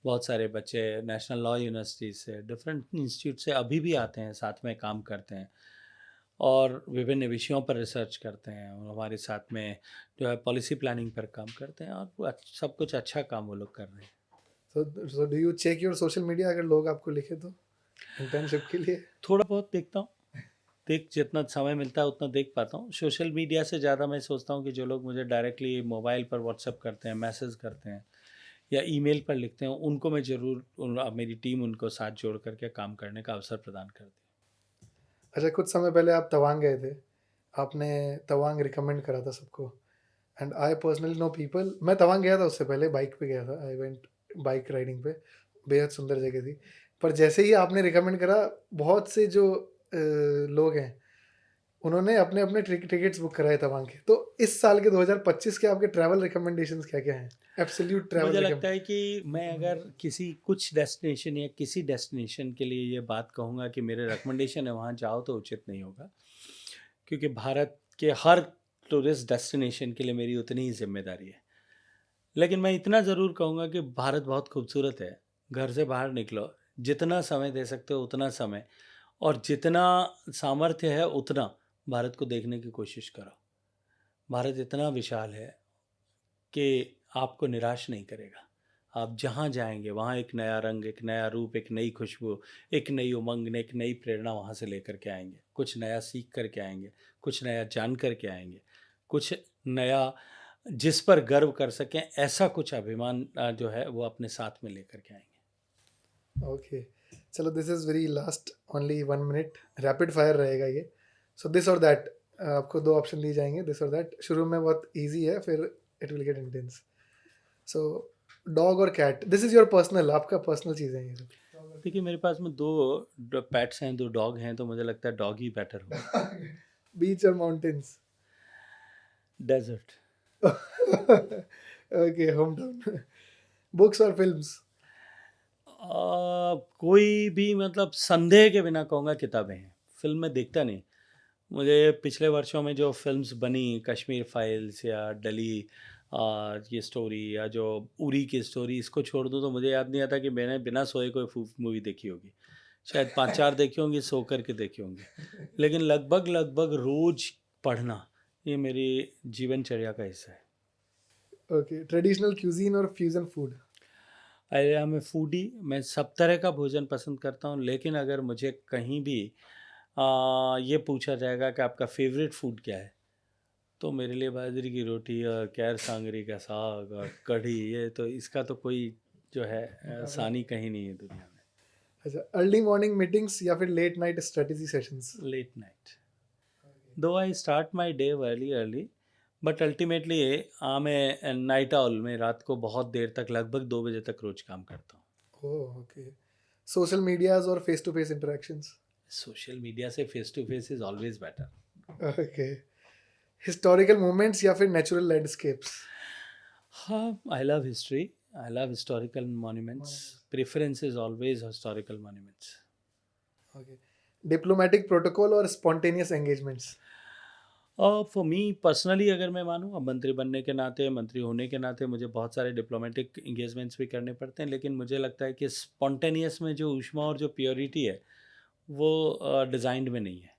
बहुत सारे बच्चे नेशनल लॉ यूनिवर्सिटी से, डिफरेंट इंस्टीट्यूट से अभी भी आते हैं, साथ में काम करते हैं और विभिन्न विषयों पर रिसर्च करते हैं, और हमारे साथ में जो है पॉलिसी प्लानिंग पर काम करते हैं, और सब कुछ अच्छा काम वो लोग कर रहे हैं। So do you check your social media, अगर लोग आपको लिखे तो इंटर्नशिप के लिए? थोड़ा बहुत देखता हूँ, जितना समय मिलता है उतना देख पाता हूँ। सोशल मीडिया से ज़्यादा मैं सोचता हूँ कि जो लोग मुझे डायरेक्टली मोबाइल पर व्हाट्सएप करते हैं, मैसेज करते हैं या ईमेल पर लिखते हैं, उनको मैं ज़रूर, मेरी टीम उनको साथ जोड़ करके काम करने का अवसर प्रदान करती है। अच्छा, कुछ समय पहले आप तवांग गए थे, आपने तवांग रिकमेंड करा था सबको, and I personally know people. मैं तवांग गया था उससे पहले, बाइक पे गया था. आई वेंट बाइक राइडिंग पे. बेहद सुंदर जगह थी. पर जैसे ही आपने रिकमेंड करा, बहुत से जो लोग हैं उन्होंने अपने अपने टिकट्स बुक कराए तवांग के. तो इस साल के 2025 के आपके ट्रैवल रिकमेंडेशंस क्या क्या हैं? एब्सोल्यूट ट्रैवल मुझे लगता है कि मैं अगर किसी कुछ डेस्टिनेशन या किसी डेस्टिनेशन के लिए ये बात कहूँगा कि मेरे रिकमेंडेशन है वहाँ जाओ, तो उचित नहीं होगा, क्योंकि भारत के हर टूरिस्ट डेस्टिनेशन के लिए मेरी उतनी ही जिम्मेदारी है. लेकिन मैं इतना ज़रूर कहूँगा कि भारत बहुत खूबसूरत है. घर से बाहर निकलो, जितना समय दे सकते हो उतना समय, और जितना सामर्थ्य है उतना भारत को देखने की कोशिश करो. भारत इतना विशाल है कि आपको निराश नहीं करेगा. आप जहाँ जाएंगे वहाँ एक नया रंग, एक नया रूप, एक नई खुशबू, एक नई उमंग, एक नई प्रेरणा वहाँ से लेकर के आएंगे. कुछ नया सीख कर के आएंगे, कुछ नया जान कर के आएंगे, कुछ नया जिस पर गर्व कर सकें, ऐसा कुछ अभिमान जो है वो अपने साथ में लेकर के आएंगे. ओके. चलो, this is very last, only 1 minute rapid fire रहेगा ये. सो दिस और दैट, आपको 2 ऑप्शन दिए जाएंगे, दिस और दैट. शुरू में बहुत इजी है, फिर it will get intense. So dog और cat, this is your personal, आपका पर्सनल चीज़ है ये सब. देखिए, मेरे पास में 2 पेट्स हैं, 2 डॉग हैं, तो मुझे लगता है डॉग ही बेटर होगा. बीच और mountains? Desert. Okay, home town. Books और फिल्म्स? कोई भी, मतलब संदेह के बिना कहूँगा किताबें हैं. फिल्म में देखता नहीं. मुझे पिछले वर्षों में जो फिल्म्स बनी, कश्मीर फाइल्स या डली ये स्टोरी, या जो उरी की स्टोरी, इसको छोड़ दूँ तो मुझे याद नहीं आता कि मैंने बिना सोए कोई मूवी देखी होगी. शायद 5-4 देखी होंगी, सो करके देखी होंगी. लेकिन लगभग लगभग रोज़ पढ़ना ये मेरी जीवनचर्या का हिस्सा है. ओके. ट्रेडिशनल क्यूजीन और fusion food? I am a foodie. मैं सब तरह का भोजन पसंद करता हूँ, लेकिन अगर मुझे कहीं भी ये पूछा जाएगा कि आपका फेवरेट फूड क्या है, तो मेरे लिए बाजरे की रोटी और कैर सांगरी का साग और कढ़ी, ये तो इसका तो कोई जो है सानी कहीं नहीं है दुनिया में. अच्छा, अर्ली मॉर्निंग मीटिंग्स या फिर late night strategy sessions? Late night. Though I start my day early, but ultimately I a night owl. मैं रात को बहुत देर तक, लगभग 2 बजे तक रोज काम करता हूँ. Oh, okay. सोशल मीडियाज और face to face interactions? Social media से face to face is always better. Okay. Historical moments या फिर नेचुरल लैंडस्केप्स? हाँ, I love history. I love historical monuments. Preference is always historical monuments. Okay. Diplomatic protocol और spontaneous engagements? For me personally अगर मैं मानूँ, अब मंत्री बनने के नाते, मंत्री होने के नाते मुझे बहुत सारे डिप्लोमेटिक इंगेजमेंट्स भी करने पड़ते हैं, लेकिन मुझे लगता है कि स्पॉन्टेनियस में जो ऊष्मा और जो प्योरिटी है वो डिज़ाइंड में नहीं है.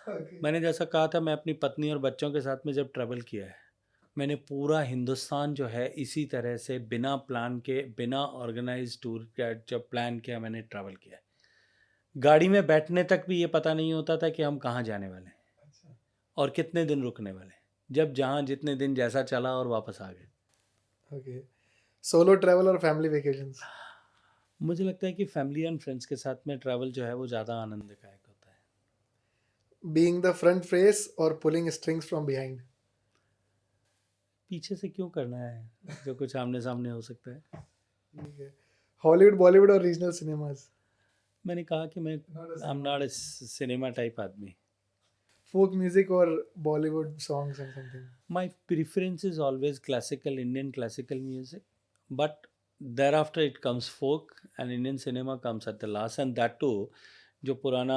Okay. मैंने जैसा कहा था, मैं अपनी पत्नी और बच्चों के साथ में जब ट्रैवल किया है, मैंने पूरा हिंदुस्तान जो है इसी तरह से बिना प्लान के, बिना ऑर्गेनाइज टूर का जब प्लान किया, मैंने ट्रैवल किया है. गाड़ी में बैठने तक भी ये पता नहीं होता था कि हम कहाँ जाने वाले हैं और कितने दिन रुकने वाले हैं. जब जहाँ जितने दिन जैसा चला और वापस आ गए. ओके. सोलो ट्रैवल और फैमिली वेकेशंस? मुझे लगता है कि फैमिली एंड फ्रेंड्स के साथ में ट्रैवल जो है वो ज़्यादा आनंददायक होता है. बीइंग द फ्रंट फेस और पुलिंग स्ट्रिंग्स फ्रॉम बिहाइंड? पीछे से क्यों करना है, जो कुछ आमने सामने हो सकता है. ठीक है. हॉलीवुड, बॉलीवुड और रीजनल सिनेमाज? मैंने कहा कि मैं I am not a cinema type आदमी. फोक म्यूजिक और Bollywood songs and something? My preference is always classical, Indian classical music, but thereafter it comes folk and Indian cinema comes at the last, and that too जो पुराना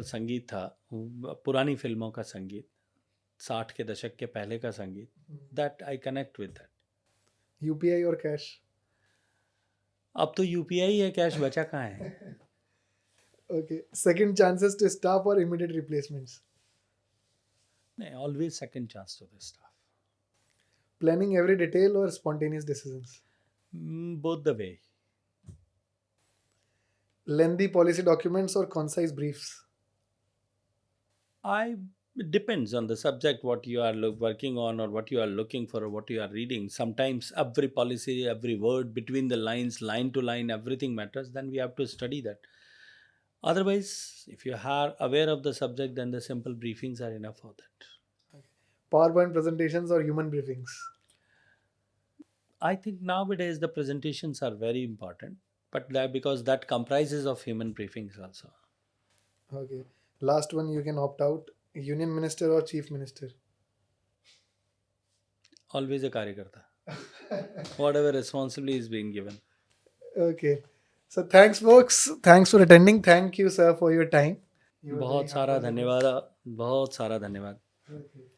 संगीत था, पुरानी फिल्मों का संगीत, 60 के दशक के पहले का संगीत, that I connect with that. UPI और कैश? अब तो यूपीआई है, कैश बचा कहाँ है. Okay. Second chances to staff और इमीडिएट रिप्लेसमेंट्स? नहीं, always second chance to the staff. Planning every detail और spontaneous decisions? Both the way. Lengthy policy documents और concise briefs? It depends on the subject, what you are working on, or what you are looking for, or what you are reading. Sometimes every policy, every word between the lines, line to line, everything matters. Then we have to study that. Otherwise, if you are aware of the subject, then the simple briefings are enough for that. PowerPoint presentations or human briefings? I think nowadays the presentations are very important, but that because that comprises of human briefings also. Okay. Last one, you can opt out. Union Minister or Chief Minister? Always a karyakarta. Whatever responsibility is being given. Okay. So thanks, folks. Thanks for attending. Thank you, sir, for your time. You were very बहुत सारा humble with us. धन्यवाद बहुत सारा धन्यवाद Okay.